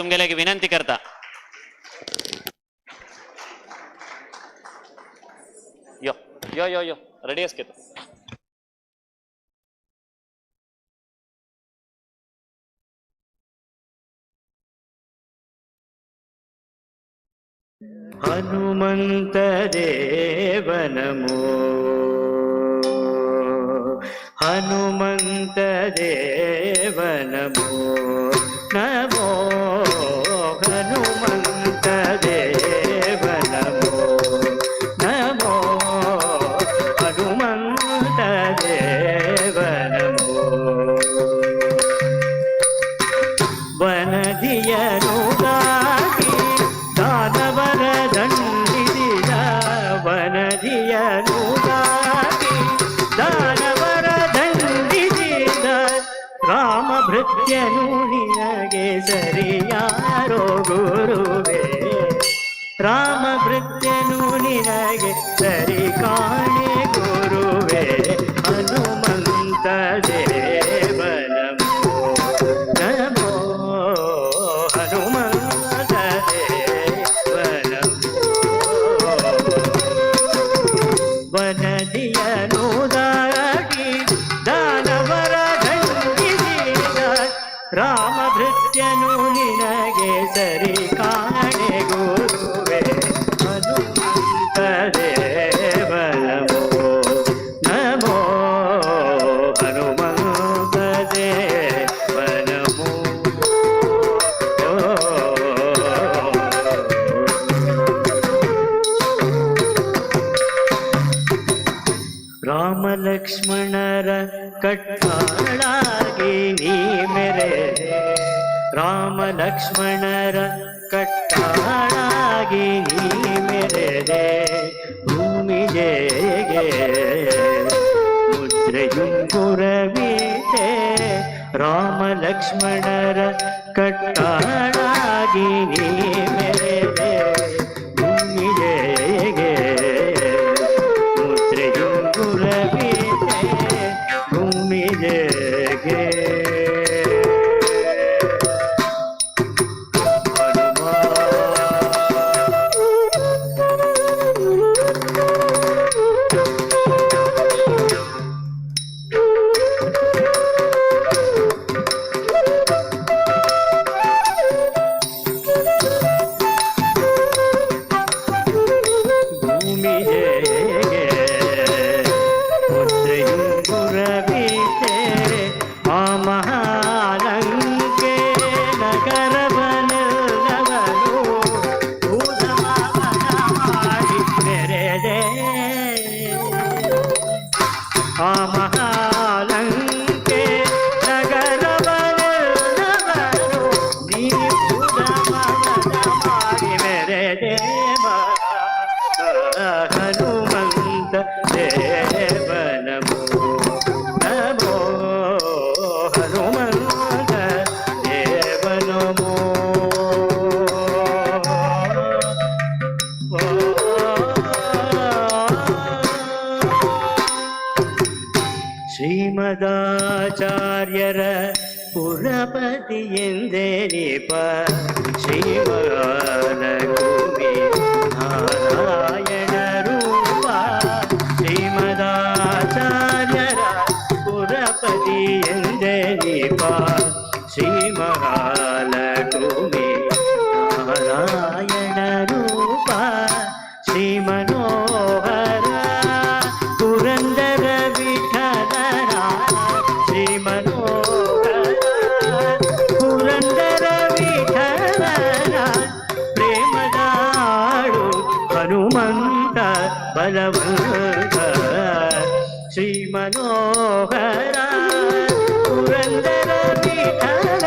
तुमगेला एक विनंती करता यो यो यो यो रेडी आहेस की तू? ಹನುಮಂತ ದೇವ ನಮೋ, ಹನುಮಂತ ದೇವ ನಮೋ ನಮೋ, ಹನುಮಂತ ದೇವ ನಮೋ ನಮೋ, ಹನುಮಂತ ದೇವ ನಮೋ. ವನದಿಯನುಗಾಗಿ ದಾನವರ ದಂಡಿಸಿದ, ವನದಿಯನುಗಾಗಿ ದಾನವರ ದಂಡಿಸಿದ ರಾಮ ಭೃತ್ಯನು ನಿನಗೆ ಸರಿಯಾರೋ ಗುರುವೇ, ರಾಮ ಭೃತ್ಯನು ನಿನಗೆ ಸರಿ ಕಾಣೆ ಗುರುವೇ. ಹನುಮಂತ ದೇವ ನಮೋ ನಮೋ, ಹನುಮಂತ ದೇವ ನಮೋ. ವನದಿಯನುದಾಗಿ ದಾನವರ ದಂಡಿಸಿದ ರಾಮ ಭೃತ್ಯನು ನಿನಗೆ ಸರಿ ಕಾಣೆ ಗುರುವೇ. ಹನುಮಂತ ದೇವ ನಮೋ ನಮೋ, ಹನುಮಂತ ದೇವ ನಮೋ. ರಾಮ ಲಕ್ಷ್ಮಣರ ಕಟ್ಟಾಳಾಗಿ ನೀ ಮೆರೆದೆ, ರಾಮ ಲಕ್ಷ್ಮಣರ ಕಟ್ಟಾಳಾಗಿ ನೀ ಮೆರೆದೆ. ಭೂಮಿಗೆಗೆ ಮುದ್ರೆಯುಂಗುರವಿದೆ, ರಾಮ ಲಕ್ಷ್ಮಣರ ಕಟ್ಟಾಳಾಗಿ ನೀ ಮೆರೆದೆ. ಭೂಮಿಗೆಗೆ ಮುದ್ರೆಯುಂಗುರವಿದೆ, ಭೂಮಿಗೆಗೆ. ಆ ಮಹಾಲಂಕೆ ನಗರವನವನು ನೀವುದಮನ ಮಾಡಿ ಮೆರೆದೆ. ಹನುಮಂತ ದೇವ ನಮೋ ನಮೋ, ಹನುಮಂತ ದೇವ ನಮೋ. ಶ್ರೀಮದಾಚಾರ್ಯರ ಪುರಪತಿ ಎಂದೆನಿಪ, ಶ್ರೀಮಹಾನಗೋಮಿ ನಾರಾಯಣ ರೂಪ. ಶ್ರೀಮದಾಚಾರ್ಯರ ಪುರಪತಿ ಎಂದೆನಿಪ, ಶ್ರೀಮಹಾನಗೋಮಿ ನಾರಾಯಣ ರೂಪ. ಶ್ರೀಮನೋಹರ ಪುರಂದರ ವಿಠಲನ, ಶ್ರೀಮನೋಹರ ಪುರಂದರ ವಿಠಲನ. ಪ್ರೇಮದಾಳು ಹನುಮಂತ ಬಲವಂತ, ಶ್ರೀಮನೋಹರ ಪುರಂದರ ವಿಠಲನ.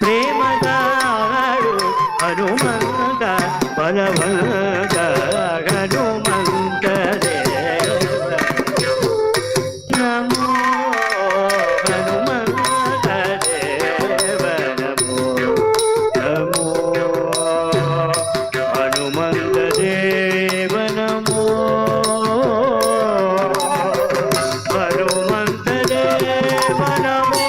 ಪ್ರೇಮದಾಳು ಹನುಮಂತ ಬಲವಂತ, ಹನುಮಂತ ದೇವ ನಮೋ, ಹನುಮಂತ ದೇವ ನಮೋ ನಮೋ, ಹನುಮಂತ ದೇವ ನಮೋ, ಹನುಮಂತ ದೇವ ನಮೋ.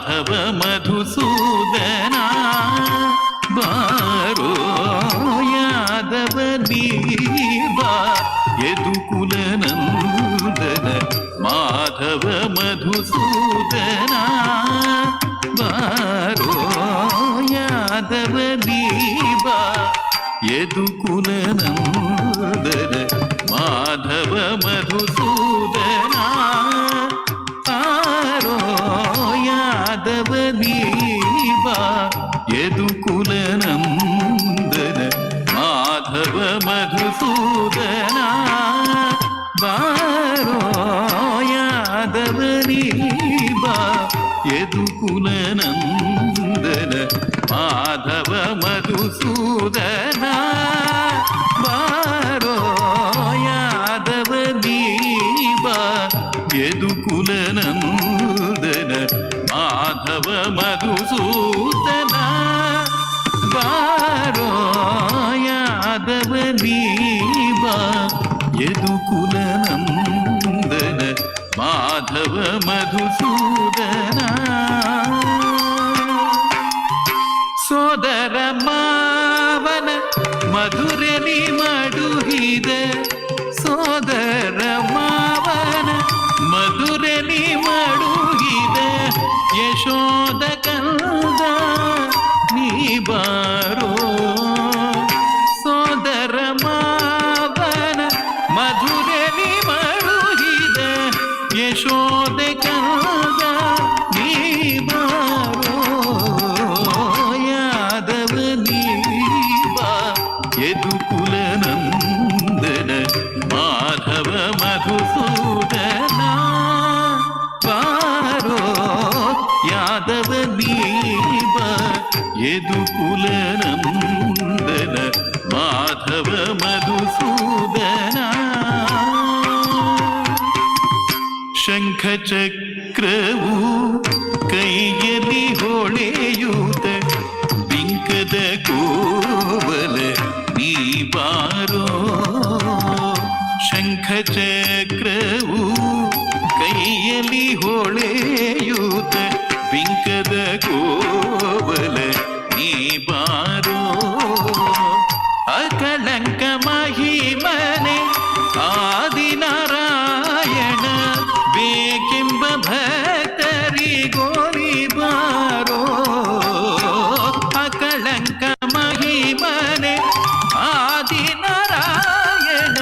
ಮಾಧವ ಮಧುಸೂದನ ಬಾರೋ ಯಾದವ ನೀಬಾ ಯದುಕುಲ ನಂದನ ಮಾಧವ ಮಧುಸೂದನ ಬಾರೋ ಯಾದವ ನೀಬಾ ಯದುಕುಲ ನಂದನ ಮಾಧವ ಮಧುಸೂದನ ಆರೋ ಯಾದವ ನೀಬಾ ಯದುಕುಲ ನಂದನ ಮಾಧವ ಮಧುಸೂದನ ಬಾರೋ ಯಾದವ ನೀಬಾ ಯದುಕುಲ ನಂದನ ಮಾಧವ ಮಧುಸೂದನ ಬಾರೋ ಯಾದವ ನೀಬಾ ಯದುಕುಲ ನಂದನ ಮಾಧವ ಮಧುಸೂದನ ಬಾರೋ ಯಾದವ ನೀಬಾ ಯದುಕುಲ ನಂದನ ಮಾಧವ ಮಧುಸೂದನ ಸೋದರ ಮಾವನ ಮಧುರಲಿ ಮಡುಹಿದ ಸೋದರ ಮಾವನ ಮಧುರಲಿ ಮಡುಹಿದ ಯಶೋದ ಕಂದ ನೀ ಬಾರೋ ಸೋದರ ಮಾವನ ಮಧುರಲಿ ಮಡುಹಿದ ಯಶೋದ ಕಂದ ನೀ ಬಾರೋ ಯಾದವ ನೀಬಾ ಯದುಕುಲ ನಂದನ ಮಾಧವ ಮಧುಸೂದನ ಬಾರೋ ಯಾದವ ನೀಬಾ ಯದುಕುಲ ನಂದನ ಮಾಧವ ಮಧುಸೂದನ ಶಂಖ ಚಕ್ರವು ಕೈಯಲ್ಲಿ ಹೊಳೆಯೂತ ಬಿಂಕದ ಕೋವಲ ನೀ ಬಾರೋ ಶಂಖ ಚಕ್ರವು ಕೈಯಲ್ಲಿ ಹೊಳೆಯೂತ ಬಿಂಕದ ಕೋವಲ ನೀ ಬಾರೋ ಅಕಳಂಕ ಮಹಿಮನೆ ಆದಿನಾರಾಯಣ ಬೇಕೆಂಬ ಭಕ್ತರಿ ಗೋರಿ ಬಾರೋ ಅಕಳಂಕ ಮಹಿಮನೆ ಆದಿನಾರಾಯಣ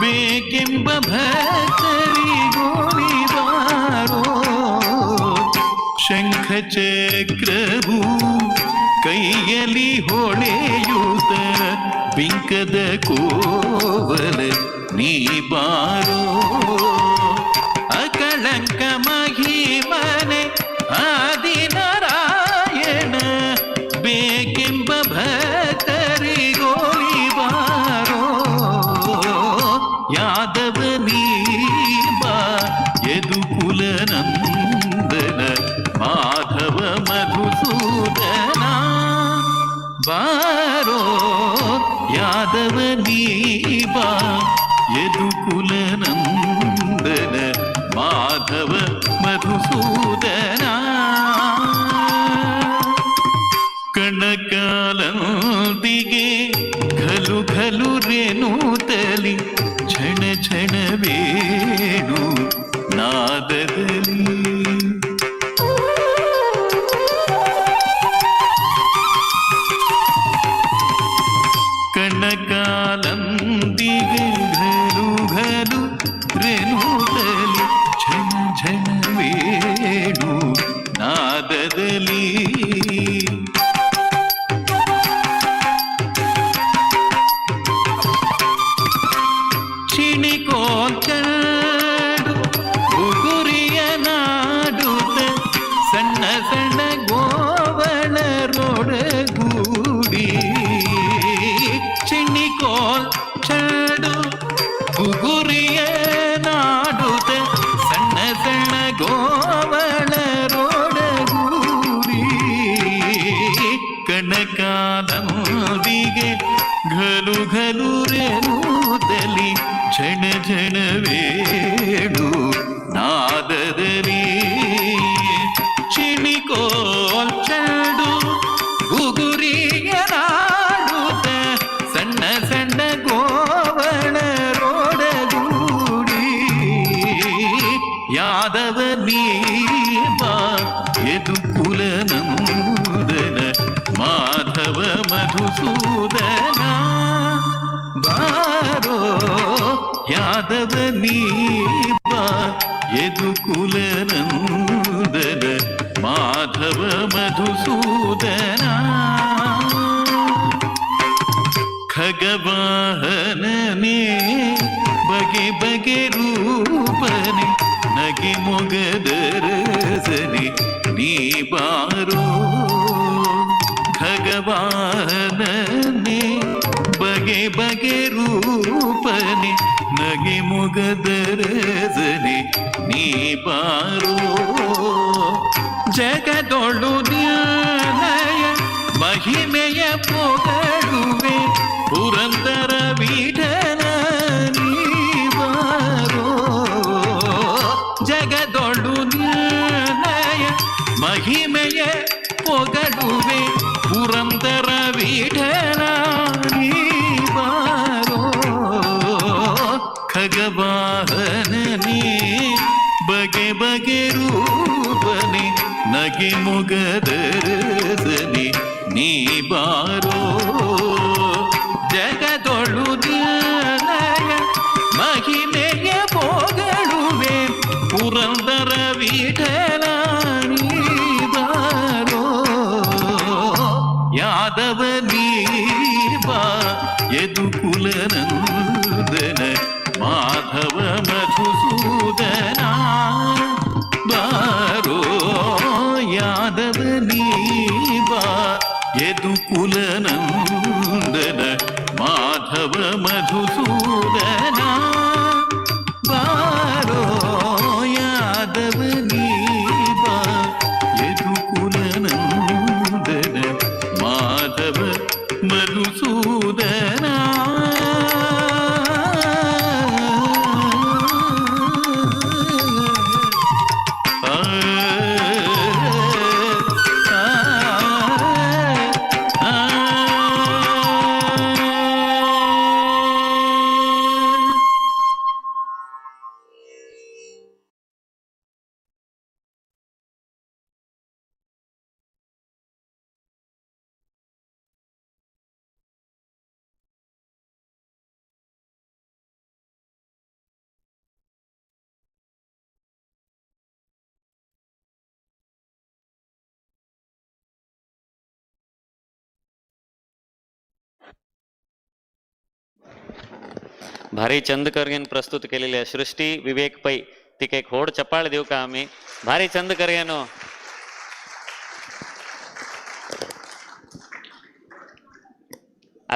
ಬೇಕೆಂಬ ಭಕ್ತರಿ ಗೋರಿ ಬಾರೋ ಶಂಖ ಚಕ್ರವು ಕೈಯಲ್ಲಿ ಹೊಳೆಯೂತ ಬಿಂಕದ ಕೋವಲ ನೀ ಬಾರೋ ಅಕಳಂಕ ಮಹಿಮನೆ ಆದಿನಾರಾಯಣ ಬೇಕೆಂಬ ಭಕ್ತರಿ ಗೋರಿ ಬಾರೋ ಯಾದವ ನೀಬಾ ಯದುಕುಲ ನಂದನ ಮಾಧವ ಮಧುಸೂದನ ಬಾರೋ ಯಾದವ ನೀಬಾ ಯದುಕುಲ ನಂದನ ಮಾಧವ ಮಧುಸೂದನ ಕಣಕಾಲಂದಿಗೆ ಘಲು ಘಲು ರೇಣುತಲಿ ಝಣ ಝಣ ವೇಣು ನಾದದಲ್ಲಿ ಕಣಕಾಲಂದಿಗೆ ಘಲು ಘಲು ರೇಣುತಲಿ ಝಣ ಝಣ ವೇಣು ನಾದದಲ್ಲಿ ಚಿಣಿಕೋಲ್ಚಡು ಉಗುರಿಯ ನಾಡುತ್ತ ಸಣ್ಣ ಸಣ್ಣ ಗೋವಳರೊಡಗೂಡಿ ಚಿಣಿಕೋಲ್ಚಡು ಉಗುರಿಯ ನಾಡುತ್ತ ಸಣ್ಣ ಸಣ್ಣ ಗೋವಳರೊಡಗೂಡಿ ಕನಕಾಲಂದಿಗೆ ಘಲು ಘಲು ರೇಣುದಲ್ಲಿ ಝಣ ಝಣ ವೇಣು ನಾದದಲ್ಲಿ ಚಿಣಿ ಯದುಕುಲ ನಂದನ ಮಾಧವ ಮಧುಸೂದನ ಬಾರೋ ಯಾದವ ನೀಬಾ ಯದುಕುಲ ನಂದನ ಮಾಧವ ಮಧುಸೂದನ ಖಗವಾಹನನೇ ಬಗೆ ಬಗೆ ರೂಪನೆ ನಗೆ ಮೊಗದರಸನೆ ನೀ ಬಾರೋ ಖಗವಾಹನನೇ ಬಗೆ ಬಗೆ ರೂಪನೆ ನಗೆ ಮೊಗದರಸನೆ ನೀ ಬಾರೋ ಜಗದೊಳು ನ್ಯಾಯ ಮಹಿಮೆಯ ಪೊಗಳುವೆ ಪುರಂದರ ವಿಠಲ ನೀ ಬಾರೋ ಜಗದೊಳು ನ್ಯಾಯ ಮಹಿಮೆಯ ಪೊಗಳುವೆ ಪುರಂದರ ವಿಠಲ ನೀ ಬಾರೋ ಖಗವಾಹನನೇ ಬಗೆ ಬಗೆ ರೂಪನೆ ನಗೆ ಮೊಗದರಸನೆ ನೀ ಬಾರೋ ಜಗದೊಳು ನ್ಯಾಯ ಮಹಿಮೆಯ ಪೊಗಳುವೆ ಪುರಂದರ ವಿಠಲ ನೀ ಬಾರೋ ಯಾದವ ನೀಬಾ ಯದುಕುಲ ನಂದನ ಮಾಧವ ಮಧುಸೂದನ ಬಾರೋ ಯಾದವ ನೀಬಾ ಯದುಕುಲ ನಂದನ ಮಾಧವ ಮಧುಸೂದನ ಬಾರೋ ಯಾದವ ನೀಬಾ ಯದುಕುಲ ನಂದನ ಮಾಧವ ಮಧುಸೂದನ भारी चंद करगेन प्रस्तुत केलेल्या सृष्टी विवेक पै तिक एक होड चपाळ देऊ का आम्ही भारी चंद करगेनो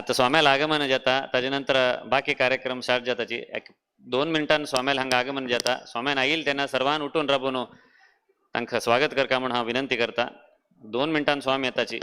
आता स्वाम्याला आगमन जाता त्याच्यानंतर बाकी कार्यक्रम स्टार्ट जाताची 2 मिनिटां स्वाम्याला हंग आगमन जाता स्वाम्यान येईल त्यांना सर्वान उठून राबून तांका स्वागत करका म्हणून हा विनंती करता 2 मिनिटां स्वामी येताची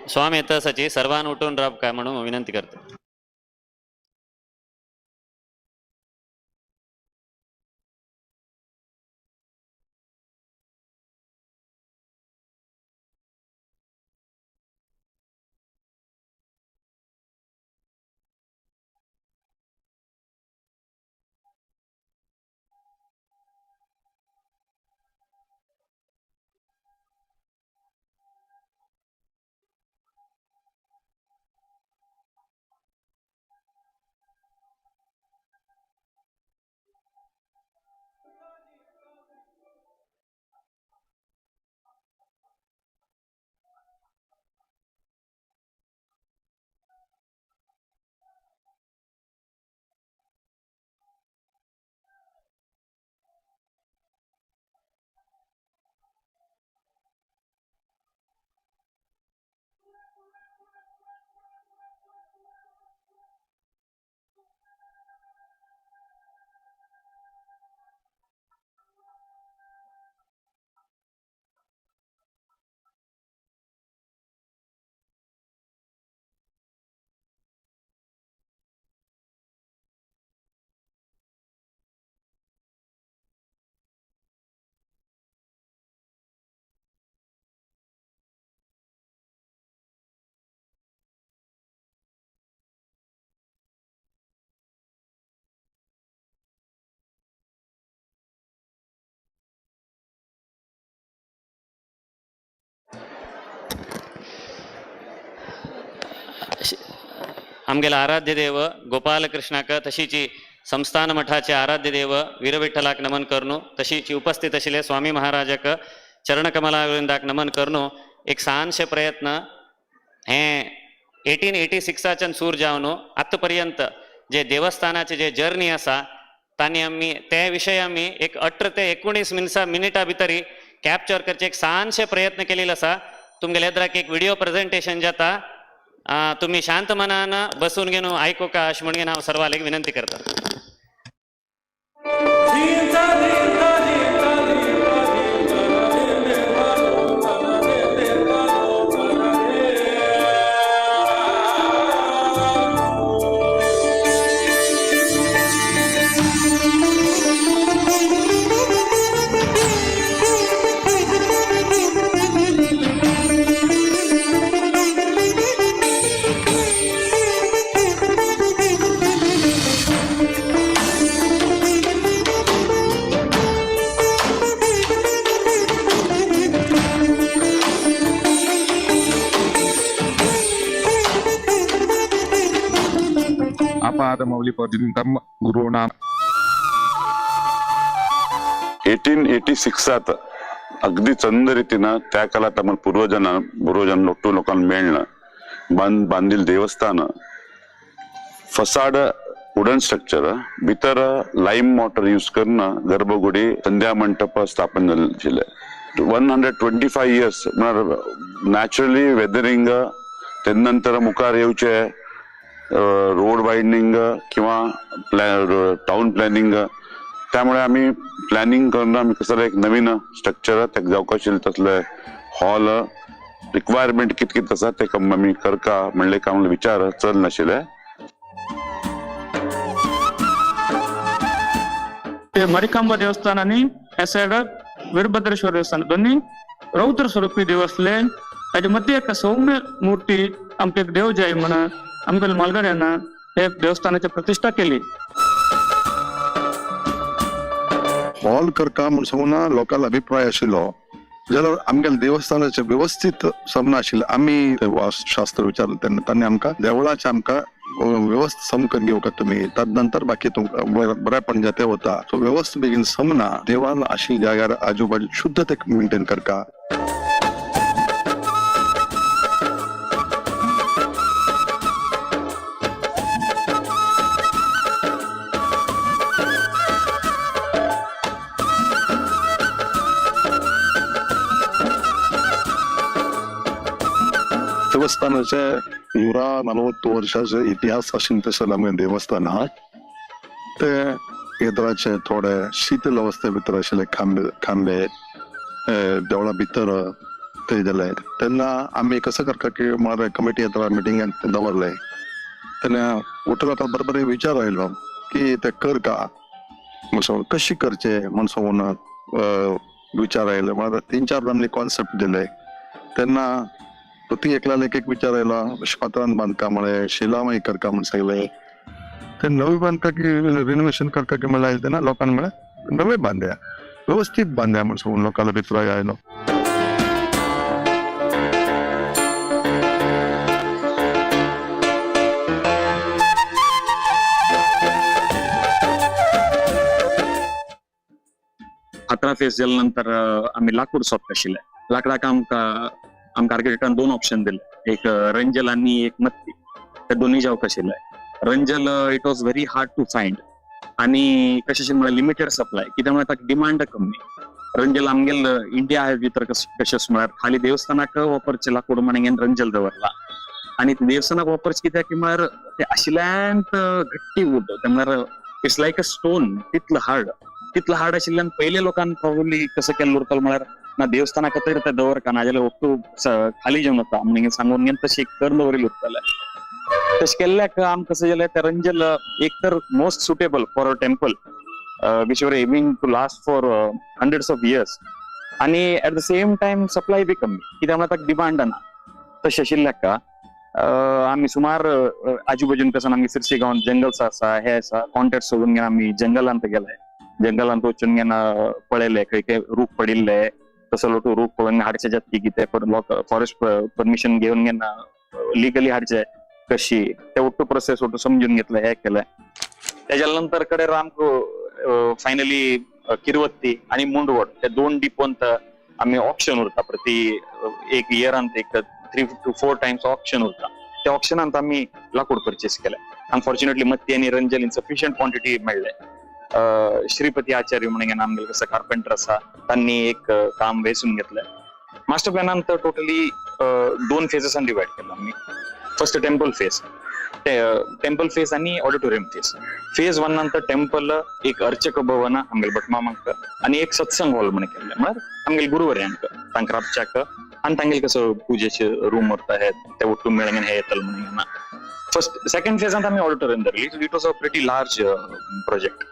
स्वामी येतं सची सर्वान उठून राब काय म्हणून विनंती करतो. आमगेला आराध्य देव गोपालकृष्णाक तशीची संस्थान मठाचे आराध्य देव वीरविठ्ठलाक नमन करनु तशीची उपस्थित आशिल्ले स्वामी महाराजाक चरणकमलावृंदाक नमन करनु एक सानशे प्रयत्न हे 1886च्यान सूर जावन आत्ता पर्यंत जे देवस्थानाचे जे जर्नी आसा तांणी आमी ते विशय आमी एक 18 ते 19 मिनिटां भितर कॅप्चर करचे एक सानशे प्रयत्न केलेलो आसा. तुमगेल्या येद्राक एक व्हिडिओ प्रेझेंटेशन जाता, तुम्ही शांत मनान बसून घेऊन ऐकूका अशें म्हणून हांव सर्वांक विनंती करता. अपारमौलिपर्यन्तं गुरूणां 1886 अगदी चंद रीतीनं त्या काळात आम्हाला पूर्वजन लोकांना मिळणं बांधील देवस्थान फसाड वुडन स्ट्रक्चर भितर लाईम वॉटर यूज करणं गर्भगुडी संध्या मंडप स्थापन झाले 125 years नॅचरली वेदरिंग त्यानंतर मुखार येऊचे रोड वाइडनिंग किंवा टाउन प्लॅनिंग त्यामुळे आम्ही प्लॅनिंग करणं आम्ही कसं एक नवीन स्ट्रक्चर ते जावक आशिल्लें तसले हॉल रिक्वायरमेंट कित आसा ते आमी करका म्हणले का विचार चल नाशिल्ले. मरिकांबा देवस्थान आणि या साइड वीरभद्रेश्वर देवस्थान दोन्ही रौद्र स्वरूपी देव असले. त्याच्या मध्ये एक सौम्य मूर्ती आमचे एक देवजाई म्हणून आमच्या मालगाड यांना हे देवस्थानाची प्रतिष्ठा केली. हॉल करता म्हूण सांगून लोकांना अभिप्राय आशिल्लो जाल्यार आमच्या देवस्थानाचे व्यवस्थित समन आशिल्ले. आमी वास्तुशास्त्र विचारले तेन्ना तांणी आमकां देवळाचे आमकां व्यवस्थित सम करून घेवका तुमी तदनंतर बाकी तुमकां बरेपण जाते वता. सो व्यवस्थित बेगीन समना देवान आशिल्ल्या जाग्यार आजूबाजू शुद्धते मेंटेन करता. देवस्थानाचे 140 वर्षाचे इतिहास आशिल्ले तसं आमगे देवस्थान आहा ते येद्राचे थोडे शीतल अवस्थे भितर आशिल्ले खांबे देवळा भितर ते जाले तेन्ना आमी कसं करता की मार कमिटी येता मिटिंगान दवरले तेन्ना उठून आता बरोबर विचार आयलो की ते कर का म्हणून कशी करचे म्हणून सांगून विचार आयले. मार 3-4 आमने कॉन्सेप्ट दिले तेन्ना ती एकला एक विचार आयला फातरान बांदका म्हळे शिलामय करका म्हणून सांगले. ते नवी बांदका की रिनोवेशन करता की म्हणल्यार तेन्ना लोकांनी म्हळ्यार नवे बांद्या व्यवस्थित बांद्या म्हणून सांगून लोकांना अभिप्राय आयलो. अकरा फेज जाल्या नंतर आम्ही लाकूड सोदता आशिल्ले. लाकडाक आमकां आर्किटेक्टान 2 ऑप्शन दिले, एक रंजल आणि एक मत्ती. ते दोन्ही जावक आशिल्ले. रंजल it was very hard to find आणि कशें म्हळ्यार लिमिटेड सप्लाय कित्याक म्हळ्यार ताका डिमांड कमी. रंजल आमगेल इंडिया भितर कशें म्हळ्यार खाली देवस्थानाक वापरचे लाकूड म्हणून रंजल दवरला आणि देवस्थानाक वापरचे कित्याक की म्हळ्यार ते आशिल्ल्यांत घट्टी वूड ते म्हळ्यार इट्स लायक अ स्टोन तितलो हार्ड आशिल्ल्यान पयले लोकांनी प्रॉब्ली कसं केल्लो उरतलो म्हळ्यार ना देवस्थाना खातीर ते दवरका नाजाल्यार वस्तू खाली जेवन वता आमगे सांगून घेवन तशी कर दवरिल्ली उरतले. तशें केल्ल्याक आमकां कशें जालें ते रंजल एक तर most suitable for a temple which were aiming to last for hundreds of years आणि at the same time supply बी कमी कित्याक म्हळ्यार ताका डिमांड ना. तशें आशिल्ल्याक आमी सुमार आजूबाजून कसं आमगे सिरसी गांवांत जंगल्स आसा हे आसा कॉन्ट्रॅक्ट सोडून घेवन आमी जंगलांत गेले. जंगलांत वचून घेवन पळयले खंय रूख पडिल्ले तसं लोटू रूख पळोवन हाडचे जातकी कितें फॉरेस्ट परमिशन घेवन घेवन लिगली हाडचे कशी ते ಒಟ್ಟು प्रोसेस ಒಟ್ಟು समजून घेतलं हे केलंय. त्याच्यानंतर कडे फायनली किरवत्ती आणि मुंडवड त्या 2 डिपोंत आम्ही ऑप्शन उरता प्रति एक इयरांत एक 3 to 4 times ऑप्शन उरता. त्या ऑप्शनांत आम्ही लाकूड परचेस केलंय. अनफॉर्च्युनेटली मत्ती आणि रंजल इन सफिशियंट क्वांटिटी मेळ्ळें. श्रीपती आचार्य म्हणून आमगेले कसं कार्पेंटर असा त्यांनी एक काम वेचून घेतलंय. मास्टर प्लॅनांत टोटली 2 फेजेसान डिवाइड केलं आम्ही. फर्स्ट टेम्पल फेस आणि ऑडिटोरियम फेज 1 नंतर टेम्पल एक अर्चक भवन आमगेल भटमामांक आणि एक सत्संग हॉल म्हणून केले. मग आमगेल गुरुवर्यांक तांकां राबच्याक आणि तांगेल कसं पूजेचे रूम उरता आहेत ते ಒಟ್ಟು मेळंगेन हे येतल म्हणून. फर्स्ट सेकंड फेजांत आम्ही ऑडिटोरियम धरली. It was a pretty large project.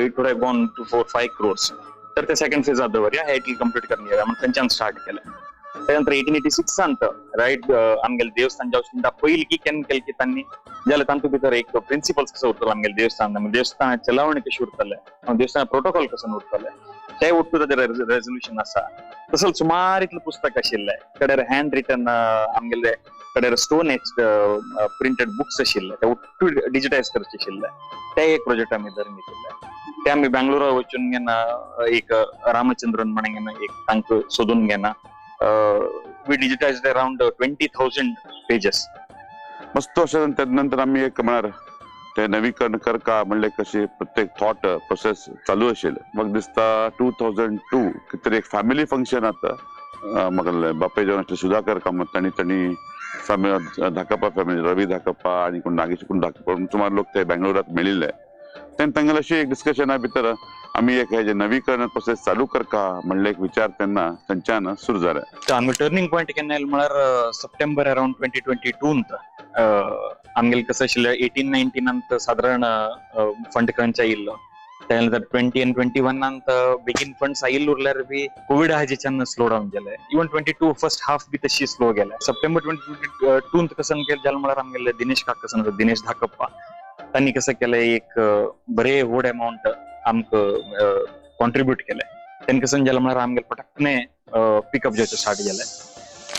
It would have gone to 4-5 crores. तर ते सेकंड फेजात दवरया हे इट कंप्लीट करणी म्हणून थंयच्यान स्टार्ट केलें. त्यानंतर 1886 रायट आमगेले देवस्थान जावचे पयलीं की केन्ना केलें की तांणी जाल्यार तांतूं भितर एक प्रिंसिपल्स कसो उरतलो आमगेले देवस्थान चलावणी कशी उरतले देवस्थान प्रोटोकॉल कसो उरतले ते ಒಟ್ಟು रेजोल्यूशन आसा. तसंच सुमार इतलें पुस्तक आशिल्लें. कडेर हँड रिटन आमगेले कडेर स्टोन एज प्रिंटेड बुक्स आशिल्ले ते ಒಟ್ಟು डिजिटायज करचे आशिल्ले. ते एक प्रोजेक्ट आमी धरून घेतिल्ले. ते आमी बेंगलोरा वचून घेना एक रामचंद्रन म्हणून एक तांकां सोदून घेना. We digitized around 20,000 pages. मस्त अशें त्यानंतर आम्ही एक म्हळ्यार ते नवीकरण करता म्हणले कशी प्रत्येक थॉट प्रोसेस चालू आशिल्ले. म्हाका दिसता 2002 कितें तरी एक फॅमिली फंक्शन आता म्हाका बापे जेवण आसले सुधाकर कामत तांणी धाकप्पा फॅमिली रवी धाकप्पा आणि कोण नागेश कोण धाकप्पा सुमार लोक ते बेंगलोरात मेळिल्ले. तांगेले अशी एक डिस्कशना भितर आम्ही एक हे जे नवीकरण प्रोसेस चालू करता म्हणले एक विचार तेन्ना थंयच्यान सुरू जाले. आमी टर्निंग पॉइंट केन्ना आयलो म्हळ्यार सप्टेंबर अराउंड 2022 आमगेले कसं आशिल्लें 18-19 साधारण फंड क्रंच आयिल्लो. त्यानंतर 20 and 21 बेगीन फंड्स आयिल्ले उरल्यार बी कोविड हाजेच्यान स्लो डावन केले. इवन 22 फर्स्ट हाफ बी तशी स्लो गेले. सप्टेंबर 2022 कसं केलें जाल्यार म्हळ्यार आमगेले दिनेश काका कसं दिनेश धाकप्पा त्यांनी कसं केलं एक बरे व्हड अमाउंट आमकां कॉन्ट्रीब्यूट केले. त्यांनी कसं जाल्यार म्हळ्यार आमगेले पटकने पिकअप जावचें स्टार्ट जालें.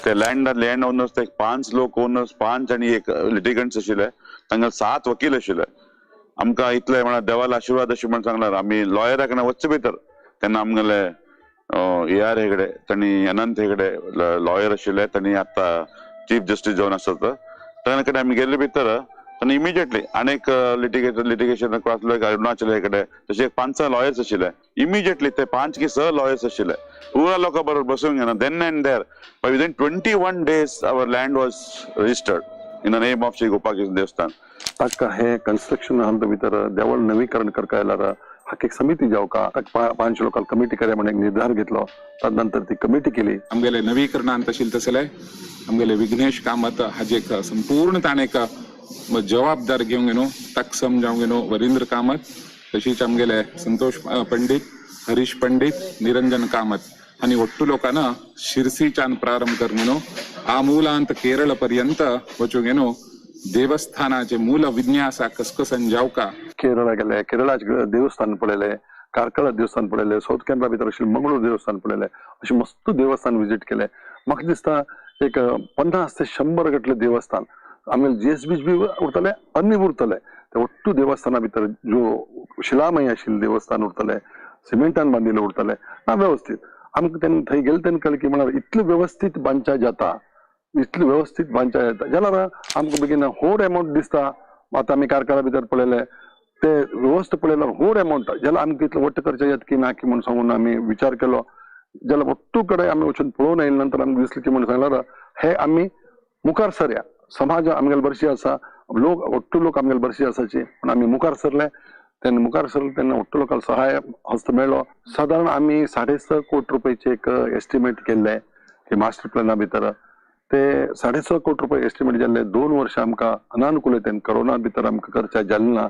ते लँड ओनर्स ते 5 लोक ओनर्स 5 आणि एक लिटिगंट्स आशिल्ले. तांकां 7 वकील आशिल्ले. आमकां इतले म्हळ्यार देवाला आशिर्वाद अशें म्हणून सांगल्यार आमी लॉयरा कडेन वचचे भितर तेन्ना आमगेले AR हेगडे तांणी अनंत हेगडे लॉयर आशिल्ले. तांणी आतां चीफ जस्टीस जावन आसात. तांचे कडेन आमी गेल्ले भितर तांणी इमिजिएटली आनीक लिटिगेशन अरुणाचल हेगडे तशे 5 लॉयर्स आशिल्ले. इमिजिएटली ते 5 की 6 लॉयर्स आशिल्ले. पुरा लोकां बरोबर बसून घेना then and there within 21 days our land was registered in the name of Shri Gopalakrishna Devasthan. ताका हे कन्स्ट्रक्शन हंत भितर देवळ नवीकरण करता आयल्यार हाका एक समिती जावका. ताका 5 लोकांक कमिटी करया म्हणून एक निर्धार घेतलो. त्यानंतर ती कमिटी केली. आमगेले नवीकरणांत आशिल्ले तसले आमगेले विघ्नेश कामत हाजे संपूर्ण ताणें जबाबदार घेवंक न्हू ताका समजावंक न्हू वरिंद्र कामत तशीच आमगेले संतोष पंडित हरीश पंडित निरंजन कामत आणि ಒಟ್ಟು लोकांना शिरसीच्यान प्रारंभ कर न्हू आ मूलांत केरळ पर्यंत वचूंक न्हू देवस्थानाचे मूल विन्यासा कसकसन जावका. केरळा गेले. केरळाचे देवस्थान पळयले. कारकळा देवस्थान पळयले. साऊथ केनरा भितर आशिल्ले मंगळूर देवस्थान पळयले. अशें मस्त देवस्थान विजीट केले. म्हाका दिसता एक 50 ते 100 गटले देवस्थान आमगेले JSB बी उरतले अन्य उरतले. ते ಒಟ್ಟು देवस्थाना भितर जो शिलामय आशिल्ले देवस्थान उरतले सिमेंटान बांदिल्ले उरतले ना व्यवस्थित. आमकां तेन्ना थंय गेले तेन्ना कळ्ळें की म्हळ्यार इतलें व्यवस्थित बांदचा जाता इतलें व्यवस्थित बांदचा जाता जाल्यार आमकां बेगीन व्हड अमावंट दिसता. आतां आमी कारकळा भितर पळयले ते व्यवस्था पळयल्यार व्हड अमावंट जाल्यार आमकां इतलें वट्ट करचें येता की ना की म्हणून सांगून आमी विचार केलो. जाल्यार ಒಟ್ಟು कडेन आमी वचून पळोवन आयले नंतर आमकां दिसलें की म्हणून सांगल्यार हे आमी मुखार सरया. समाज आमगेले बरशी आसा. लोक ಒಟ್ಟು लोक आमगेले बरशी आसाची पूण आमी मुखार सरले. तेन्ना मुखार सरले तेन्ना ಒಟ್ಟು लोकांक सहाय हस्त मेळ्ळो. साधारण आमी 6.5 कोटी रुपयाचे एक एस्टिमेट केल्ले की मास्टर प्लॅना भितर. ते 6.5 कोटी रुपया एस्टिमेट जाल्ले 2 वर्सां आमकां अनानुकूलतेन कोरोना भितर आमकां करचें जालें ना.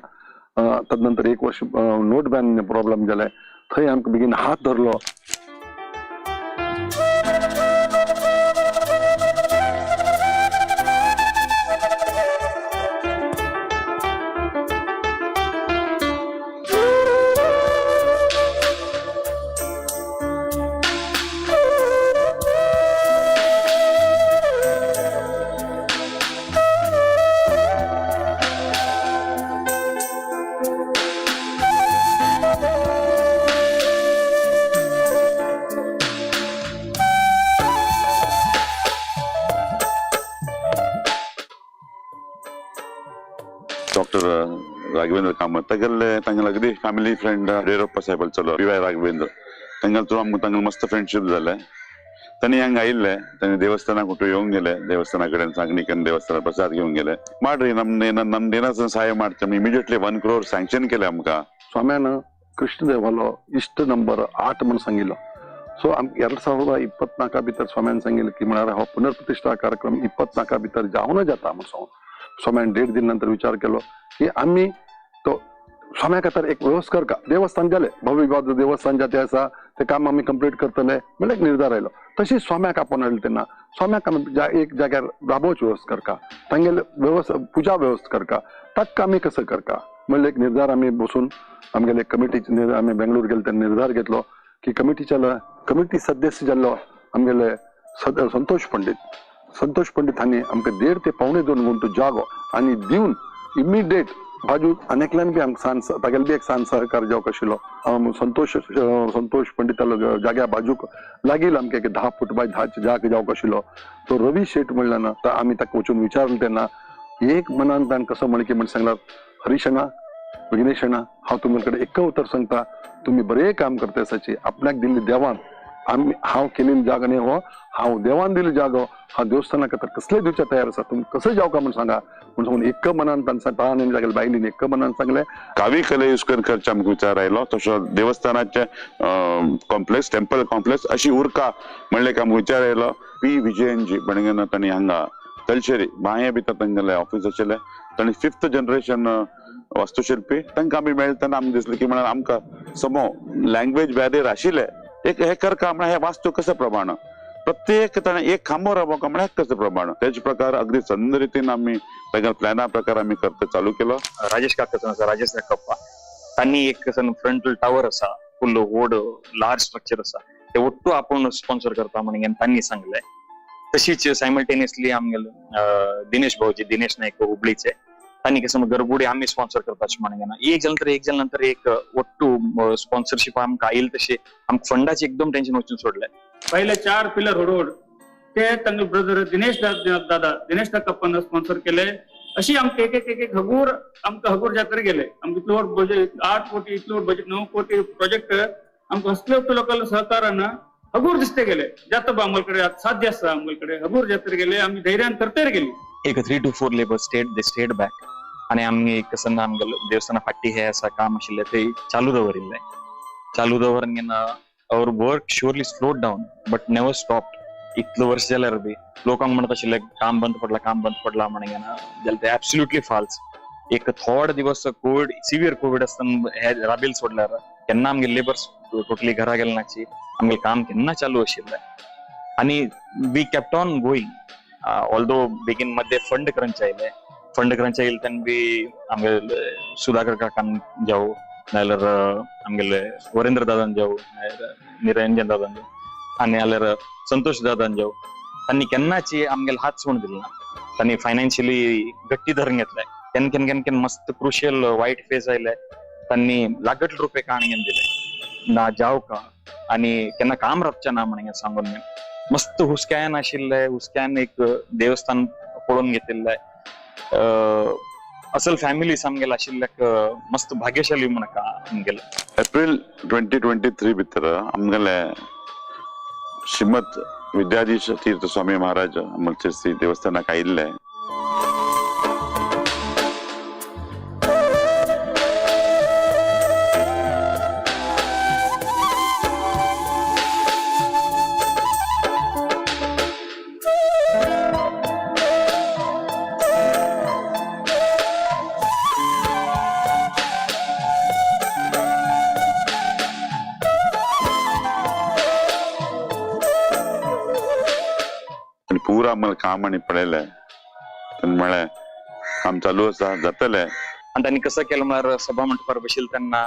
तदनंतर 1 वर्ष नोट बॅन प्रॉब्लेम जाले. थंय आमकां बेगीन हात धरलो. डॉक्टर राघवेंद्र कामत तगल्ले तांगल अगदी फॅमिली फ्रेंड येडियुरप्पा साहेब चलो पी वाय राघवेंद्र तांगल थ्रू आमकां तांगल मस्त फ्रेंडशिप जालें तांणी हांगा आयिल्ले तांणी देवस्थानाक कुठे येवंक गेले देवस्थाना कडेन सांगणीकन देवस्थाना प्रसाद घेवंक गेले ಮಾಡ್ರಿ ನಮ್ದೇನಾದ್ರು ಸಹಾಯ ಮಾಡ್ತೀವಿ इमिडिएटली 1 crore सँक्शन केले आमकां ಸ್ವಾಮ್ಯಾನ ಕೃಷ್ಣದೇವलो इष्ट नंबर 8 म्हणून सांगिल्लो सो 2024 भितर स्वाम्यान सांगिल्लें की म्हळ्यार हो पुनर्प्रतिष्ठा कार्यक्रम 24 भितर जावनच जाता म्हणून सांगून स्वाम्यान डेट दिले नंतर विचार केलो की आम्ही तो स्वाम्या खातीर एक व्यवस्था करता देवस्थान गेले भव्य देवस्थान जे आसा ते काम आम्ही कंप्लीट करतले म्हणजे एक निर्धार आयलो तशी स्वाम्याक आपण आयले तेन्ना स्वाम्याक आमी एक जाग्यार राबोवची व्यवस्था करता तांगेले व्यवस्था पुजा व्यवस्था करता ताका आमी कसं करता म्हणजे एक निर्धार आम्ही बसून आमगेले कमिटीचे आम्ही बेंगळूर गेले तेन्ना निर्धार घेतलो की कमिटी सदस्य जाल्लो आमगेले संतोष पंडित हांणी आमकां 1.5 ते 1.25 गुंठ जागो आनी दिवन इमिडिएट बाजू अनेकल्यान बी आमकां तागेले बी एक सान सहकार जावंक आशिल्लो संतोष पंडितालो जाग्या बाजूक लागील आमकां एक 10 फूट बाय 10 जाग जावंक आशिल्लो तो रवी शेट म्हणला ना तर आमी ताका वचून विचारलें तेन्ना एक मनान ताणें कसं म्हण की म्हण सांगल्यार हरीश अण्णा विघ्नेश अण्णा हांव तुमचे कडेन एक उतर सांगता तुम्ही बरें काम करता आसाची आपल्याक दिल्ली देवान आमी हांव केलेली जागा न्ही हो हांव देवान दिल्ली जागो हांव देवस्थाना खातीर कसलेय दिवचे तयार आसा तुमी कसं जावका म्हण सांगा म्हण सांगून एक मनान ताणें जागेले बायलीन एक मनान सांगलें कावी कले यूज करचे आमकां विचार आयलो तसो देवस्थानाचे कॉम्प्लेक्स टेम्पल कॉम्प्लेक्स अशी उरका म्हणले की आमकां विचार आयलो पी विजयनजी बणगेन तांणी हांगा तलशेरी बाये भितर तांगेले ऑफिस आशिल्लें तांणी 5th जनरेशन वास्तुशिल्पी तांकां आमी मेळ्ळे तेन्ना आमकां दिसलें की म्हळ्यार आमकां समो लँग्वेज बॅरियर आशिल्ले एक हे करका म्हळ्यार हे वास्तू कसं प्रमाण प्रत्येक ताणें एक खांबो राबोवका म्हळ्यार कसं प्रमाण तेच प्रकार अगदी चंद रितीन आमी तांच्या प्लॅना प्रकार आमी करता चालू केलो राजेश काकाचा आसा राजेश कप्पा तांणी एक फ्रंटल टावर आसा फुल व्हड लार्ज स्ट्रक्चर आसा ते ಒಟ್ಟು आपण स्पॉन्सर करता म्हणून तांणी सांगले तशीच सायमल्टेनियसली आमगेले दिनेश नायक हुबळीचे तांणी कसं गरबुडी आम्ही स्पॉन्सर करता म्हणून एक जाल नंतर एक ಒಟ್ಟು स्पॉन्सरशिप आमकां आयिल्ली तशी आमकां फंडाचे एकदम टेन्शन वचून सोडले पहिले 4 पिलर रोड ते तांगे ब्रदर दिनेश कप्पान स्पॉन्सर केले अशी आमकां एक हगूर जात्रे गेले आमकां इतलो बजेट 8 कोटी इतलो बजेट 9 कोटी प्रोजेक्ट आमकां हसले लोकल सहकारान हगूर दिसते गेले जाता आमकडे साध्य आसा आमकडे हगूर जात्रे गेले आम्ही धैर्यान तरतेर गेली एक 3 to 4 लेबर स्टेट बॅक आणि आम्ही कसं आमगे देवस्थाना फाटी हे असं काम आशिल्ले ते चालू दवरन घेन our work surely slowed down but never stopped इतलं वर्ष जाल्यार बी लोकांक म्हणत आशिल्ले काम बंद पडला म्हणून घेन जाल्यार ते एब्सोल्युटली फॉल्स एक थोडे दिवस कोविड सिवियर कोविड आसतना हे राबील सोडल्यार केन्ना आमगे लेबर्स टोटली घरा गेले नाची आमगे काम केन्ना चालू आशिल्लें आणि we kept on going although बेगीन मध्ये फंड क्रंच आयिल्ले तेन्ना बी आमगे सुधाकर काकान जावं नाल्यार आमगेले वरेंद्र दादान जावं निरंजन दादान जावं आनी जाल्यार संतोष दादान जावं तांणी केन्नाची आमगेले हात सोडून दिले ना तांणी फायनान्शियली गट्टी धरून घेतले केन्ना मस्त क्रुशियल वायट फेज आयले तांणी लागट रुपये काणगेन दिले ना जावका आनी केन्ना काम राबचें ना म्हणून सांगून मस्त हुस्क्यान आशिल्ले हुस्क्यान एक देवस्थान पळोवन घेतिल्ले असल फॅमिली आमगेले आशिल्ल्याक मस्त भाग्यशाली म्हणका आमगेले एप्रिल 2023 भितर आमगेले श्रीमद विद्याधीश तीर्थ स्वामी महाराज अमरतीर्थ देवस्थानाक आयिल्ले पूरा आम्हाला काम आणि पडलेलं आहे म्हळ्यार काम चालू आसा जातले आणि त्यांनी कसं केलं म्हळ्यार सभा मंडपार बशिल्ले तेन्ना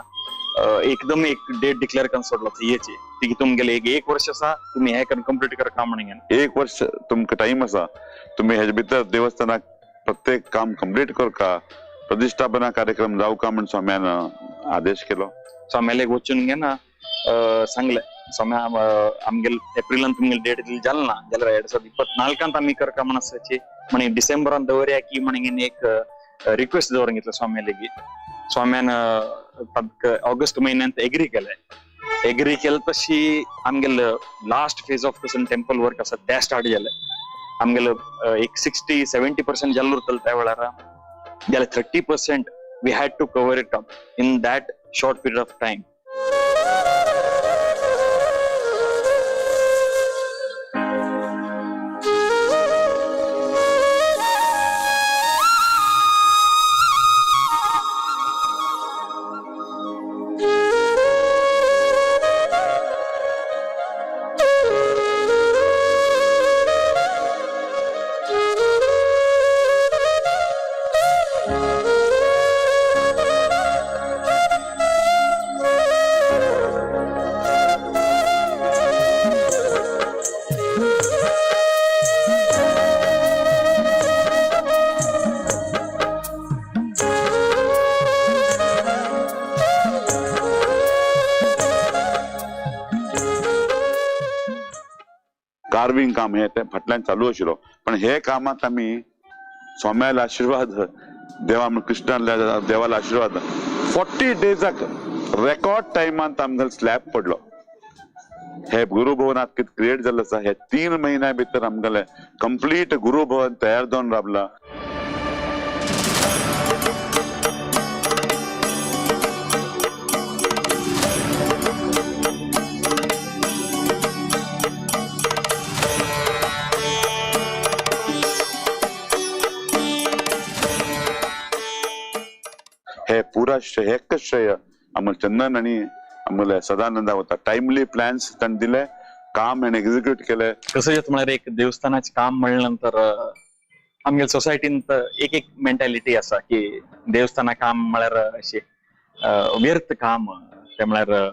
एकदम एक डेट डिक्लेअर करून सोडलो याची ती तुमगेले एक वर्ष आसा तुम्ही हे कंप्लीट कर काम म्हणून 1 वर्ष तुमकां टाइम आसा तुम्ही हेजे भितर देवस्थानाक प्रत्येक काम कंप्लीट करका प्रतिष्ठापना कार्यक्रम जावका म्हणून स्वाम्यान आदेश केलो स्वाम्याक वचून घे ना सांगले स्वाम्या आमगेल एप्रिलान तुमगेले डेट दिली जाल ना जाल्यार 2024 आमी करका म्हण आसाची म्हणे डिसेंबरान दवरया की म्हणून एक रिक्वेस्ट दवरंगितलं स्वाम्यालेगी स्वाम्यान ऑगस्ट महिन्यात एग्री केलंय एग्री केलं तशी आमगेलं लास्ट फेज ऑफ कसं टेम्पल वर्क असं त्या स्टार्ट झालं आमगेलं एक 60-70% जाल्लं उरतलं त्या वेळार जाल्यार 30% we had to cover it up in that short period of time. Carving काम हे ते फाटल्यान चालू आशिल्लो पण हे कामात आमी स्वाम्याला आशीर्वाद देवा कृष्णाला देवाला आशीर्वाद 40 डेजाक रेकॉर्ड टायमांत आमकां स्लॅब पडलो हे गुरुभवनात कितें क्रिएट जाल्लो आसा हे 3 महिन्या भितर आमगेलें कंप्लीट गुरुभवन तयार जावन रावला हे पुरा श्रेय एकच श्रेय आम्हाला चंदन आणि आम्हाला सदानंद होता टाइमली प्लॅन्स त्यांनी दिले काम आणि एक्झिक्यूट केले कसं येत म्हळ्यार एक देवस्थानाचे काम म्हणल्यानंतर आमगे सोसायटीन एक मेंटॅलिटी असा की देवस्थाना काम म्हळ्यार अशी व्यर्थ काम ते म्हळ्यार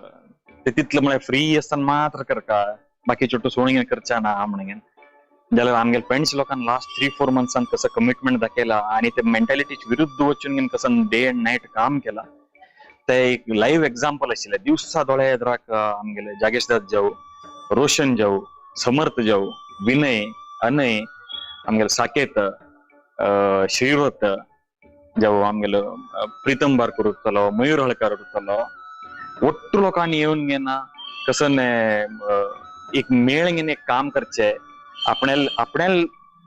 ते तितलं म्हळ्यार फ्री असताना मात्र करता बाकी छोटो सोणी करचा ना म्हणून जाल्यार आमगे फ्रेंड्स लोकांना लास्ट 3-4 मंथ्सान कसं कमिटमेंट दाखयला आणि ते मेंटॅलिटीच्या विरुद्ध वचून कसं डे अँड नाईट काम केला ते एक लाईव्ह एक्झाम्पल आशिल्लें दिवसा दोळे येद्राक आमगेले जागेश दास जाऊ रोशन जाऊ समर्थ जाऊ विनय अनय आमगेले साकेत श्रीवत जाऊ आमगेलो प्रीतम बारकर उरतलो मयूर हळकर उरतलो ಒಟ್ಟು लोकांनी येऊन घेना कसं एक मेळ घेऊन एक काम करचे आपल्याला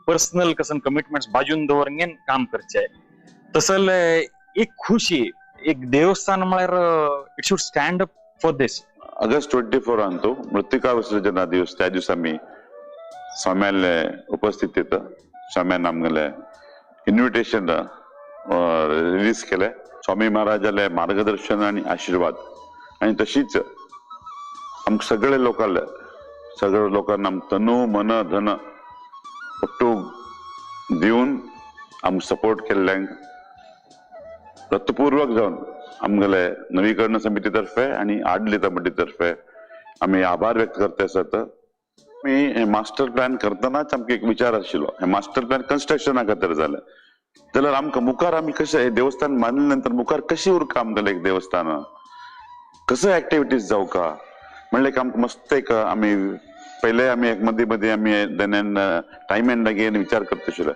पर्सनल कसं कमिटमेंट्स बाजून दवरून काम करचे तसल एक खुशी एक देवस्थान म्हळ्यार it should stand up for this August 24 Antu मृत्तिका विसर्जना दिवस त्या दिवस आम्ही स्वाम्याले उपस्थितीत स्वाम्यान आमगेले इन्व्हिटेशन रिलीज केले स्वामी महाराजाले मार्गदर्शन आणि आशीर्वाद आणि तशीच आमकां सगळे लोकांना तनु मन धन ಒಟ್ಟು दिवन आम सपोर्ट केल्ल्यांक रत्नपूर्वक जावन आमगेले नवीकरण समितीतर्फे आणि आडली कमिटीतर्फे आम्ही आभार व्यक्त करते आसात मी हे मास्टर प्लॅन करतानाच आमकां एक विचार आशिल्लो हे मास्टर प्लॅन कन्स्ट्रक्शना खातीर जालें जाल्यार आमकां मुखार आमी कशें हे देवस्थान बांदले नंतर मुखार कशी उरका आमगेलें एक देवस्थान कसं ऍक्टिव्हिटीज जावका म्हणलें की आमकां मस्त एक आमी पहिले आम्ही एक मध्ये आम्ही टाइम एंड अगेन विचार करत आशिल्लो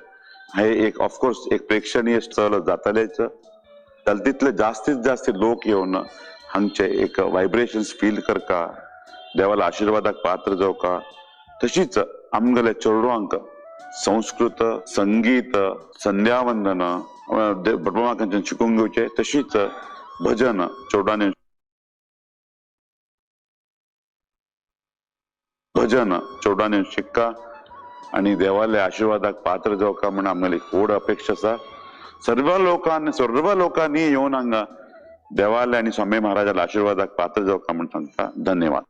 हे एक ऑफकोर्स एक प्रेक्षणीय स्थळ जातलेच जाल्यार तितले जास्तीत जास्त लोक येवन हांगचे एक वायब्रेशन्स फील करका देवाला आशीर्वादाक पात्र जावका तशीच आमगेले चेडवांक संस्कृत संगीत संध्यावंदन भटमाकांच्यान शिकूंक घेवचे तशीच भजन चेडवांनी भजन चेडवांनी शिक्का आणि देवाले आशीर्वादाक पात्र जावका म्हण आमगेली व्हड अपेक्षा आसा सर्व लोकांनी येवन हांगा देवाले आणि स्वामी महाराजाला आशीर्वादाक पात्र जावका म्हण सांगता धन्यवाद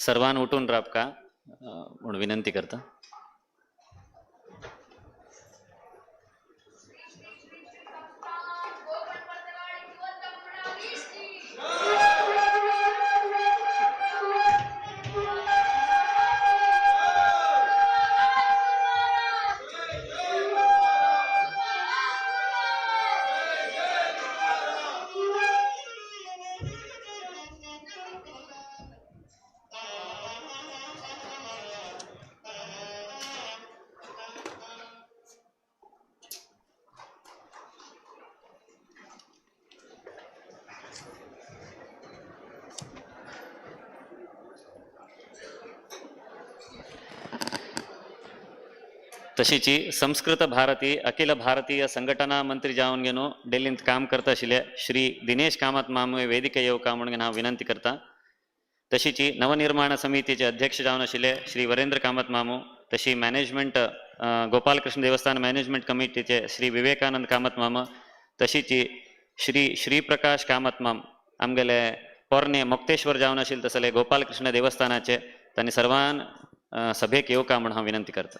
सर्वान उठून राबका म्हणून विनंती करता. तशीची संस्कृत भारती अखिल भारतीय संघटना मंत्री जावन घेनो डेल्लींत काम करता आशिल्ले श्री दिनेश कामत मामूय वेदिके येवका म्हणून हांव विनंती करता. तशीची नवनिर्माण समितीचे अध्यक्ष जावन आशिल्ले श्री वरेंद्र कामत मामू, तशी मॅनेजमेंट गोपालकृष्ण देवस्थान मॅनेजमेंट कमिटीचे श्री विवेकानंद कामत माम, तशीची श्री श्रीप्रकाश कामत माम आमगेले पोरणे मुक्तेश्वर जावन आशिल्ले तसले गोपालकृष्ण देवस्थानाचे तांणी सर्वान सभेक येवका म्हणून हांव विनंती करता.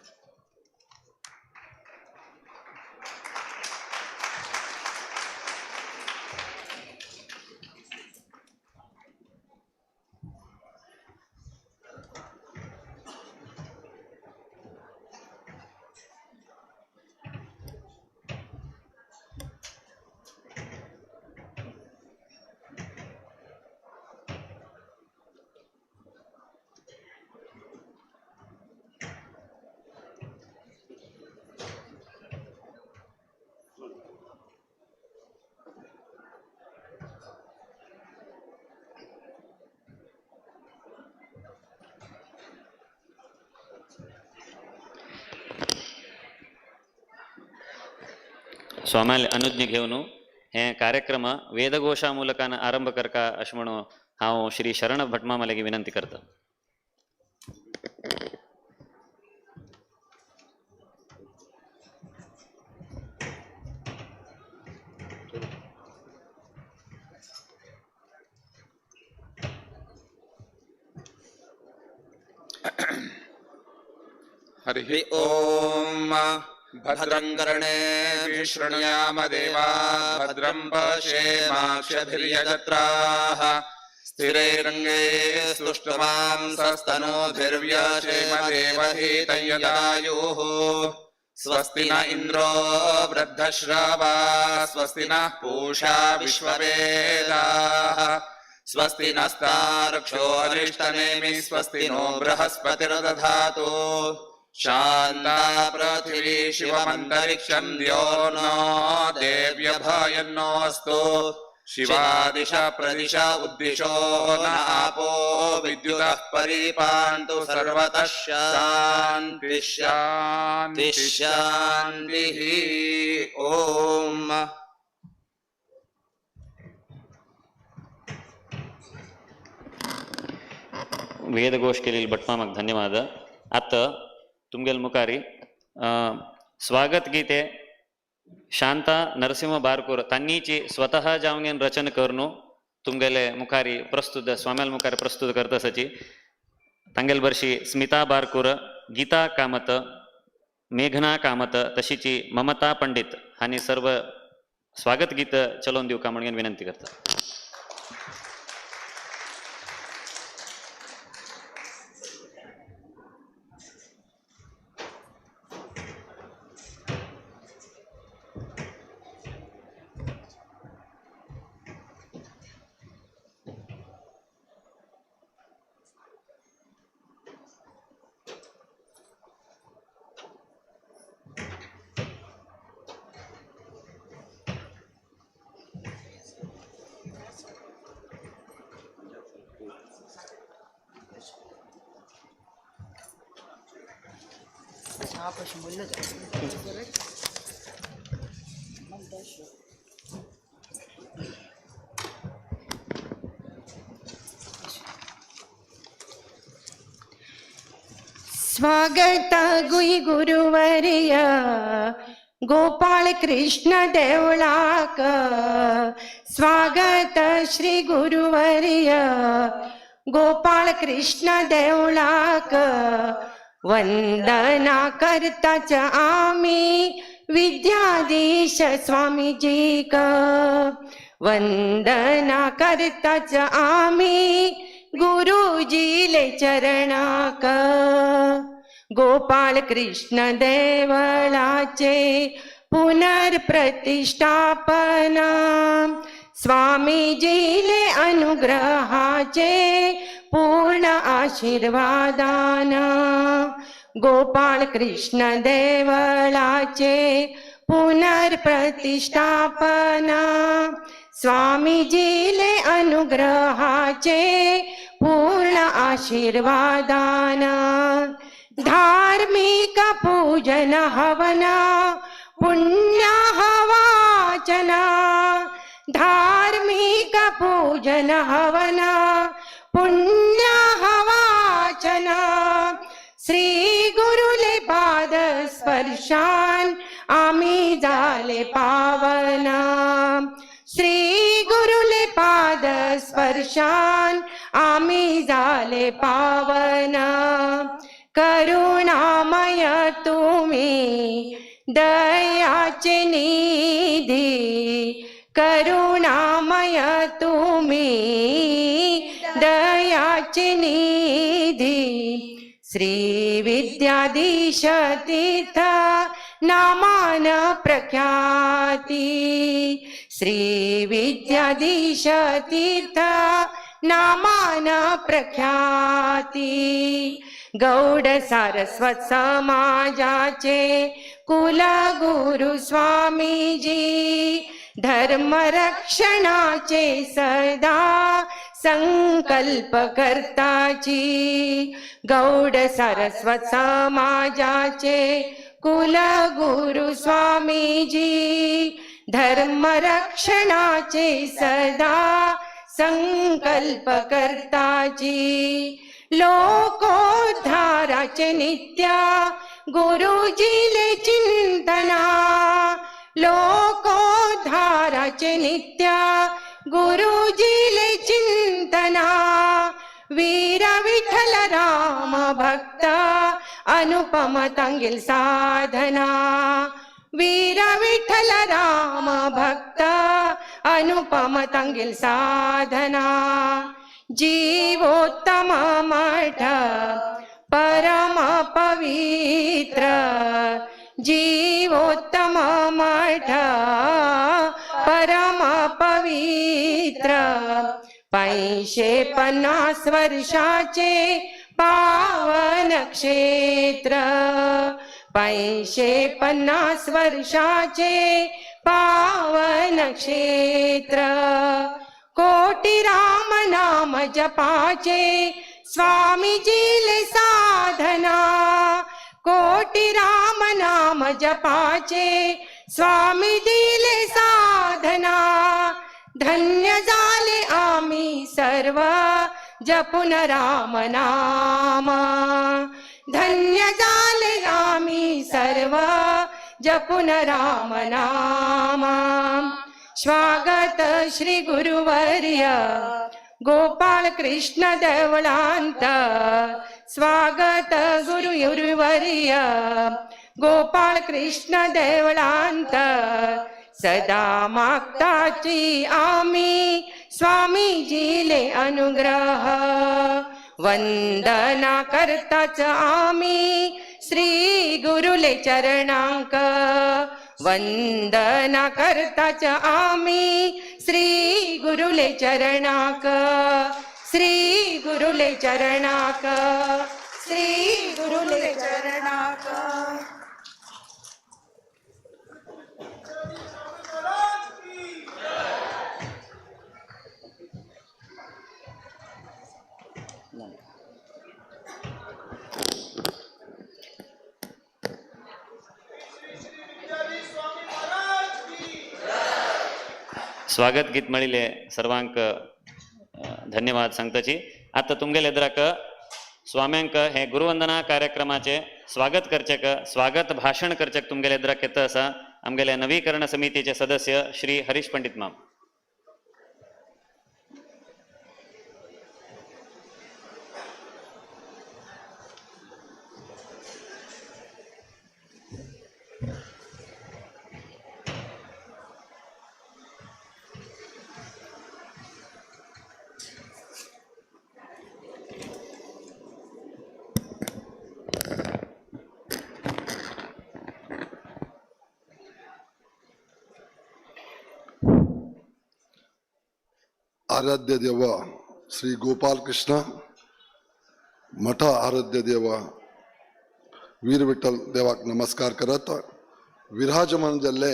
स्वामाल अनुज्ञे घेवन हे कार्यक्रम वेदघोषा ಮೂಲಕನ आरंभ करका अशें म्हणून हांव श्री शरण भटमामलेगे विनंती करता. हरि ओम. भद्रं कर्णे शृणुयाम देवा भद्रं पश्येमाक्षभिर्यजत्राः स्थिरैरङ्गे स्तुष्टुवांसस्तनूभिर्व्यशेम देवहितयदायुः. स्वस्ति न इन्द्रो वृद्धश्रवा स्वस्ति नः पूषा विश्ववेदाः स्वस्ति नस्तार्क्ष्यो अरिष्टनेमिः स्वस्ति नो बृहस्पतिर्दधातु. शान्ता पृथिवी शिवमन्तरिक्षं द्योर्नो देव्यभयन्नोऽस्तु. शिवादिश प्रदिश उद्दिशो न आपो विद्युतः परिपान्तु सर्वतः शान्तिः शान्तिः शान्तिः. ओम. वेदघोष केलेली भटमामक धन्यवाद. आता तुमगेल मुखारी स्वागत गीते शांता नरसिंह बारकूर तांनीची स्वतः जावन रचना करून तुमगेले मुखारी प्रस्तुत स्वाम्याल मुखारी प्रस्तुत करतासाची तांगेल बर्शी स्मिता बारकूर, गीता कामत, मेघना कामत तशीची ममता पंडित हांणी सर्व स्वागत गीत चलोवन दिवका म्हणून विनंती करता. स्वागत गुरुवर्य गोपाल कृष्ण देवळाक. स्वागत श्री गुरुवर्य गोपाळ कृष्ण देवळाक वंदना करताच आम्ही विद्याधीश स्वामीजीक वंदना करताच आम्ही गुरुजीले चरणाक गोपाळ कृष्ण देवळाचे पुनर्प्रतिष्ठापना स्वामीजीले अनुग्रहाचे पूर्ण आशीर्वादान गोपाळ कृष्ण देवळाचे पुनर्प्रतिष्ठापना स्वामीजीले अनुग्रहाचे पूर्ण आशीर्वादान धार्मिक पूजन हवना पुण्य हवाचना धार्मिक पूजन हवना पुण्य हवाचना श्री गुरुले पाद स्पर्शान आम्ही झाले पावना श्री गुरुले पाद स्पर्शान आम्ही झाले पावना करुणामय तुम्ही दयाचे निधी करुणामय तुम्ही दयाचे निधी श्री विद्याधीश तीर्थ नामान प्रख्याती श्री विद्याधीश तीर्थ नामान प्रख्याती गौड सारस्वत समाजाचे कुलगुरु स्वामीजी धर्म रक्षणाचे सदा संकल्प करताची गौड सारस्वत समाजाचे कुलगुरु स्वामीजी धर्म रक्षणाचे सदा संकल्प करताची लोकोद्धाराचे नित्य गुरुजीले चिंतना लोकोद्धाराचे नित्य गुरुजीले चिंतना वीर विठ्ठल राम भक्त अनुपम तांगील साधना वीर विठ्ठल राम भक्त अनुपम तांगील साधना जीवोत्तम मठ परम पवित्र जीवोत्तम मठ परम पवित्र 550 वर्षाचे पावन क्षेत्र 550 वर्षाचे पावन क्षेत्र कोटी राम नाम जपाचे स्वामीजीले साधना कोटी राम नाम जपाचे स्वामीजीले साधना धन्य झाले आम्ही सर्व जपुन राम नाम धन्य झाले आम्ही सर्व जपुन राम नाम स्वागत श्री गुरुवर्य गोपाळ कृष्ण देवळांत स्वागत गुरुवर्य गोपाळ कृष्ण देवळांत सदा मागताची आम्ही स्वामीजीले अनुग्रह वंदना करताच आम्ही श्री गुरुले चरणांक वंदना करताच आम्ही श्री गुरुले चरणाक श्री गुरुले चरणाक श्री गुरुले चरणाक स्वागत गीत मळिले सर्वांक धन्यवाद सांगताची आता तुमगेले एदराक स्वाम्यांक हे गुरुवंदना कार्यक्रमाचे स्वागत करचेक स्वागत भाषण करचेक तुमगेले एदराक येता असा आमगेले नवीकरण समितीचे सदस्य श्री हरीश पंडित माम आराध्य देव श्री गोपाल कृष्ण मठ आराध्य देव वीर विठ्ठल देवाक नमस्कार करत विराजमान जल्ले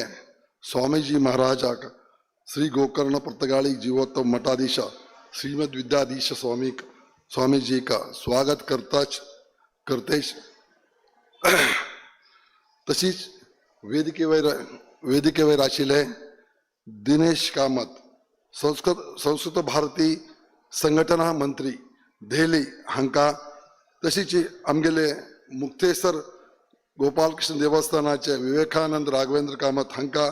स्वामीजी महाराजाक श्री गोकर्ण प्रतगाळी जीवोत्तम मठाधीश श्रीमद विद्याधीश स्वामीजी का स्वागत करतेच तशीच वेदिकेवर आशिल्ले दिनेश कामत संस्कृत भारती संघटना मंत्री देहली हांका तशीच आमगेले मुक्तेसर गोपालकृष्ण देवस्थानाचे विवेकानंद राघवेंद्र कामत हांका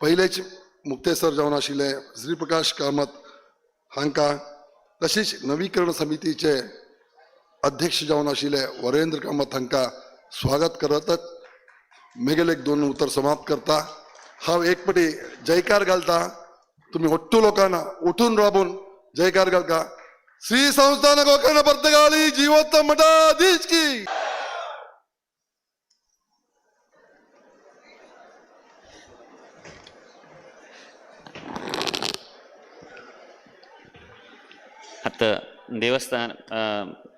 पहिलेच मुक्तेसर जावन आशिल्ले श्रीप्रकाश कामत हांका तशीच नवीकरण समितीचे अध्यक्ष जावन आशिल्ले वरेंद्र कामत हांका स्वागत करतच मेगेले एक दोन उतर समाप्त करता हांव एक पटी जयकार घालता तुम्ही ಒಟ್ಟು लोकांना उठून राबून जयकार घालता श्री संस्थान गोकर्ण पर्तगाळी जीवोत्तम मठाधीश की आता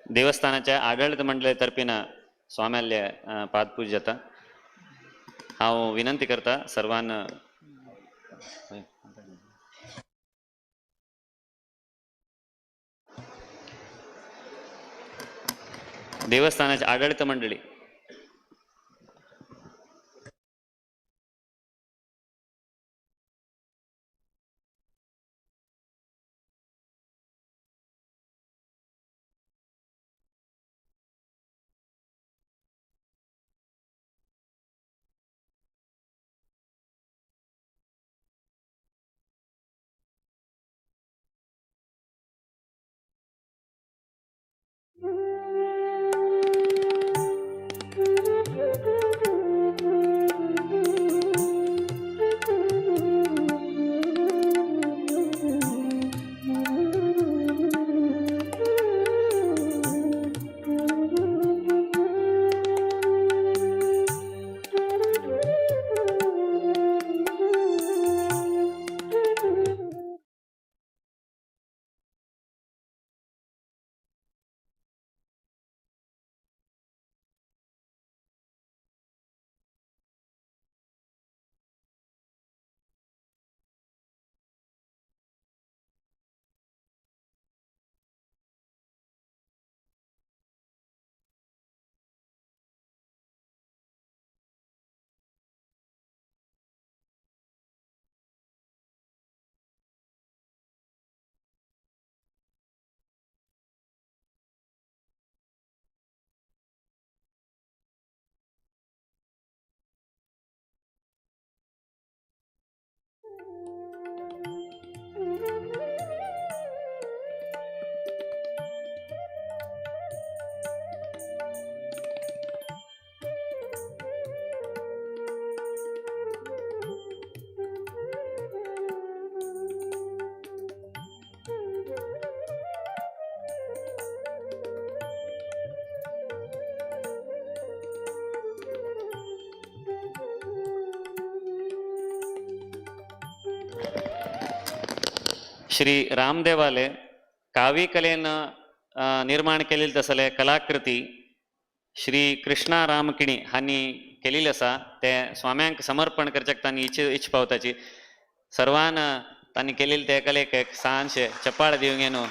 देवस्थानाच्या आडಳಿತ मंडळातर्फे स्वाम्याले पादपूज जाता हांव विनंती करता सर्वांना देवस्थानाची आडಳಿತ मंडळी श्री रामदेवाले कावी कलेनं निर्माण केलेली तसले कलाकृती श्री कृष्णा रामकिणी हांनी केलेली आसा ते स्वाम्यांक समर्पण करच्याक तांणी इच्छ पावताची सर्वान तांणी केलेली ते कलेक एक सांशे चपाळ दिवंक येनो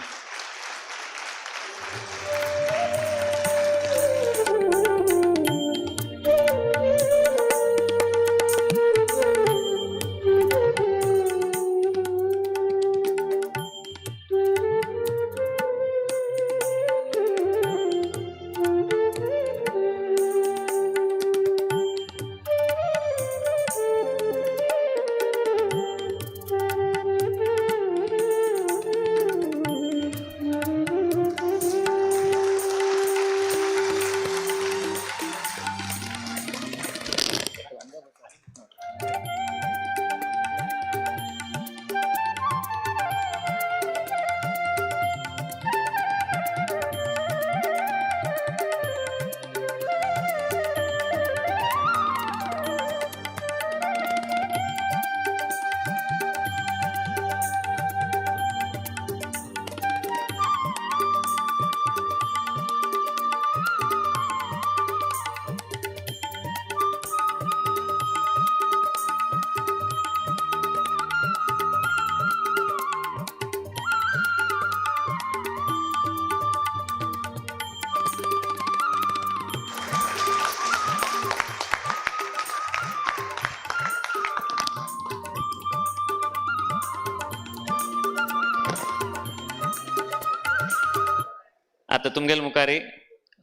आता तुमगेल मुखारी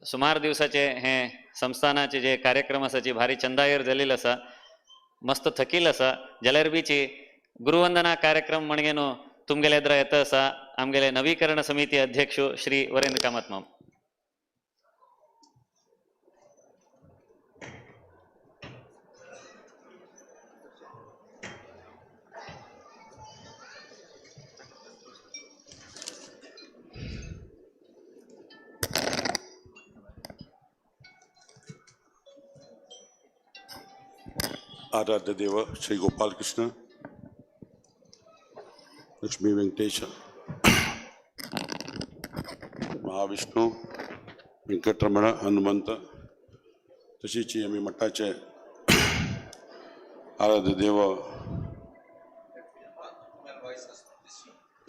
सुमार दिवसाचे हे संस्थानाचे जे कार्यक्रम आसाची भारी चंदायर जाल्लेलो आसा, मस्त थकील आसा, जाल्यार बीची गुरुवंदना कार्यक्रम म्हणगे न्हू तुमगेले एद्रा येता आसा आमगेले नवीकरण समिती अध्यक्ष श्री वरेंद्र कामत माम. आराध्य देव श्री गोपाल कृष्ण लक्ष्मी वेंकटेश महाविष्णू व्यंकटरमण हनुमंत तशीच आम्ही मठाचे आराध्य देव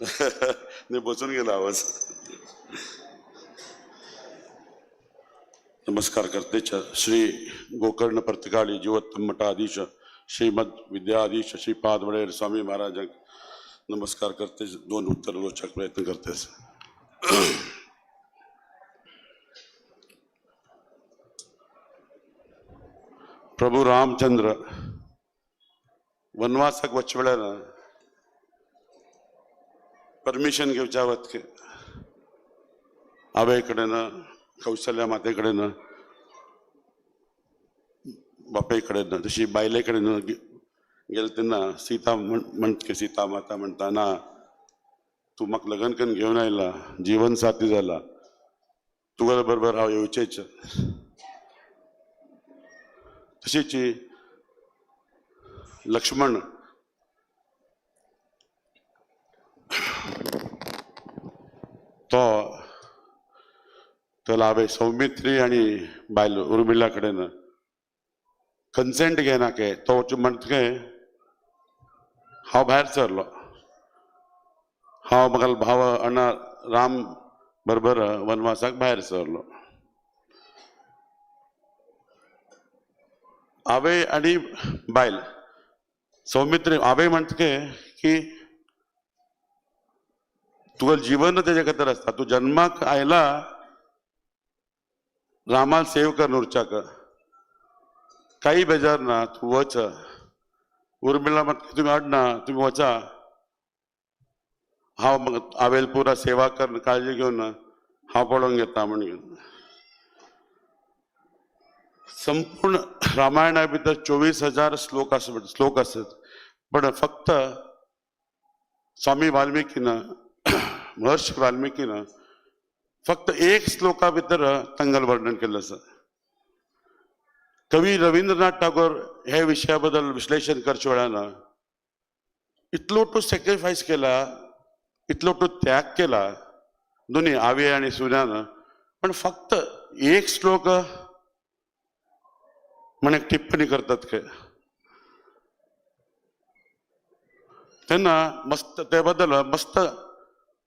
नाही बसून गेला आवाज. नमस्कार करते श्री गोकर्ण प्रतिकाळी जीवोत्तम मठाधीश श्रीमद विद्याधीश श्रीपाद वडेर स्वामी महाराज नमस्कार करते. दोन उत्तर रोचक प्रयत्न करते. प्रभू रामचंद्र वनवासाक वच्चे वेळार परमिशन घेवच्या वतके आवय कडेन कौशल्या माते कडेन बापाय कडेन तशी बायले कडेन गेले तेन्ना सीता म्हणटके सीता माता म्हणटा ना तू म्हाका लग्न करून घेवन आयला जीवन साथी जाला तुगेले बरोबर हांव येवचेच. तशीच लक्ष्मण तो त्याला हांवें सौमित्री आणि बायल उर्मिला कडेन कन्सेंट घेना के तो म्हणटके हांव भायर सरलो. हांव म्हाका भाव अण्णा राम बरोबर वनवासाक भायर सरलो. हांवें आनी बायल सौमित्री हांवें म्हणटके की तुगेलें जीवन तेजे खातीर आसता. तूं जन्माक आयला रामाल सेव कर उरच्याक काही बेजार ना तू वच. उर्मिला म्हणटा तुम्ही अडना तुम्ही वचा हांवें पुरा सेवा कर काळजी घेवन हांव पळोवन घेता म्हणून. संपूर्ण रामायणा भितर 24,000 श्लोक आसत पण फक्त स्वामी वाल्मिकीन महर्षी वाल्मिकीन फक्त एक श्लोका भितर तांगेलें वर्णन केल्लें आसा. कवी रवींद्रनाथ टागोर हे विशया बद्दल विश्लेषण करचे वेळान इतलो तो सॅक्रिफायस केला इतलो तो त्याग केला दोन्ही आवय आणि सुन्यान पण फक्त एक श्लोक म्हण एक टिप्पणी करतात काय तेन्ना मस्त ते बद्दल मस्त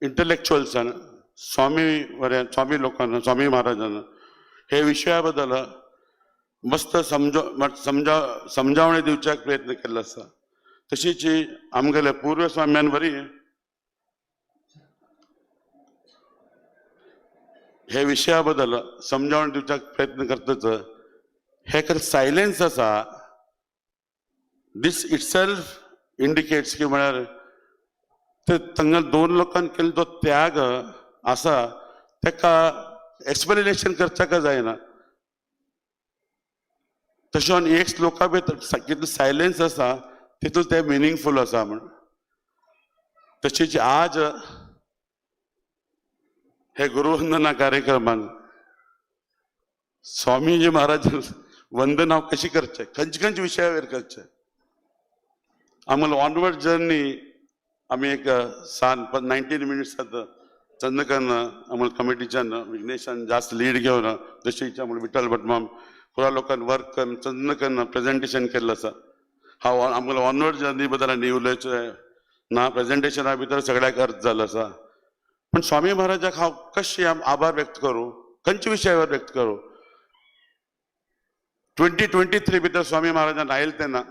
इंटलेक्च्युअल्सान स्वामी लोकांना स्वामी महाराजांना हे विषया बद्दल मस्त समजावणी दिवच्याक प्रयत्न केल्लो आसा. तशीच आमगेले पूर्व स्वाम्यान बरी हे विषया बद्दल समजावणी दिवच्याक प्रयत्न करतच हे सायलेन्स आसा दिस इटसेल्फ इंडिकेट्स की म्हळ्यार ते तांगा दोन लोकांनी केल्लो तो त्याग आसा तेका एक्सप्लेनेशन करच्याक जायना. तशें एक श्लोका भितर कितलो सायलेन्स आसा तितून ते मिनिंगफूल आसा म्हण. तशीच आज हे गुरुवंदना कार्यक्रमान स्वामीजी महाराज वंदना कशी करचे खंयचे विशयावर करचे आम्हाला ऑनवर्ड जर्नी आम्ही एक 19 मिनिट्स चंदकन आम्हाला कमिटीच्यान विघ्नेशान जास्त लीड घेवन तशीच आम्हाला विठ्ठल भटमाम पुरा लोकांनी वर्क करून चंदकन प्रेजेंटेशन केल्लें आसा. हांव आमगेलो ऑनवर्ड जर्नी बद्दल आनी उलयचें ना प्रेजेंटेशना भितर सगळ्याक अर्थ जाल्लो आसा. पण स्वामी महाराजाक हांव कशें आभार व्यक्त करूं खंयच्या विशयावर व्यक्त करूं. 2023 भितर स्वामी महाराजान आयले तेन्ना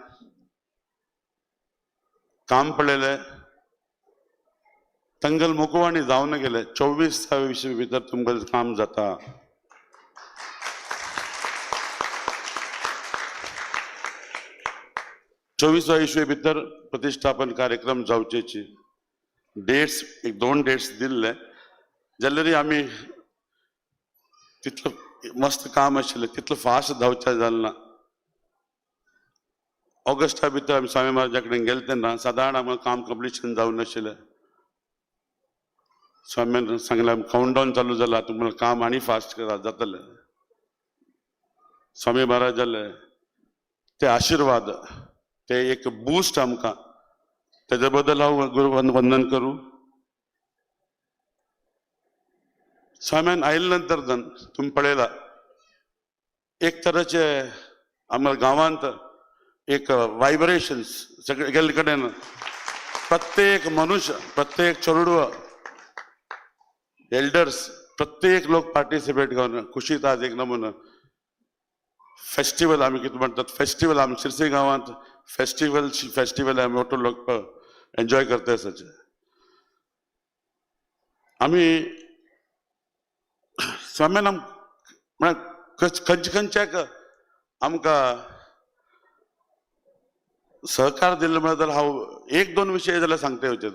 काम पडलेले तंगल मुकवाणी जावन गेले 24 विषय भितर तुमकां काम जाता. चोवीसव्या इशवे भितर प्रतिष्ठापन कार्यक्रम जावचेची डेट्स एक 2 डेट्स दिल्ले जाल्यारय आमी तितलं मस्त काम आशिल्लें तितलं फास्ट धांवचें जालें ना. ऑगस्टा भितर आमी स्वामी महाराजा कडेन गेले तेन्ना सादारण आमकां काम कंप्लिशन जावं नाशिल्लें. स्वामीन सांगलें काउंटडावन चालू जाला तुम्हाला काम आनी फास्ट करा जातलें. स्वामी महाराजाले ते आशीर्वाद ते एक बूस्ट आमकां तेजे बद्दल हांव गुरू वंदन करूं. स्वाम्यान आयिल्ले नंतर तुम्ही पळयला एक तरेचे आमच्या गांवांत एक वायब्रेशन्स सगळे गेल्ले कडेन प्रत्येक मनुष्य प्रत्येक चेडूं एल्डर्स प्रत्येक लोक पार्टिसिपेट करून खुशीत आज एक नमुना फेस्टिवल आमी कितें म्हणटात फेस्टिवल आमी शिरसी गांवांत फेस्टिवल आमी मोठो लोक एन्जॉय करता आसाचे. आमी स्वाम्यान खंयच्याक आमकां सहकार दिल्ले बद्दल हांव 1-2 विशय जाल्यार सांगता येवचे.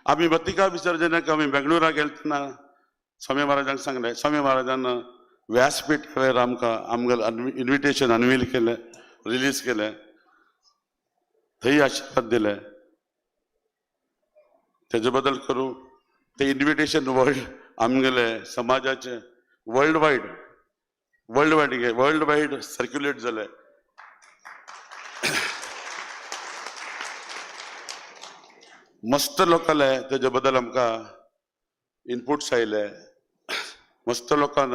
आमी बतिका विसर्जनाक आमी बेंगळुरा गेले तेन्ना स्वामी महाराजांक सांगलें. स्वामी महाराजान व्यासपीठार आमकां इन्विटेशन अनवील केलें रिलीज केलें थंय आशिर्वाद दिले तेजे बद्दल करूं. ते इन्विटेशन वर्ल्ड आमगेले समाजाचे वर्ल्ड वायड सर्क्युलेट जाले. मस्त लोक आले तेजे बद्दल आमकां इनपुट्स आयले. मस्त लोकांन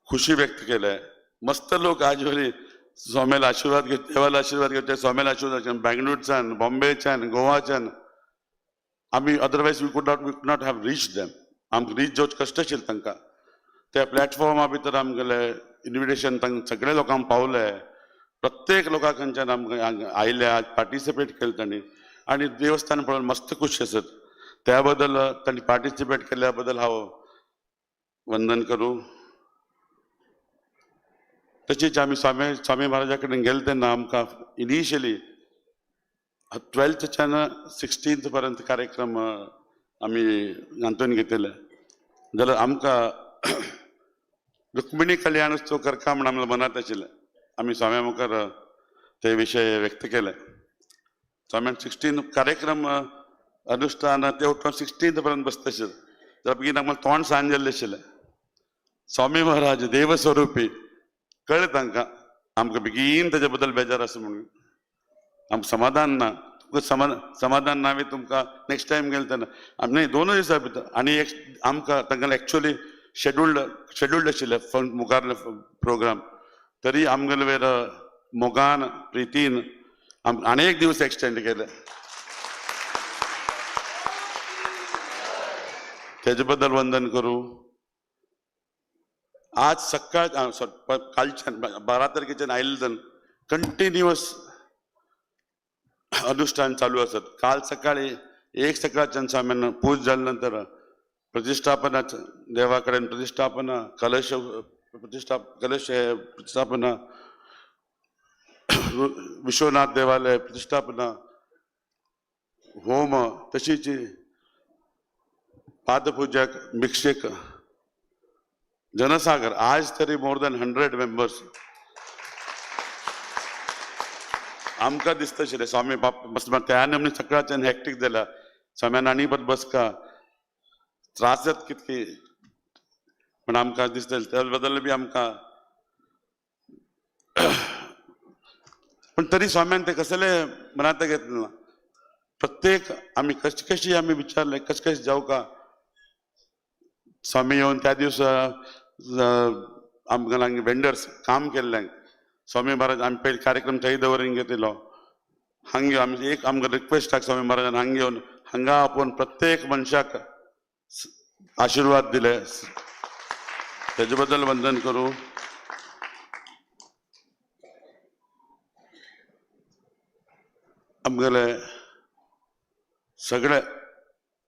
खुशी व्यक्त केले. मस्त लोक आज वरी स्वामीला आशीर्वाद घेत देवाला आशीर्वाद घेतले. स्वामीला आशीर्वाद घेतले बँगलोरच्यान बॉम्बेच्यान गोवाच्यान आमी otherwise we could not have reach them. आमकां रीच जावचे कश्ट आशिल्ले तांकां. त्या प्लॅटफॉर्मा भितर आमगेले इन्विटेशन सगळे लोकांक पावले. प्रत्येक लोकां खंयच्यान आमकां आयले आज पार्टिसिपेट केले तांणी आनी देवस्थान पळोवन मस्त खुश आसत. त्या बद्दल तांणी पार्टिसिपेट केल्या बद्दल हांव वंदन करूं. तशीच आमी स्वामी महाराजा कडेन गेले तेन्ना आमकां इनिशियली 12थच्यान 16th पर्यंत कार्यक्रम आमी हातून घेतिल्ले जाल्यार आमकां रुक्मिणी कल्याणोत्सव करता म्हण आमच्या मनात आशिल्लें. आमी स्वाम्या मुखार ते विशय व्यक्त केले. स्वाम्यान 16 कार्यक्रम अनुष्ठान ते उठून 16th पर्यंत बसता आशिल्ले जाल्यार बेगीन आमकां तोंड सांज जाल्लें आशिल्लें. स्वामी महाराज देवस्वरुपी कळ्ळें तांकां आमकां बेगीन तेजे बद्दल बेजार आसा म्हणून. आमकां समाधान ना. समाधान ना बी तुमकां नेक्स्ट टायम गेले तेन्ना न्हय 2 दिसां भितर आनी एक आमकां तांकां एक्चुअली शेड्यूल्ड आशिल्ले मुखारले प्रोग्राम तरी आमगेले वेर मोगान प्रितीन आनी एक दीस एक्सटेंड केले. तेजे बद्दल वंदन करूं. आज सकाळ कालच्यान 12 तारखेच्यान आयिल्ल्यान कंटिन्युअस अनुष्ठान चालू आसत. काल सकाळी 1 सकाळच्यान स्वाम्यान पूज जाले नंतर प्रतिष्ठापनाचं देवा कडेन प्रतिष्ठापना कलश प्रतिष्ठापना विश्वनाथ देवालय प्रतिष्ठापना होम तशीच पादपूजक भिक्षेक जनसागर आज तरी मोर दॅन 100 मेंबर्स. आमकां दिसता आशिल्लें स्वामी बाप त्या नमनी सकाळच्यान हॅक्टीक जाला. स्वाम्यान आनी परत बसका त्रास जाता कितकी पण आमकां दिसता त्या बद्दल बी आमकां पण तरी स्वाम्यान ते कसले मनात घेतले ना. प्रत्येक आमी कशी आमी विचारले कशें जावं का. स्वामी येवन त्या दिवस आमकां वेंडर्स काम केल्ल्यांक स्वामी महाराज आमी पयलीं कार्यक्रम थंय दवरून घेतिल्लो. हांगा आमी एक आमकां रिक्वेस्ट आसा स्वामी महाराजान हांगा येवन हांगा आपोवन प्रत्येक मनशाक आशीर्वाद दिले. तेजे बद्दल वंदन करूं. आमगेले सगळे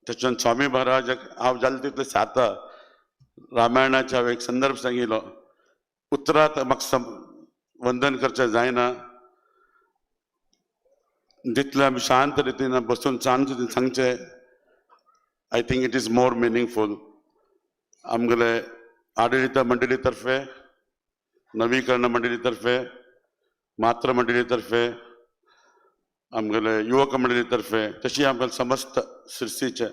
त्याच्यान स्वामी महाराजाक हांव जालें तितलें साता रामायणाच्या हांवें एक संदर्भ सांगिल्लो उतरात म्हाका वंदन करचें जायना जितलें आमी शांत रितीन बसून शांत रितीन सांगचें I think it is more meaningful आमगेले आडळित मंडळी तर्फे नवीकरण मंडळी तर्फे मात्र मंडळी तर्फे आमगेले युवक मंडळी तर्फे तशी आमगेले समस्त शिरसीचे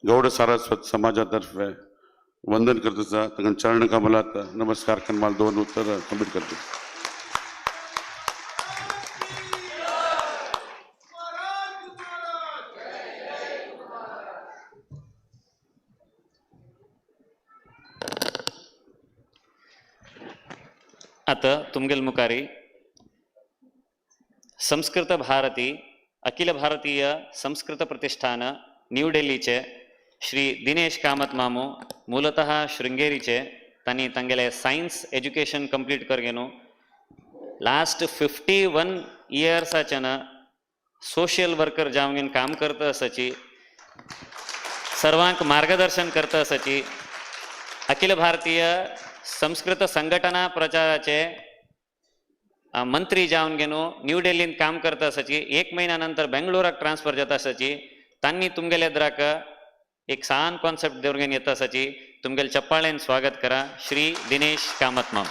गौड सारस्वत समाजा तर्फे वंदन करता ताका चरण कमलात नमस्कार करून दोन उत्तर कंप्लीट करता. आता तुमगेल मुखारी संस्कृत भारती अखिल भारतीय संस्कृत प्रतिष्ठान न्यू दिल्लीचे श्री दिनेश कामत मामू ಮೂಲತಃ ಶೃಂಗೇರಿचे तांणी तांगेले सायन्स एज्युकेशन कंप्लीट करगेनू लास्ट 51 इयर्साच्यान सोशल वर्कर जावन काम करता आसाची सर्वांक मार्गदर्शन करता आसाची अखिल भारतीय संस्कृत संघटना प्रचाराचे मंत्री जावन गेनू न्यू दिल्लीन काम करता आसाची 1 महिन्या नंतर बेंगळुराक ट्रान्सफर जाता आसाची तांणी तुमगेले एदराक एक सान कॉन्सेप्ट देवगेन येता आसाची तुमगेले चप्पाळेन स्वागत करा श्री दिनेश कामत माम.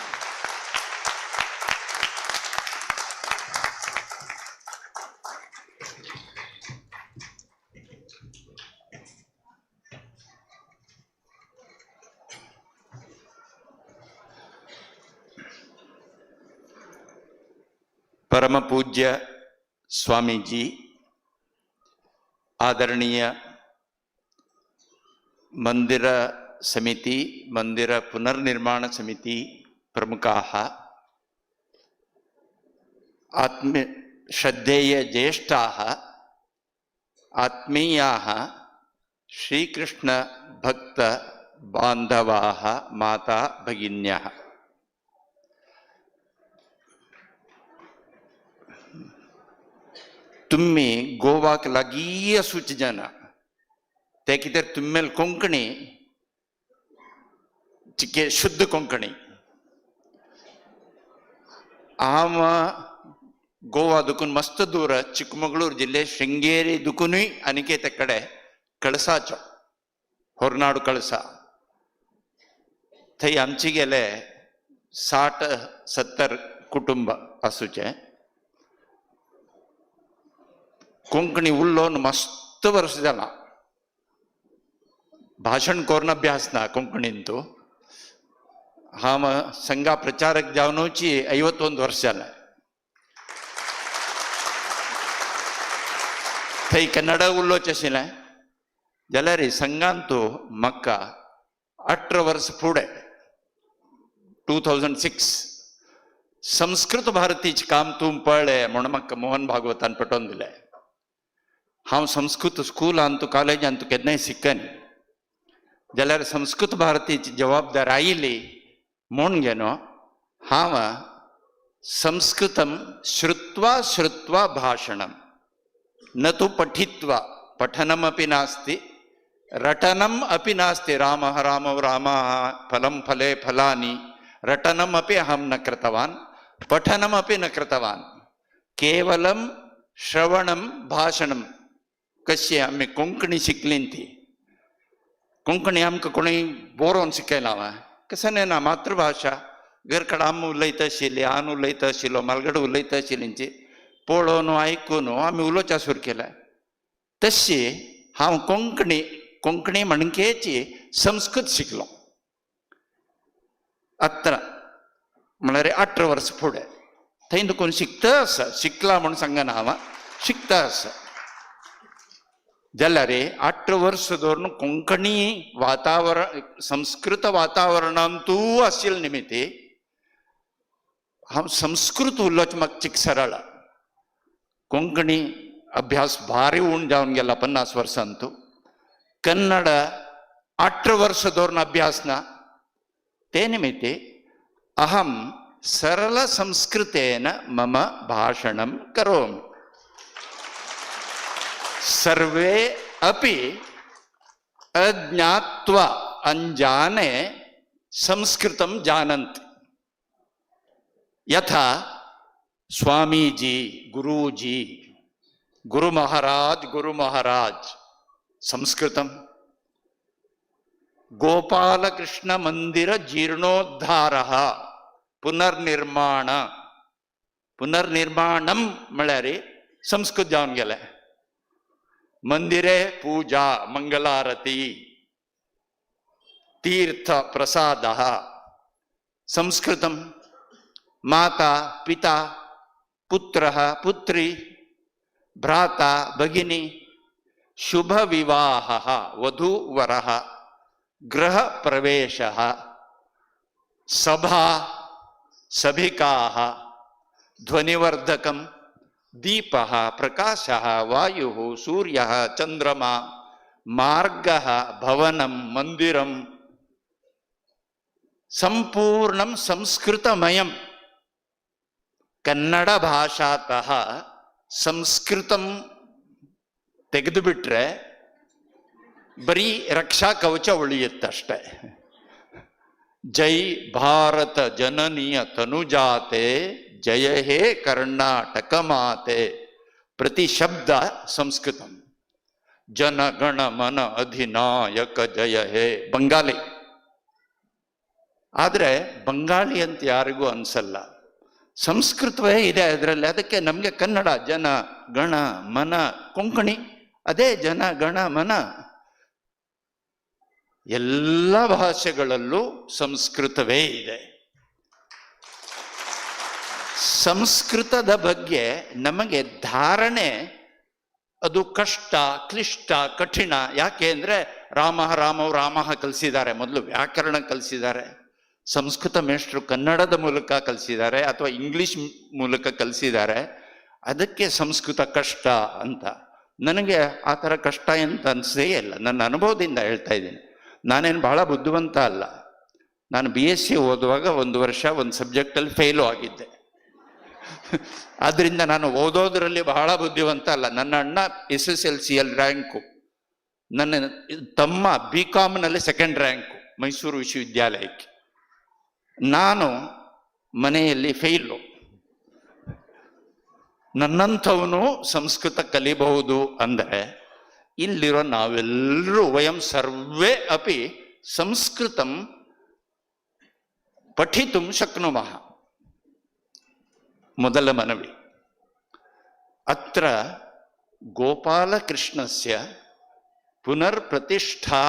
परम पूज्य स्वामीजी, आदरणीय मंदिर समिति मंदिर पुनर्निर्माण समिति प्रमुखाः, आत्म श्रद्धेय ज्येष्ठाः, आत्मीयाः, श्रीकृष्ण भक्त बांधवाः, माता भगिन्यः, तुम्ही गोवाक लागीं असूच जाना ते कितें तुम्मेल कोंकणी चिके शुद्ध कोंकणी हांव गोवा दुखून मस्त दूर चिಕ್ಕಮಗಳೂರು जिल्हे शृंगेरी दुखूनय आनीक ते कडेन कळसाचो होर्नाडू कळसा थंय आमचे गेले 60-70 कुटुंब आसूचे. कोंकणी उलोवन मस्त वर्ष जाला भाषण कोरून अभ्यास ना कोंकणीन तू हांव संघा प्रचारक जावनूची 51 वर्ष जाला. थंय कन्नड उलोवचें आशिल्लें जाल्यार संघान तू म्हाका 18 वर्स फुडें 2006 संस्कृत भारतीचें काम तूं पळ्ळें म्हणून म्हाका मोहन भागवतान पटोवन दिलें. हांव संस्कृत स्कूलान तू कॉलेजान तू केन्नाय शिकनी जाल्यार संस्कृत भारतीची जबाबदारी आयली म्हूण घेनो हांव संस्कृतं श्रुत्वा श्रुत्वा भाषणं न तु पठित्वा पठनमपि नास्ति रटनम् अपि नास्ति. रामः रामो रामः फलं फले फलानि रटनमपि अहं न कृतवान् पठनमपि न कृतवान् केवलं श्रवणं भाषणं. कशी आमी कोंकणी शिकली ती कोंकणी आमकां कोणीय बरोवन शिकयला कसं न्ही ना मातृभाषा घरकडेन आमी उलयता आशिल्ली हांव उलयता आशिल्लो मालगडे उलयता आशिल्लींची पळोवन आयकून आमी उलोवच्या सुरू केलें. तशी हांव कोंकणी म्हणकेची संस्कृत शिकलो अत्र म्हळ्यार 18 वर्स फुडें. थंय देखून शिकता आसा शिकला म्हूण सांगना हांव शिकता आसा जाल्यार 18 वर्स धरून कोंकणी वातावरण संस्कृत वातावरणान तूं आशिल्ले निमित्ती हांव संस्कृत उलोवचें म्हाका चिक सरळ. कोंकणी अभ्यास भारी उण जावन गेला 50 वर्सां तू. कन्नड 18 वर्स धरून अभ्यास ना ते निमित्ते अहं सरल संस्कृतेन मम भाषणं करोमि. सर्वे अपि अज्ञात्वा अञ्जाने संस्कृतं जानन्ति। यथा स्वामीजी, गुरुजी, गुरु महाराज संस्कृतं, गोपालकृष्ण मंदिर जीर्णोद्धारः पुनर्निर्माणं म्हळ्यार संस्कृत जावन गेले। मंदिरे पूजा मंगलारती तीर्थ प्रसादः संस्कृतं, माता पिता पुत्रः पुत्री भ्राता भगिनी शुभ विवाहः वधू वरः गृह प्रवेशः सभा सभिकाः ध्वनिवर्धकं दीपः प्रकाशः वायुः सूर्यः चंद्रमा मार्गः भवनं मंदिरं संपूर्णं संस्कृतमयं। कन्नड भाषातः संस्कृतं ತೆಗೆದುಬಿಟ್ರೆ ಬರೀ ರಕ್ಷಾ ಕವಚ ಉಳಿಯುತ್ತಷ್ಟೆ। ಜೈ ಭಾರತ ಜನನಿಯ ತನುಜಾತೆ ಜಯ ಹೇ ಕರ್ನಾಟಕ ಮಾತೆ ಪ್ರತಿ ಶಬ್ದ ಸಂಸ್ಕೃತಂ। ಜನ ಗಣ ಮನ ಅಧಿನಾಯಕ ಜಯ ಹೇ ಬಂಗಾಲಿ, ಆದ್ರೆ ಬಂಗಾಳಿ ಅಂತ ಯಾರಿಗೂ ಅನ್ಸಲ್ಲ, ಸಂಸ್ಕೃತವೇ ಇದೆ ಅದರಲ್ಲಿ। ಅದಕ್ಕೆ ನಮಗೆ ಕನ್ನಡ ಜನ ಗಣ ಮನ, ಕೊಂಕಣಿ ಅದೇ ಜನ ಗಣ ಮನ। ಎಲ್ಲ ಭಾಷೆಗಳಲ್ಲೂ ಸಂಸ್ಕೃತವೇ ಇದೆ। ಸಂಸ್ಕೃತದ ಬಗ್ಗೆ ನಮಗೆ ಧಾರಣೆ ಅದು ಕಷ್ಟ, ಕ್ಲಿಷ್ಟ, ಕಠಿಣ. ಯಾಕೆ ಅಂದ್ರೆ ರಾಮ ಕಲಿಸಿದ್ದಾರೆ, ಮೊದಲು ವ್ಯಾಕರಣ ಕಲಿಸಿದ್ದಾರೆ। ಸಂಸ್ಕೃತ ಮೇಷ್ಟ್ರು ಕನ್ನಡದ ಮೂಲಕ ಕಲಿಸಿದ್ದಾರೆ ಅಥವಾ ಇಂಗ್ಲಿಷ್ ಮೂಲಕ ಕಲಿಸಿದ್ದಾರೆ, ಅದಕ್ಕೆ ಸಂಸ್ಕೃತ ಕಷ್ಟ ಅಂತ. ನನಗೆ ಆ ಥರ ಕಷ್ಟ ಅಂತ ಅನಿಸೇ ಇಲ್ಲ, ನನ್ನ ಅನುಭವದಿಂದ ಹೇಳ್ತಾ ಇದ್ದೀನಿ. ನಾನೇನು ಬಹಳ ಬುದ್ಧಿವಂತ ಅಲ್ಲ. ನಾನು BSc ಓದುವಾಗ 1 ವರ್ಷ ಒಂದು ಸಬ್ಜೆಕ್ಟಲ್ಲಿ ಫೇಲು ಆಗಿದ್ದೆ. ಆದ್ರಿಂದ ನಾನು ಓದೋದ್ರಲ್ಲಿ ಬಹಳ ಬುದ್ಧಿವಂತ ಅಲ್ಲ. ನನ್ನ ಅಣ್ಣ SSLCಯಲ್ಲಿ ರ್ಯಾಂಕು, ನನ್ನ ತಮ್ಮ BComನಲ್ಲಿ 2nd ರ್ಯಾಂಕು ಮೈಸೂರು ವಿಶ್ವವಿದ್ಯಾಲಯಕ್ಕೆ. ನಾನು ಮನೆಯಲ್ಲಿ ಫೇಲು. ನನ್ನಂಥವನು ಸಂಸ್ಕೃತ ಕಲಿಬಹುದು ಅಂದರೆ ಇಲ್ಲಿರೋ ನಾವೆಲ್ಲರೂ ವಯಂ ಸರ್ವೇ ಅಪಿ ಸಂಸ್ಕೃತಂ ಪಠಿತುಂ ಶಕ್ನುಮಃ. ಮೊದಲ ಮನವಿ. ಅತ್ರ ಗೋಪಾಲಕೃಷ್ಣಸ್ಯ ಪುನರ್ ಪ್ರತಿಷ್ಠಾ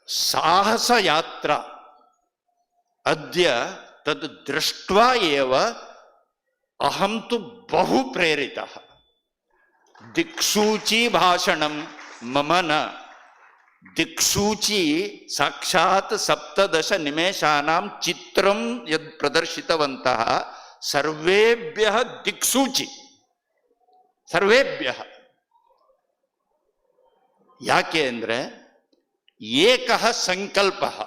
ಸಾಹಸ ಯಾತ್ರಾ ಅದ್ಯ ತದ್ ದೃಷ್ಟ್ವಾ ಏವ ಅಹಂ ತು ಬಹು ಪ್ರೇರಿತಃ. ದಿಕ್ಸೂಚಿ ಭಾಷಣಂ ಮಮ ನ. ದಿಕ್ಸೂಚಿ ಸಾಕ್ಷಾತ್ 17 ನಿಮೇಷಾನಾಂ ಚಿತ್ರಂ ಯದ್ ಪ್ರದರ್ಶಿತವಂತಹ ಸರ್ವೇಭ್ಯಃ ದಿಕ್ಸೂಚಿ, ಸರ್ವೇಭ್ಯಃ. ಯಾಕೆ ಅಂದ್ರೆ ಏಕಃ ಸಂಕಲ್ಪಃ,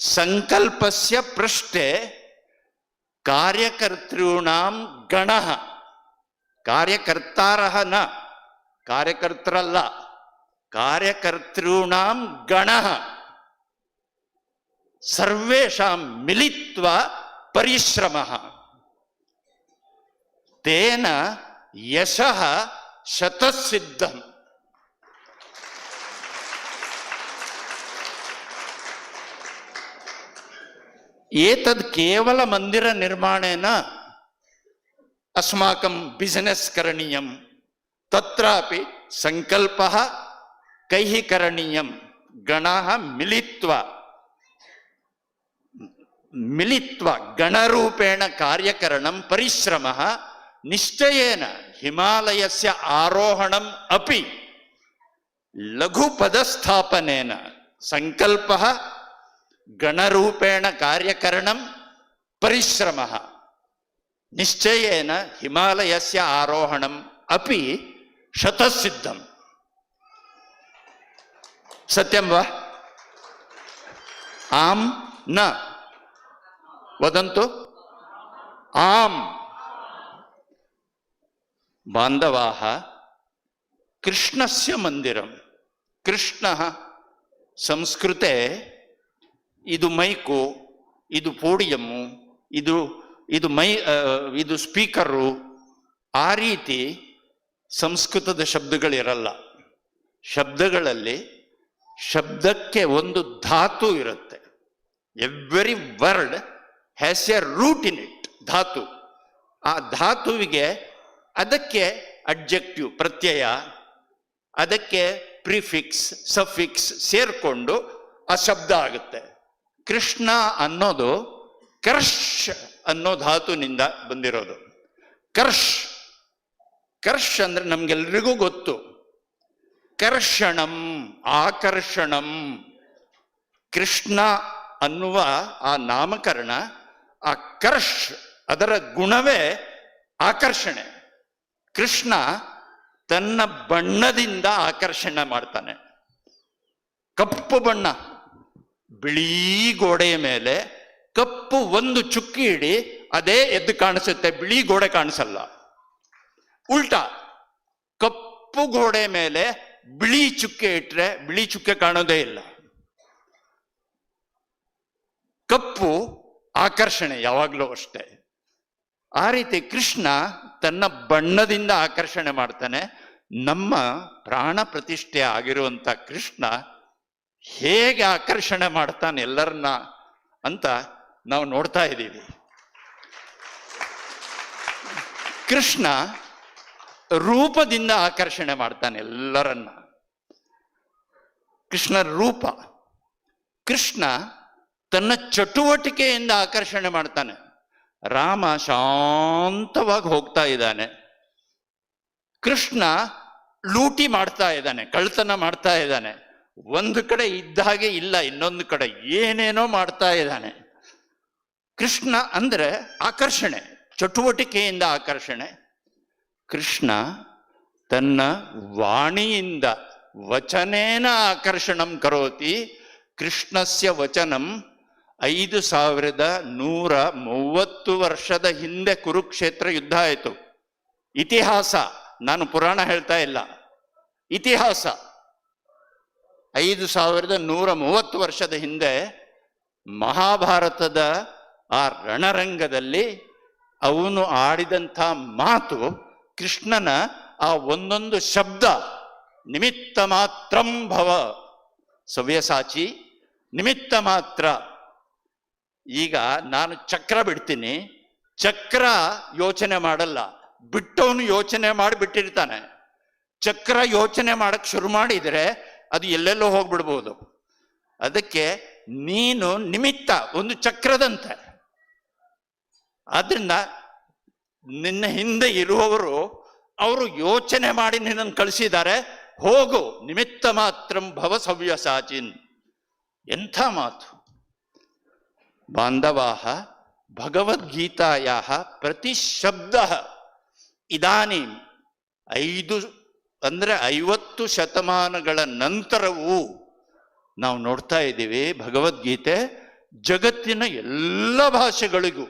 ಸಂಕಲ್ಪಸ್ಯ ಪೃಷ್ಠೆ ಕಾರ್ಯಕರ್ತॄಣಾಂ ಗಣಃ, ಕಾರ್ಯಕರ್ತಾರಃ ನ, ಕಾರ್ಯಕರ್ತರಲ್ಲ, ಕಾರ್ಯಕರ್ತॄಣಾಂ ಗಣಃ ಸರ್ವೇಷಾಂ ಮಿಲಿತ್ವಾ ಪರಿಶ್ರಮಃ ತೇನ ಯಶಃ ಶತಸಿದ್ಧಂ. ಏತದ್ ಕೇವಲ ಮಂದಿರ ನಿರ್ಮಾಣೇನ ಅಸ್ಮಾಕಂ ಬಿಸಿನೆಸ್ ಕರಣೀಯಂ, ತತ್ರಾಪಿ ಸಂಕಲ್ಪಃ ಕೈಃ ಕರಣೀಯಂ. ಗಣಃ ಮಿಲಿತ್ವಾ ಗಣರೂಪೇಣ ಕಾರ್ಯಕರಣಂ ಪರಿಶ್ರಮಃ ನಿಶ್ಚಯೇನ ಹಿಮಾಲಯಸ್ಯ ಆರೋಹಣಂ ಅಪಿ ಲಘು ಪದಸ್ಥಾಪನೇನ. ಸಂಕಲ್ಪಃ ಗಣರೂಪೇಣ ಕಾರ್ಯಕರಣಂ ಪರಿಶ್ರಮಃ ನಿಶ್ಚಯೇನ ಹಿಮಾಲಯಸ್ಯ ಆರೋಹಣಂ ಅಪಿ ಶತಸಿದ್ಧಂ. ಸತ್ಯಂ ವಾ? ಆಂ ನ ವದಂತು. ಆಂ. ಬಾಂಧವಾಹ ಕೃಷ್ಣಸ್ಯ ಮಂದಿರಂ. ಕೃಷ್ಣ ಸಂಸ್ಕೃತೆ ಇದು ಮೈಕು, ಇದು ಪೋಡಿಯಮ್ಮು, ಇದು ಸ್ಪೀಕರು, ಆ ರೀತಿ ಸಂಸ್ಕೃತದ ಶಬ್ದಗಳಿರಲ್ಲ. ಶಬ್ದಗಳಲ್ಲಿ ಶಬ್ದಕ್ಕೆ ಒಂದು ಧಾತು ಇರುತ್ತೆ. Every word has a root in it. ಧಾತು, ಆ ಧಾತುವಿಗೆ ಅದಕ್ಕೆ ಅಡ್ಜೆಕ್ಟಿವ್ ಪ್ರತ್ಯಯ, ಅದಕ್ಕೆ ಪ್ರಿಫಿಕ್ಸ್ ಸಫಿಕ್ಸ್ ಸೇರ್ಕೊಂಡು ಆ ಶಬ್ದ ಆಗುತ್ತೆ. ಕೃಷ್ಣ ಅನ್ನೋದು ಕರ್ಷ್ ಅನ್ನೋ ಧಾತುನಿಂದ ಬಂದಿರೋದು. ಕರ್ಷ್ ಅಂದ್ರೆ ನಮ್ಗೆಲ್ರಿಗೂ ಗೊತ್ತು. ಕರ್ಷಣಂ, ಆಕರ್ಷಣಂ. ಕೃಷ್ಣ ಅನ್ನುವ ಆ ನಾಮಕರಣ, ಆ ಕರ್ಷ್ ಅದರ ಗುಣವೇ ಆಕರ್ಷಣೆ. ಕೃಷ್ಣ ತನ್ನ ಬಣ್ಣದಿಂದ ಆಕರ್ಷಣೆ ಮಾಡ್ತಾನೆ. ಕಪ್ಪು ಬಣ್ಣ, ಬಿಳಿ ಗೋಡೆಯ ಮೇಲೆ ಕಪ್ಪು ಒಂದು ಚುಕ್ಕಿ ಇಡಿ, ಅದೇ ಎದ್ದು ಕಾಣಿಸುತ್ತೆ, ಬಿಳಿ ಗೋಡೆ ಕಾಣಿಸಲ್ಲ. ಉಲ್ಟಾ, ಕಪ್ಪು ಗೋಡೆ ಮೇಲೆ ಬಿಳಿ ಚುಕ್ಕೆ ಇಟ್ರೆ ಬಿಳಿ ಚುಕ್ಕೆ ಕಾಣೋದೇ ಇಲ್ಲ. ಕಪ್ಪು ಆಕರ್ಷಣೆ ಯಾವಾಗಲೂ ಅಷ್ಟೇ. ಆ ರೀತಿ ಕೃಷ್ಣ ತನ್ನ ಬಣ್ಣದಿಂದ ಆಕರ್ಷಣೆ ಮಾಡ್ತಾನೆ. ನಮ್ಮ ಪ್ರಾಣ ಪ್ರತಿಷ್ಠೆ ಆಗಿರುವಂತ ಕೃಷ್ಣ ಹೇಗೆ ಆಕರ್ಷಣೆ ಮಾಡ್ತಾನೆ ಎಲ್ಲರನ್ನ ಅಂತ ನಾವು ನೋಡ್ತಾ ಇದ್ದೀವಿ. ಕೃಷ್ಣ ರೂಪದಿಂದ ಆಕರ್ಷಣೆ ಮಾಡ್ತಾನೆ ಎಲ್ಲರನ್ನ. ಕೃಷ್ಣ ರೂಪ. ಕೃಷ್ಣ ತನ್ನ ಚಟುವಟಿಕೆಯಿಂದ ಆಕರ್ಷಣೆ ಮಾಡ್ತಾನೆ. ರಾಮ ಶಾಂತವಾಗಿ ಹೋಗ್ತಾ ಇದ್ದಾನೆ, ಕೃಷ್ಣ ಲೂಟಿ ಮಾಡ್ತಾ ಇದ್ದಾನೆ, ಕಳ್ತನ ಮಾಡ್ತಾ ಇದ್ದಾನೆ. ಒಂದು ಕಡೆ ಇದ್ದ ಹಾಗೆ ಇಲ್ಲ, ಇನ್ನೊಂದು ಕಡೆ ಏನೇನೋ ಮಾಡ್ತಾ ಇದ್ದಾನೆ. ಕೃಷ್ಣ ಅಂದ್ರೆ ಆಕರ್ಷಣೆ, ಚಟುವಟಿಕೆಯಿಂದ ಆಕರ್ಷಣೆ. ಕೃಷ್ಣ ತನ್ನ ವಾಣಿಯಿಂದ ವಚನೇನ ಆಕರ್ಷಣಂ ಕರೋತಿ. ಕೃಷ್ಣಸ್ಯ ವಚನಂ 5130 ವರ್ಷದ ಹಿಂದೆ ಕುರುಕ್ಷೇತ್ರ ಯುದ್ಧ ಆಯಿತು. ಇತಿಹಾಸ, ನಾನು ಪುರಾಣ ಹೇಳ್ತಾ ಇಲ್ಲ, ಇತಿಹಾಸ. 5130 ವರ್ಷದ ಹಿಂದೆ ಮಹಾಭಾರತದ ಆ ರಣರಂಗದಲ್ಲಿ ಅವನು ಆಡಿದಂಥ ಮಾತು, ಕೃಷ್ಣನ ಆ ಒಂದೊಂದು ಶಬ್ದ, ನಿಮಿತ್ತ ಮಾತ್ರಂ ಭವ ಸವ್ಯಸಾಚಿ, ನಿಮಿತ್ತ ಮಾತ್ರ. ಈಗ ನಾನು ಚಕ್ರ ಬಿಡ್ತೀನಿ, ಚಕ್ರ ಯೋಚನೆ ಮಾಡಲ್ಲ, ಬಿಟ್ಟವನು ಯೋಚನೆ ಮಾಡಿ ಬಿಟ್ಟಿರ್ತಾನೆ. ಚಕ್ರ ಯೋಚನೆ ಮಾಡಕ್ ಶುರು ಮಾಡಿದ್ರೆ ಅದು ಎಲ್ಲೆಲ್ಲೋ ಹೋಗ್ಬಿಡ್ಬೋದು. ಅದಕ್ಕೆ ನೀನು ನಿಮಿತ್ತ, ಒಂದು ಚಕ್ರದಂತೆ. ಆದ್ರಿಂದ ನಿನ್ನ ಹಿಂದೆ ಇರುವವರು ಅವರು ಯೋಚನೆ ಮಾಡಿ ನಿನ್ನನ್ನು ಕಳಿಸಿದ್ದಾರೆ, ಹೋಗು, ನಿಮಿತ್ತ ಮಾತ್ರಂ ಭವ ಸವ್ಯಸಾಚಿನ್. ಎಂಥ ಮಾತು! ಬಾಂಧವಾಹ ಭಗವದ್ಗೀತಾಯಾಹ ಪ್ರತಿ ಶಬ್ದ ಇದಾನೀಂ 50 ಶತಮಾನಗಳ ನಂತರವೂ ನಾವು ನೋಡ್ತಾ ಇದ್ದೀವಿ ಭಗವದ್ಗೀತೆ ಜಗತ್ತಿನ ಎಲ್ಲ ಭಾಷೆಗಳಿಗೂ,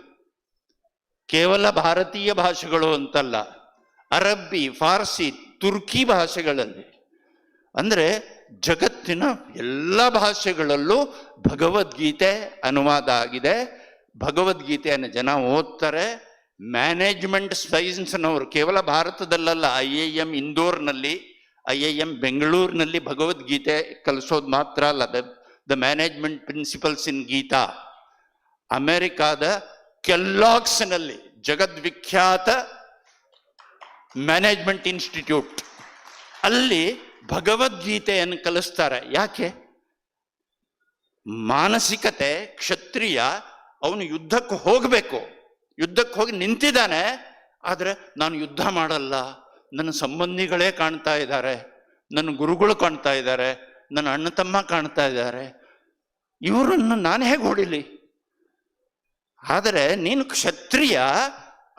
ಕೇವಲ ಭಾರತೀಯ ಭಾಷೆಗಳು ಅಂತಲ್ಲ, ಅರಬ್ಬಿ, ಫಾರ್ಸಿ, ತುರ್ಕಿ ಭಾಷೆಗಳಲ್ಲಿ, ಅಂದ್ರೆ ಜಗತ್ತಿನ ಎಲ್ಲ ಭಾಷೆಗಳಲ್ಲೂ ಭಗವದ್ಗೀತೆ ಅನುವಾದ ಆಗಿದೆ. ಭಗವದ್ಗೀತೆಯನ್ನು ಜನ ಓದ್ತಾರೆ. ಮ್ಯಾನೇಜ್ಮೆಂಟ್ ಸೈನ್ಸ್ನವರು ಕೇವಲ ಭಾರತದಲ್ಲ, IIM ಇಂದೋರ್ನಲ್ಲಿ, IIM ಬೆಂಗಳೂರಿನಲ್ಲಿ ಭಗವದ್ಗೀತೆ ಕಲಿಸೋದು ಮಾತ್ರ ಅಲ್ಲ, ದ ಮ್ಯಾನೇಜ್ಮೆಂಟ್ ಪ್ರಿನ್ಸಿಪಲ್ಸ್ ಇನ್ ಗೀತಾ. ಅಮೆರಿಕಾದ ಕೆಲ್ಲಾಗ್ಸ್ನಲ್ಲಿ ಜಗದ್ವಿಖ್ಯಾತ ಮ್ಯಾನೇಜ್ಮೆಂಟ್ ಇನ್ಸ್ಟಿಟ್ಯೂಟ್, ಅಲ್ಲಿ ಭಗವದ್ಗೀತೆಯನ್ನು ಕಲಿಸ್ತಾರೆ. ಯಾಕೆ? ಮಾನಸಿಕತೆ ಕ್ಷತ್ರಿಯ, ಅವನು ಯುದ್ಧಕ್ಕೆ ಹೋಗಬೇಕು, ಯುದ್ಧಕ್ಕೆ ಹೋಗಿ ನಿಂತಿದ್ದಾನೆ. ಆದರೆ ನಾನು ಯುದ್ಧ ಮಾಡಲ್ಲ, ನನ್ನ ಸಂಬಂಧಿಗಳೇ ಕಾಣ್ತಾ ಇದ್ದಾರೆ, ನನ್ನ ಗುರುಗಳು ಕಾಣ್ತಾ ಇದ್ದಾರೆ, ನನ್ನ ಅಣ್ಣ ತಮ್ಮ ಕಾಣ್ತಾ ಇದ್ದಾರೆ, ಇವರನ್ನು ನಾನು ಹೇಗೆ ಹೊಡಿಲಿ? ಆದರೆ ನೀನು ಕ್ಷತ್ರಿಯ,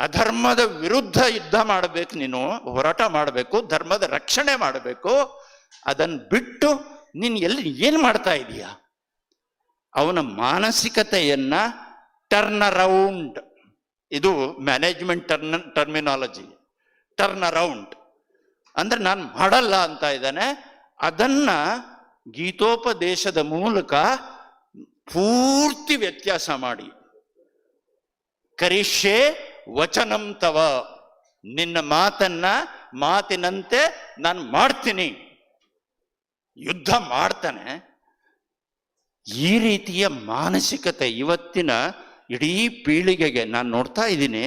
ಅಧರ್ಮದ ವಿರುದ್ಧ ಯುದ್ಧ ಮಾಡಬೇಕು, ನೀನು ಹೋರಾಟ ಮಾಡಬೇಕು, ಧರ್ಮದ ರಕ್ಷಣೆ ಮಾಡಬೇಕು. ಅದನ್ನು ಬಿಟ್ಟು ನೀನು ಏನು ಮಾಡ್ತಾ ಇದೀಯ? ಅವನ ಮಾನಸಿಕತೆಯನ್ನ ಟರ್ನ್ ಅರೌಂಡ್, ಇದು ಮ್ಯಾನೇಜ್ಮೆಂಟ್ ಟರ್ಮಿನಾಲಜಿ. ಟರ್ನ್ ಅರೌಂಡ್ ಅಂದ್ರೆ ನಾನು ಮಾಡಲ್ಲ ಅಂತ ಇದ್ದಾನೆ. ಅದನ್ನ ಗೀತೋಪದೇಶದ ಮೂಲಕ ಪೂರ್ತಿ ವ್ಯತ್ಯಾಸ ಮಾಡಿ, ಕರಿಷ್ಯೆ ವಚನಂ ತವ, ನಿನ್ನ ಮಾತನ್ನ ಮಾತಿನಂತೆ ನಾನು ಮಾಡ್ತೀನಿ, ಯುದ್ಧ ಮಾಡ್ತಾನೆ. ಈ ರೀತಿಯ ಮಾನಸಿಕತೆ ಇವತ್ತಿನ ಇಡೀ ಪೀಳಿಗೆಗೆ ನಾನು ನೋಡ್ತಾ ಇದ್ದೀನಿ.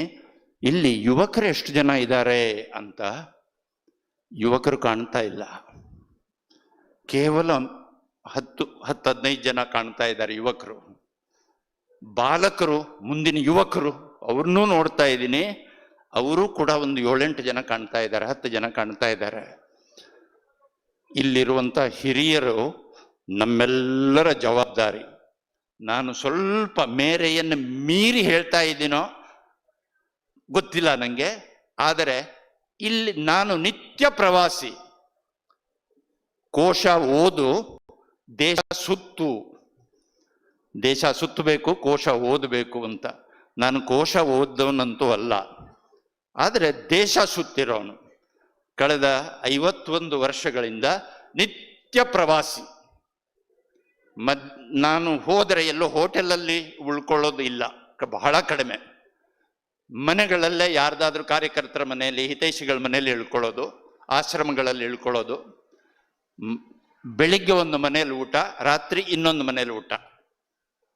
ಇಲ್ಲಿ ಯುವಕರು ಎಷ್ಟು ಜನ ಇದ್ದಾರೆ ಅಂತ ಯುವಕರು ಕಾಣ್ತಾ ಇಲ್ಲ. ಕೇವಲ 10-15 ಜನ ಕಾಣ್ತಾ ಇದ್ದಾರೆ ಯುವಕರು. ಬಾಲಕರು, ಮುಂದಿನ ಯುವಕರು, ಅವ್ರನ್ನೂ ನೋಡ್ತಾ ಇದ್ದೀನಿ. ಅವರು ಕೂಡ ಒಂದು 7-8 ಜನ ಕಾಣ್ತಾ ಇದ್ದಾರೆ, 10 ಜನ ಕಾಣ್ತಾ ಇದ್ದಾರೆ. ಇಲ್ಲಿರುವಂಥ ಹಿರಿಯರು ನಮ್ಮೆಲ್ಲರ ಜವಾಬ್ದಾರಿ. ನಾನು ಸ್ವಲ್ಪ ಮೇರೆಯನ್ನು ಮೀರಿ ಹೇಳ್ತಾ ಇದ್ದೀನೋ ಗೊತ್ತಿಲ್ಲ ನನಗೆ, ಆದರೆ ಇಲ್ಲಿ ನಾನು ನಿತ್ಯ ಪ್ರವಾಸಿ. ಕೋಶ ಓದು, ದೇಶ ಸುತ್ತು, ದೇಶ ಸುತ್ತಬೇಕು, ಕೋಶ ಓದಬೇಕು ಅಂತ. ನಾನು ಕೋಶ ಓದವನಂತೂ ಅಲ್ಲ, ಆದರೆ ದೇಶ ಸುತ್ತಿರೋನು. ಕಳೆದ 51 ವರ್ಷಗಳಿಂದ ನಿತ್ಯ ಪ್ರವಾಸಿ. ನಾನು ಹೋದರೆ ಎಲ್ಲೋ ಹೋಟೆಲಲ್ಲಿ ಉಳ್ಕೊಳ್ಳೋದು ಇಲ್ಲ, ಬಹಳ ಕಡಿಮೆ. ಮನೆಗಳಲ್ಲೇ ಯಾರ್ದಾದ್ರೂ ಕಾರ್ಯಕರ್ತರ ಮನೆಯಲ್ಲಿ, ಹಿತೈಷಿಗಳ ಮನೆಯಲ್ಲಿ ಇಳ್ಕೊಳ್ಳೋದು, ಆಶ್ರಮಗಳಲ್ಲಿ ಇಳ್ಕೊಳ್ಳೋದು. ಬೆಳಿಗ್ಗೆ ಒಂದು ಮನೆಯಲ್ಲಿ ಊಟ, ರಾತ್ರಿ ಇನ್ನೊಂದು ಮನೆಯಲ್ಲಿ ಊಟ.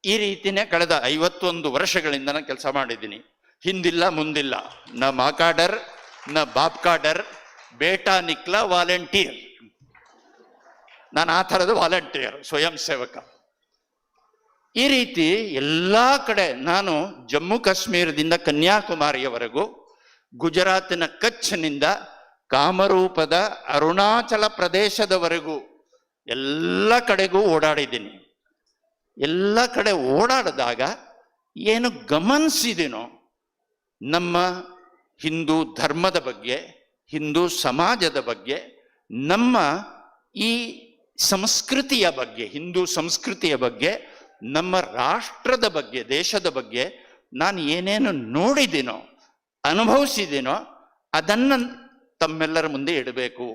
ಈ ರೀತಿನೇ ಕಳೆದ 51 ವರ್ಷಗಳಿಂದ ನಾನು ಕೆಲಸ ಮಾಡಿದ್ದೀನಿ. ಹಿಂದಿಲ್ಲ ಮುಂದಿಲ್ಲ. ನ ಮಾಕಾಡರ್ ನ ಬಾಪ್ಕಾಡರ್, ಬೇಟಾ ನಿಕ್ಲ ವಾಲಂಟಿಯರ್. ನಾನು ಆ ಥರದ ವಾಲಂಟಿಯರ್, ಸ್ವಯಂ ಸೇವಕ. ಈ ರೀತಿ ಎಲ್ಲ ಕಡೆ ನಾನು ಜಮ್ಮು ಕಾಶ್ಮೀರದಿಂದ ಕನ್ಯಾಕುಮಾರಿಯವರೆಗೂ, ಗುಜರಾತಿನ ಕಚ್ನಿಂದ ಕಾಮರೂಪದ ಅರುಣಾಚಲ ಪ್ರದೇಶದವರೆಗೂ ಎಲ್ಲ ಕಡೆಗೂ ಓಡಾಡಿದ್ದೀನಿ. ಎಲ್ಲ ಕಡೆ ಓಡಾಡಿದಾಗ ಏನು ಗಮನಿಸಿದೀನೋ, ನಮ್ಮ ಹಿಂದೂ ಧರ್ಮದ ಬಗ್ಗೆ, ಹಿಂದೂ ಸಮಾಜದ ಬಗ್ಗೆ, ನಮ್ಮ ಈ ಸಂಸ್ಕೃತಿಯ ಬಗ್ಗೆ, ಹಿಂದೂ ಸಂಸ್ಕೃತಿಯ ಬಗ್ಗೆ, ನಮ್ಮ ರಾಷ್ಟ್ರದ ಬಗ್ಗೆ, ದೇಶದ ಬಗ್ಗೆ ನಾನು ಏನೇನು ನೋಡಿದ್ದೀನೋ, ಅನುಭವಿಸಿದ್ದೀನೋ ಅದನ್ನು ತಮ್ಮೆಲ್ಲರ ಮುಂದೆ ಇಡಬೇಕು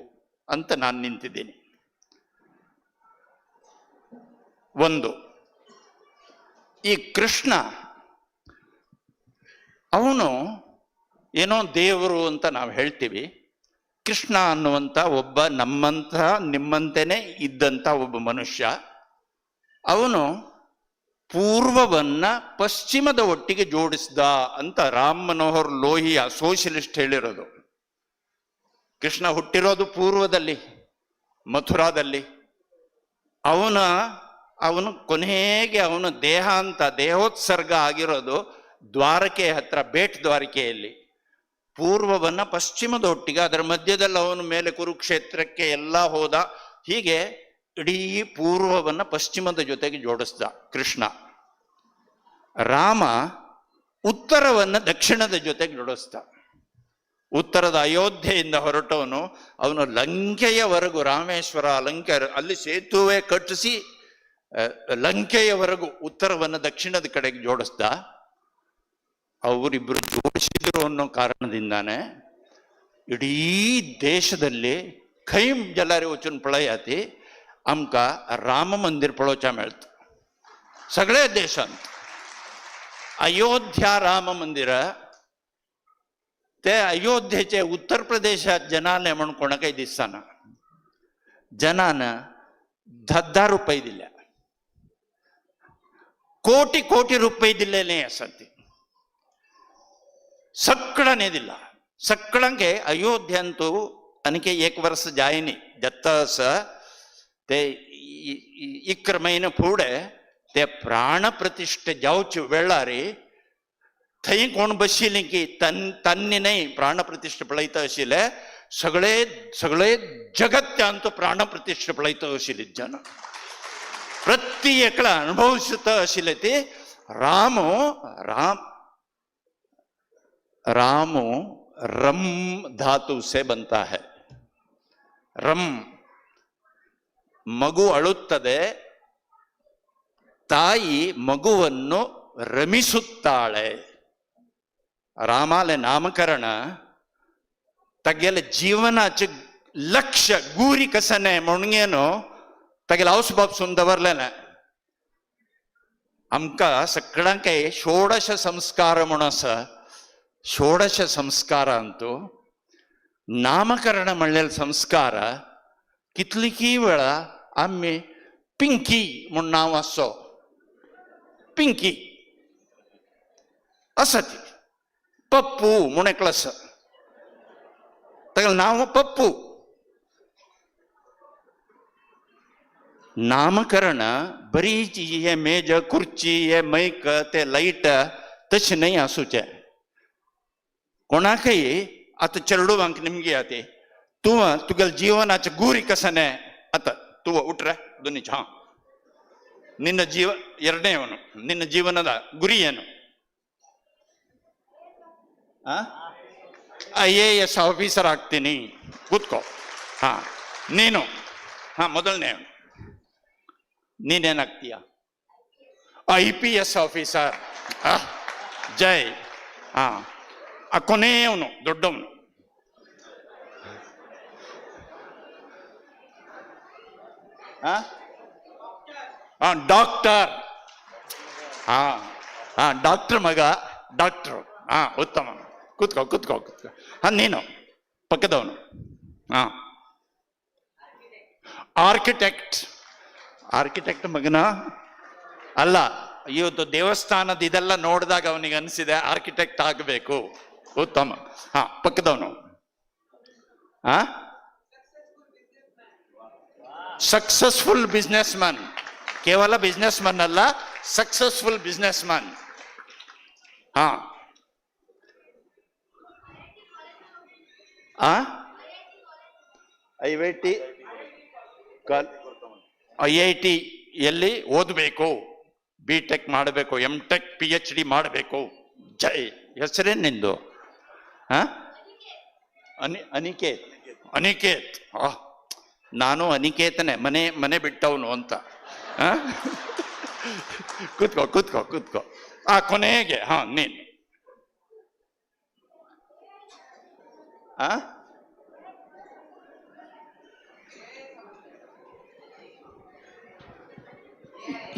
ಅಂತ ನಾನು ನಿಂತಿದ್ದೀನಿ. ಒಂದು, ಈ ಕೃಷ್ಣ ಅವನು ಏನೋ ದೇವರು ಅಂತ ನಾವು ಹೇಳ್ತೀವಿ. ಕೃಷ್ಣ ಅನ್ನುವಂಥ ಒಬ್ಬ ನಮ್ಮಂಥ ನಿಮ್ಮಂತೆಯೇ ಇದ್ದಂಥ ಒಬ್ಬ ಮನುಷ್ಯ. ಅವನು ಪೂರ್ವವನ್ನ ಪಶ್ಚಿಮದ ಒಟ್ಟಿಗೆ ಜೋಡಿಸ್ದ ಅಂತ ರಾಮ್ ಮನೋಹರ್ ಲೋಹಿಯಾ, ಸೋಷಿಯಲಿಸ್ಟ್, ಹೇಳಿರೋದು. ಕೃಷ್ಣ ಹುಟ್ಟಿರೋದು ಪೂರ್ವದಲ್ಲಿ, ಮಥುರಾದಲ್ಲಿ. ಅವನು ಕೊನೆಗೆ ಅವನ ದೇಹೋತ್ಸರ್ಗ ಆಗಿರೋದು ದ್ವಾರಕೆ ಹತ್ರ, ಬೇಟ್ ದ್ವಾರಕೆಯಲ್ಲಿ. ಪೂರ್ವವನ್ನ ಪಶ್ಚಿಮದ ಒಟ್ಟಿಗೆ, ಅದರ ಮಧ್ಯದಲ್ಲಿ ಅವನ ಮೇಲೆ ಕುರುಕ್ಷೇತ್ರಕ್ಕೆ ಎಲ್ಲ ಹೋದ. ಹೀಗೆ ಇಡೀ ಪೂರ್ವವನ್ನ ಪಶ್ಚಿಮದ ಜೊತೆಗೆ ಜೋಡಿಸ್ದ ಕೃಷ್ಣ. ರಾಮ ಉತ್ತರವನ್ನ ದಕ್ಷಿಣದ ಜೊತೆಗೆ ಜೋಡಿಸ್ದ. ಉತ್ತರದ ಅಯೋಧ್ಯೆಯಿಂದ ಹೊರಟವನು ಅವನು ಲಂಕೆಯವರೆಗೂ, ರಾಮೇಶ್ವರ, ಲಂಕೆ, ಅಲ್ಲಿ ಸೇತುವೆ ಕಟ್ಟಿಸಿ ಲಂಕೆಯವರೆಗೂ ಉತ್ತರವನ್ನು ದಕ್ಷಿಣದ ಕಡೆಗೆ ಜೋಡಿಸ್ದ. ಅವರಿಬ್ಬರು ಜೋಡಿಸಿದ್ರು ಅನ್ನೋ ಕಾರಣದಿಂದಾನೆ ಇಡೀ ದೇಶದಲ್ಲಿ ಖೈಮ್ ಜಲಾರಿ वचून पळयाती आमका राम मंदिर पळोवचा मेळता. सगळे देशांत अयोध्या राम मंदिर, ते अयोध्येचे उत्तर प्रदेशात जनाने म्हणून कोणाकय दिसना. जनान 10,000 रुपये दिल्या, कोटी कोटी रुपये दिलेले असत. सगळ्यांनी दिला. सगळ्यांके अयोध्यांतू आणखी 1 वर्ष जायनी जत्तस ते इक्रमैन फुडे ते प्राणप्रतिष्ठे जावचे वेळारी थंय कोण बशिल्ली की तन्नी नाही प्राणप्रतिष्ठे पळयता आशिल्ले. सगळे सगळे जगत्यांतू प्राणप्रतिष्ठे पळयता आशिल्ले जन प्रत्येकला अनुभवता आशिल्ले. ते रामो रम धातु से बनता है. रम, ಮಗು ಅಳುತ್ತದೆ, ತಾಯಿ ಮಗುವನ್ನು ರಮಿಸುತ್ತಾಳೆ. ರಾಮಾಲೆ ನಾಮಕರಣ तगेल जीवनाच लक्ष्य गुरी कसने म्हणून तगेल हाऊस बापसून दवरलेले आमका सगळ्यांक षोडश संस्कार म्हणून आसा षोडश संस्कार अंतू नामकरण म्हणलेले संस्कार कितलीकी वेळा आम्ही पिंकी म्हणून नाव असो पिंकी असं ती पप्पू म्हणून एकलं असं तगेल नाव पप्पू नामकरण बरी हे मेज खुर्ची हे मैक ते लाईट तशी नाही असूचे कोणाकय आता चेरडूवांक निमगे आते तुगेल जीवनाचे गुरी कसने आता तू उठ्रे दोन्ही हा ನಿನ್ನ ಎರಡನೇವನು ನಿನ್ನ ಜೀವನದ ಗುರಿ ಏನು IAS ಆಫೀಸರ್ ಆಗ್ತೀನಿ ಕೂತ್ಕೋ ಹಾ ನೀನು ಹಾ ಮೊದಲನೇವನು ನೀನೇನಾಗ್ತೀಯ IPS ಆಫೀಸರ್ ಜೈ ಹಾ ಆ ಕೊನೆಯವನು ದೊಡ್ಡವನು ಡಾಕ್ಟರ್ ಡಾಕ್ಟರ್ ಮಗ ಡಾಕ್ಟರ್ ಉತ್ತಮ ಕೂತ್ಕೋ ಕೂತ್ಕೋ ಕೂತ್ಕೋ ನೀನು ಪಕ್ಕದವನು ಆರ್ಕಿಟೆಕ್ಟ್ ಆರ್ಕಿಟೆಕ್ಟ್ ಮಗನ ಅಲ್ಲ ಇವತ್ತು ದೇವಸ್ಥಾನದ ಇದೆಲ್ಲ ನೋಡಿದಾಗ ಅವನಿಗೆ ಅನಿಸಿದೆ ಆರ್ಕಿಟೆಕ್ಟ್ ಆಗಬೇಕು ಉತ್ತಮ ಪಕ್ಕದವನು ಸಕ್ಸಸ್ಫುಲ್ ಬಿಸ್ನೆಸ್ ಮ್ಯಾನ್ ಕೇವಲ ಬಿಸ್ನೆಸ್ ಮ್ಯಾನ್ ಅಲ್ಲ ಸಕ್ಸಸ್ಫುಲ್ ಬಿಸ್ನೆಸ್ ಮ್ಯಾನ್ IIT ಎಲ್ಲಿ ಓದಬೇಕು BTech ಮಾಡಬೇಕು MTech PhD ಮಾಡಬೇಕು ಜೈ ಹೆಸರೇನು ನಿಂದು ಅನಿಕೇತ್ ಅನಿಕೇತ್ ನಾನು ಅನಿಕೇತನೆ ಮನೆ ಮನೆ ಬಿಟ್ಟವನು ಅಂತ ಕೂತ್ಕೋ ಕೂತ್ಕೋ ಕೂತ್ಕೋ ಕೊನೆಗೆ ನೀನು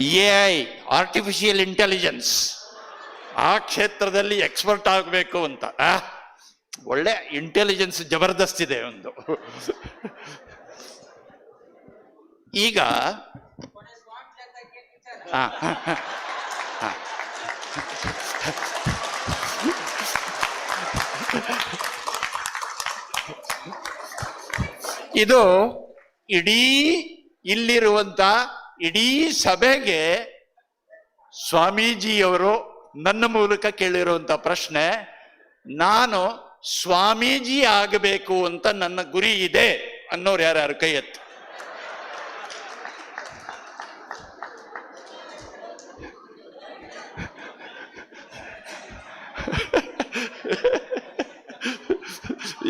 AI ಆರ್ಟಿಫಿಷಿಯಲ್ ಇಂಟೆಲಿಜೆನ್ಸ್ ಆ ಕ್ಷೇತ್ರದಲ್ಲಿ ಎಕ್ಸ್ಪರ್ಟ್ ಆಗಬೇಕು ಅಂತ ಒಳ್ಳೆ ಇಂಟೆಲಿಜೆನ್ಸ್ ಜಬರ್ದಸ್ತ್ ಇದೆ ಒಂದು ಈಗ ಇದು ಇಡೀ ಇಲ್ಲಿರುವಂತ ಇಡೀ ಸಭೆಗೆ ಸ್ವಾಮೀಜಿಯವರು ನನ್ನ ಮೂಲಕ ಕೇಳಿರುವಂತ ಪ್ರಶ್ನೆ ನಾನು ಸ್ವಾಮೀಜಿ ಆಗಬೇಕು ಅಂತ ನನ್ನ ಗುರಿ ಇದೆ ಅನ್ನೋರು ಯಾರ್ಯಾರು ಕೈ ಎತ್ತು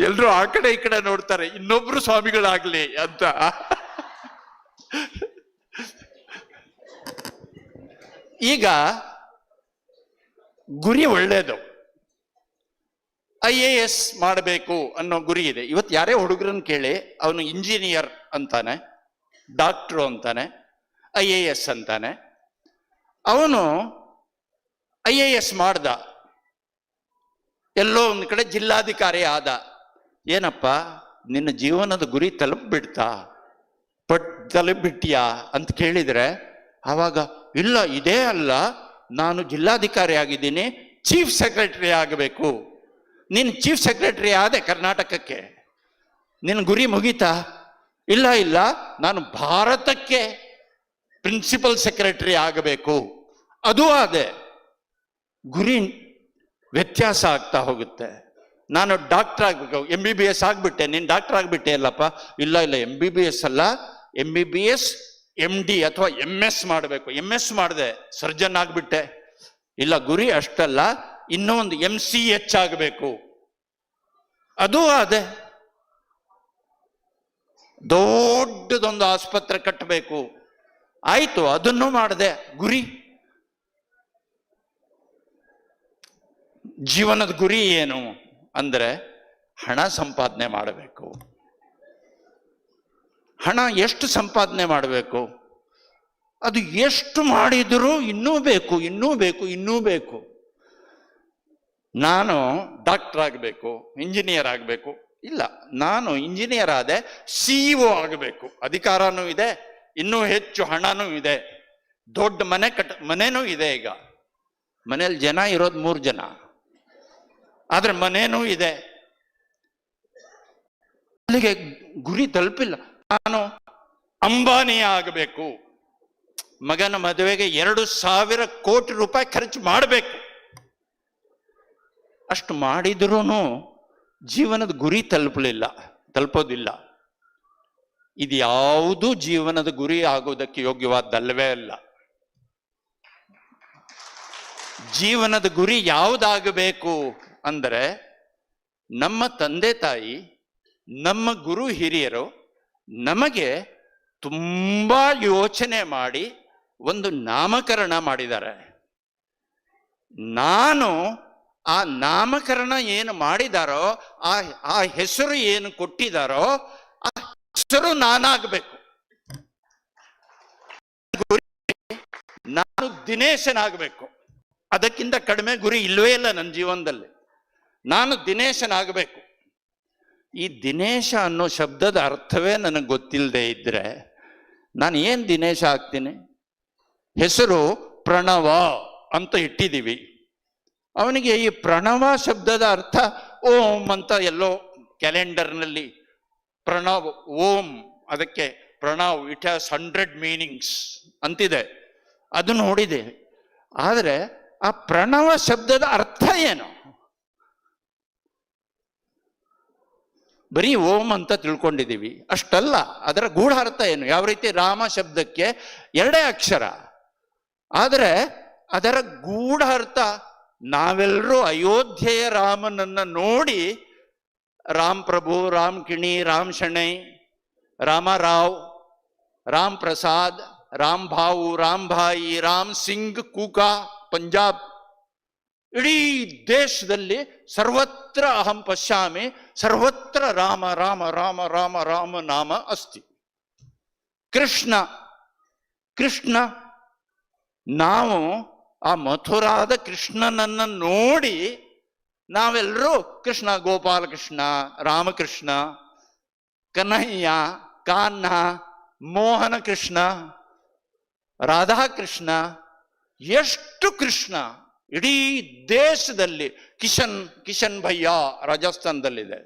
ಎಲ್ರು ಆ ಕಡೆ ಈ ಕಡೆ ನೋಡ್ತಾರೆ ಇನ್ನೊಬ್ರು ಸ್ವಾಮಿಗಳಾಗ್ಲಿ ಅಂತ ಈಗ ಗುರಿ ಒಳ್ಳೇದು IAS ಮಾಡಬೇಕು ಅನ್ನೋ ಗುರಿ ಇದೆ ಇವತ್ತು ಯಾರೇ ಹುಡುಗರನ್ನ ಕೇಳಿ ಅವನು ಇಂಜಿನಿಯರ್ ಅಂತಾನೆ ಡಾಕ್ಟ್ರು ಅಂತಾನೆ IAS ಅಂತಾನೆ ಅವನು IAS ಮಾಡ್ದ ಎಲ್ಲೋ ಒಂದು ಕಡೆ ಜಿಲ್ಲಾಧಿಕಾರಿ ಆದ ಏನಪ್ಪ ನಿನ್ನ ಜೀವನದ ಗುರಿ ತಲುಪಿಬಿಟ್ಟಿಯಾ ಅಂತ ಕೇಳಿದ್ರೆ ಆವಾಗ ಇಲ್ಲ ಇದೇ ಅಲ್ಲ ನಾನು ಜಿಲ್ಲಾಧಿಕಾರಿ ಆಗಿದ್ದೀನಿ ಚೀಫ್ ಸೆಕ್ರೆಟರಿ ಆಗಬೇಕು ನೀನು ಚೀಫ್ ಸೆಕ್ರೆಟರಿ ಆದೆ ಕರ್ನಾಟಕಕ್ಕೆ ನಿನ್ನ ಗುರಿ ಮುಗೀತಾ ಇಲ್ಲ ಇಲ್ಲ ನಾನು ಭಾರತಕ್ಕೆ ಪ್ರಿನ್ಸಿಪಲ್ ಸೆಕ್ರೆಟರಿ ಆಗಬೇಕು ಅದು ಆದೆ ಗುರಿ ವ್ಯತ್ಯಾಸ ಆಗ್ತಾ ಹೋಗುತ್ತೆ ನಾನು ಡಾಕ್ಟರ್ ಆಗ್ಬೇಕು MBBS ಆಗ್ಬಿಟ್ಟೆ ನೀನು ಡಾಕ್ಟರ್ ಆಗ್ಬಿಟ್ಟೆ ಅಲ್ಲಪ್ಪ ಇಲ್ಲ ಇಲ್ಲ MBBS ಅಲ್ಲ MBBS MD ಅಥವಾ MS ಮಾಡಬೇಕು MS ಮಾಡಿದೆ ಸರ್ಜನ್ ಆಗ್ಬಿಟ್ಟೆ ಇಲ್ಲ ಗುರಿ ಅಷ್ಟಲ್ಲ ಇನ್ನೂ ಒಂದು MCH ಆಗಬೇಕು ಅದು ಅದೇ ದೊಡ್ಡದೊಂದು ಆಸ್ಪತ್ರೆ ಕಟ್ಟಬೇಕು ಆಯ್ತು ಅದನ್ನು ಮಾಡಿದೆ ಗುರಿ ಜೀವನದ ಗುರಿ ಏನು ಅಂದ್ರೆ ಹಣ ಸಂಪಾದನೆ ಮಾಡಬೇಕು. ಹಣ ಎಷ್ಟು ಸಂಪಾದನೆ ಮಾಡಬೇಕು? ಅದು ಎಷ್ಟು ಮಾಡಿದರೂ ಇನ್ನೂ ಬೇಕು, ಇನ್ನೂ ಬೇಕು, ಇನ್ನೂ ಬೇಕು. ನಾನು ಡಾಕ್ಟರ್ ಆಗಬೇಕು, ಇಂಜಿನಿಯರ್ ಆಗಬೇಕು, ಇಲ್ಲ, ನಾನು ಇಂಜಿನಿಯರ್ ಆದೆ, CEO ಆಗಬೇಕು, ಅಧಿಕಾರನೂ ಇದೆ, ಇನ್ನೂ ಹೆಚ್ಚು ಹಣನೂ ಇದೆ, ದೊಡ್ಡ ಮನೆನೂ ಇದೆ. ಈಗ ಮನೇಲಿ ಜನ ಇರೋದು 3 ಜನ, ಆದ್ರೆ ಮನೇನೂ ಇದೆ. ಅಲ್ಲಿಗೆ ಗುರಿ ತಲುಪಿಲ್ಲ. ನಾನು ಅಂಬಾನಿ ಆಗಬೇಕು, ಮಗನ ಮದುವೆಗೆ 2,000 ಕೋಟಿ ರೂಪಾಯಿ ಖರ್ಚು ಮಾಡಬೇಕು. ಅಷ್ಟು ಮಾಡಿದ್ರೂ ಜೀವನದ ಗುರಿ ತಲುಪೋದಿಲ್ಲ. ಇದು ಯಾವುದೂ ಜೀವನದ ಗುರಿ ಆಗೋದಕ್ಕೆ ಯೋಗ್ಯವಾದಲ್ಲವೇ ಅಲ್ಲ. ಜೀವನದ ಗುರಿ ಯಾವುದಾಗಬೇಕು ಅಂದರೆ, ನಮ್ಮ ತಂದೆ ತಾಯಿ, ನಮ್ಮ ಗುರು ಹಿರಿಯರು ನಮಗೆ ತುಂಬಾ ಯೋಚನೆ ಮಾಡಿ ಒಂದು ನಾಮಕರಣ ಮಾಡಿದ್ದಾರೆ. ನಾನು ಆ ನಾಮಕರಣ ಏನು ಮಾಡಿದಾರೋ, ಆ ಹೆಸರು ಏನು ಕೊಟ್ಟಿದಾರೋ ಆ ಹೆಸರು ನಾನಾಗಬೇಕು. ನಾನು ದಿನೇಶನಾಗಬೇಕು. ಅದಕ್ಕಿಂತ ಕಡಿಮೆ ಗುರಿ ಇಲ್ಲವೇ ಇಲ್ಲ ನನ್ನ ಜೀವನದಲ್ಲಿ. ನಾನು ದಿನೇಶನಾಗಬೇಕು. ಈ ದಿನೇಶ ಅನ್ನೋ ಶಬ್ದದ ಅರ್ಥವೇ ನನಗೆ ಗೊತ್ತಿಲ್ಲದೆ ಇದ್ರೆ ನಾನು ಏನು ದಿನೇಶ ಆಗ್ತೀನಿ? ಹೆಸರು ಪ್ರಣವ ಅಂತ ಇಟ್ಟಿದ್ದೀವಿ. ಅವನಿಗೆ ಈ ಪ್ರಣವ ಶಬ್ದದ ಅರ್ಥ ಓಂ ಅಂತ ಎಲ್ಲೋ ಕ್ಯಾಲೆಂಡರ್ನಲ್ಲಿ ಪ್ರಣವ್ ಓಂ, ಅದಕ್ಕೆ ಪ್ರಣವ್ ಇಟ್ ಹ್ಯಾಸ್ 100 ಮೀನಿಂಗ್ಸ್ ಅಂತಿದೆ, ಅದು ನೋಡಿದೆ. ಆದರೆ ಆ ಪ್ರಣವ ಶಬ್ದದ ಅರ್ಥ ಏನು? ಬರೀ ಓಂ ಅಂತ ತಿಳ್ಕೊಂಡಿದ್ದೀವಿ, ಅಷ್ಟಲ್ಲ. ಅದರ ಗೂಢಾರ್ಥ ಏನು? ಯಾವ ರೀತಿ ರಾಮ ಶಬ್ದಕ್ಕೆ 2 ಅಕ್ಷರ, ಆದರೆ ಅದರ ಗೂಢಾರ್ಥ ನಾವೆಲ್ಲರೂ ಅಯೋಧ್ಯೆಯ ರಾಮನನ್ನ ನೋಡಿ ರಾಮ್ ಪ್ರಭು, ರಾಮ್ ಕಿಣಿ, ರಾಮ್ ಶಣೈ, ರಾಮರಾವ್, ರಾಮ್ ಪ್ರಸಾದ್, ರಾಮ್ ಭಾವು, ರಾಮ್ ಭಾಯಿ, ರಾಮ್ ಸಿಂಗ್ ಕೂಕಾ ಪಂಜಾಬ್, ಇಡೀ ದೇಶದಲ್ಲಿ ಸರ್ವತ್ರ ಅಹಂ ಪಶ್ಯಾಮಿ, ಸರ್ವತ್ರ ರಾಮ ರಾಮ ರಾಮ ರಾಮ ರಾಮ ನಾಮ ಅಸ್ತಿ. ಕೃಷ್ಣ ಕೃಷ್ಣ, ನಾವು ಆ ಮಥುರಾದ ಕೃಷ್ಣನನ್ನ ನೋಡಿ ನಾವೆಲ್ಲರೂ ಕೃಷ್ಣ, ಗೋಪಾಲಕೃಷ್ಣ, ರಾಮಕೃಷ್ಣ, ಕನ್ನಯ್ಯ, ಕಾನ್ನ, ಮೋಹನ ಕೃಷ್ಣ, ರಾಧಾಕೃಷ್ಣ, ಎಷ್ಟು ಕೃಷ್ಣ ಇಡೀ ದೇಶದಲ್ಲಿ. ಕಿಶನ್ ಭಯ್ಯ ರಾಜಸ್ಥಾನದಲ್ಲಿದೆ,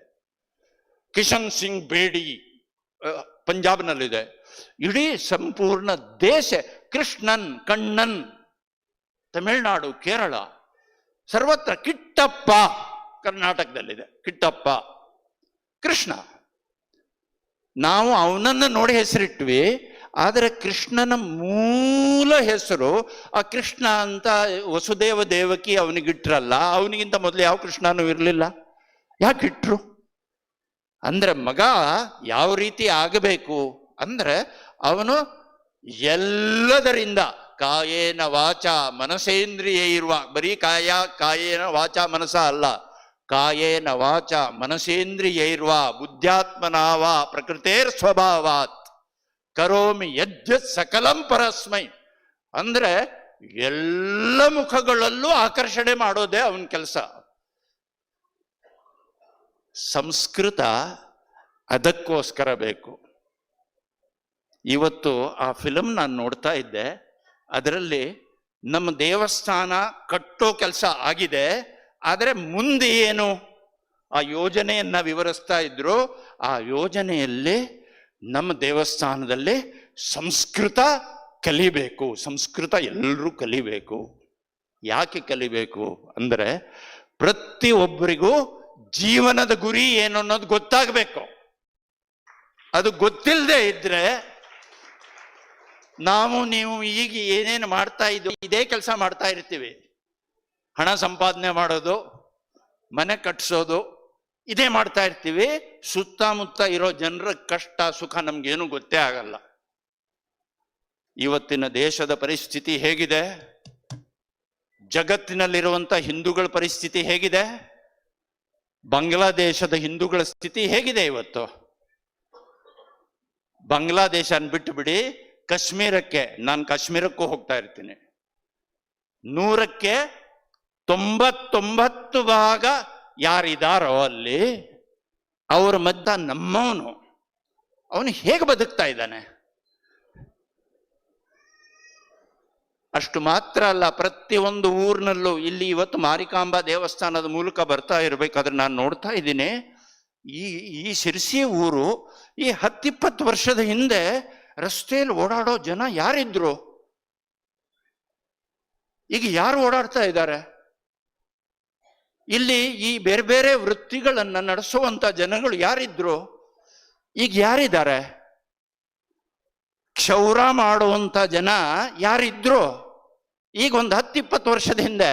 ಕಿಶನ್ ಸಿಂಗ್ ಬೇಡಿ ಪಂಜಾಬ್ನಲ್ಲಿದೆ. ಇಡೀ ಸಂಪೂರ್ಣ ದೇಶ ಕೃಷ್ಣನ್, ಕಣ್ಣನ್ ತಮಿಳುನಾಡು, ಕೇರಳ, ಸರ್ವತ್ರ. ಕಿಟ್ಟಪ್ಪ ಕರ್ನಾಟಕದಲ್ಲಿದೆ, ಕಿಟ್ಟಪ್ಪ ಕೃಷ್ಣ. ನಾವು ಅವನನ್ನು ನೋಡಿ ಹೆಸರಿಟ್ವಿ, ಆದರೆ ಕೃಷ್ಣನ ಮೂಲ ಹೆಸರು ಆ ಕೃಷ್ಣ ಅಂತ ವಸುದೇವ ದೇವಕಿ ಅವನಿಗಿಟ್ರಲ್ಲ, ಅವನಿಗಿಂತ ಮೊದಲು ಯಾವ ಕೃಷ್ಣನೂ ಇರಲಿಲ್ಲ. ಯಾಕಿಟ್ರು ಅಂದ್ರೆ, ಮಗ ಯಾವ ರೀತಿ ಆಗಬೇಕು ಅಂದ್ರೆ ಅವನು ಎಲ್ಲದರಿಂದ ಕಾಯೇನ ವಾಚ ಮನಸೇಂದ್ರಿಯ ಇರುವ, ಬರೀ ಕಾಯೇನ ವಾಚ ಮನಸ ಅಲ್ಲ, ಕಾಯೇನ ವಾಚ ಮನಸೇಂದ್ರಿಯ ಇರುವ ಬುದ್ಧ್ಯಾತ್ಮನಾವ ಪ್ರಕೃತೇರ್ ಸ್ವಭಾವಾತ್ ಕರೋಮಿ ಯದ್ಯತ್ ಸಕಲಂ ಪರಸ್ಮೈ. ಅಂದ್ರೆ ಎಲ್ಲ ಮುಖಗಳಲ್ಲೂ ಆಕರ್ಷಣೆ ಮಾಡೋದೇ ಅವನ ಕೆಲಸ. ಸಂಸ್ಕೃತ ಅದಕ್ಕೋಸ್ಕರ ಬೇಕು. ಇವತ್ತು ಆ ಫಿಲಮ್ ನಾನು ನೋಡ್ತಾ ಇದ್ದೆ, ಅದರಲ್ಲಿ ನಮ್ಮ ದೇವಸ್ಥಾನ ಕಟ್ಟೋ ಕೆಲಸ ಆಗಿದೆ, ಆದರೆ ಮುಂದೆ ಏನು ಆ ಯೋಜನೆಯನ್ನ ವಿವರಿಸ್ತಾ ಇದ್ರು. ಆ ಯೋಜನೆಯಲ್ಲಿ ನಮ್ಮ ದೇವಸ್ಥಾನದಲ್ಲಿ ಸಂಸ್ಕೃತ ಕಲಿಬೇಕು, ಸಂಸ್ಕೃತ ಎಲ್ಲರೂ ಕಲಿಬೇಕು. ಯಾಕೆ ಕಲಿಬೇಕು ಅಂದ್ರೆ, ಪ್ರತಿಯೊಬ್ಬರಿಗೂ ಜೀವನದ ಗುರಿ ಏನು ಅನ್ನೋದು ಗೊತ್ತಾಗಬೇಕು. ಅದು ಗೊತ್ತಿಲ್ಲದೆ ಇದ್ರೆ ನಾವು ನೀವು ಈಗ ಏನೇನು ಮಾಡ್ತಾ ಇದ್ದೀವಿ ಇದೇ ಕೆಲಸ ಮಾಡ್ತಾ ಇರ್ತೀವಿ. ಹಣ ಸಂಪಾದನೆ ಮಾಡೋದು, ಮನೆ ಕಟ್ಟಿಸೋದು, ಇದೇ ಮಾಡ್ತಾ ಇರ್ತೀವಿ. ಸುತ್ತಮುತ್ತ ಇರೋ ಜನರ ಕಷ್ಟ ಸುಖ ನಮ್ಗೇನು ಗೊತ್ತೇ ಆಗಲ್ಲ. ಇವತ್ತಿನ ದೇಶದ ಪರಿಸ್ಥಿತಿ ಹೇಗಿದೆ, ಜಗತ್ತಿನಲ್ಲಿರುವಂತ ಹಿಂದೂಗಳ ಪರಿಸ್ಥಿತಿ ಹೇಗಿದೆ, ಬಾಂಗ್ಲಾದೇಶದ ಹಿಂದೂಗಳ ಸ್ಥಿತಿ ಹೇಗಿದೆ ಇವತ್ತು? ಬಾಂಗ್ಲಾದೇಶನ ಬಿಟ್ಟು ಬಿಡಿ, ಕಾಶ್ಮೀರಕ್ಕೆ, ನಾನು ಕಾಶ್ಮೀರಕ್ಕೂ ಹೋಗ್ತಾ ಇರ್ತೀನಿ, 100ಕ್ಕೆ 99 ಭಾಗ ಯಾರಿದಾರೋ ಅಲ್ಲಿ ಅವ್ರ ಮಧ್ಯ ನಮ್ಮವನು, ಅವನು ಹೇಗೆ ಬದುಕ್ತಾ ಇದ್ದಾನೆ? ಅಷ್ಟು ಮಾತ್ರ ಅಲ್ಲ, ಪ್ರತಿಯೊಂದು ಊರಿನಲ್ಲೂ, ಇಲ್ಲಿ ಇವತ್ತು ಮಾರಿಕಾಂಬಾ ದೇವಸ್ಥಾನದ ಮೂಲಕ ಬರ್ತಾ ಇರ್ಬೇಕಾದ್ರೆ ನಾನು ನೋಡ್ತಾ ಇದ್ದೀನಿ, ಈ ಶಿರ್ಸಿ ಊರು ಈ 10-20 ವರ್ಷದ ಹಿಂದೆ ರಸ್ತೆಯಲ್ಲಿ ಓಡಾಡೋ ಜನ ಯಾರಿದ್ರು? ಈಗ ಯಾರು ಓಡಾಡ್ತಾ ಇದ್ದಾರೆ? ಇಲ್ಲಿ ಈ ಬೇರೆ ಬೇರೆ ವೃತ್ತಿಗಳನ್ನ ನಡೆಸುವಂತ ಜನಗಳು ಯಾರಿದ್ರು? ಈಗ ಯಾರಿದ್ದಾರೆ? ಕ್ಷೌರ ಮಾಡುವಂತ ಜನ ಯಾರಿದ್ರು? ಈಗ ಒಂದು 10-20 ವರ್ಷದ ಹಿಂದೆ.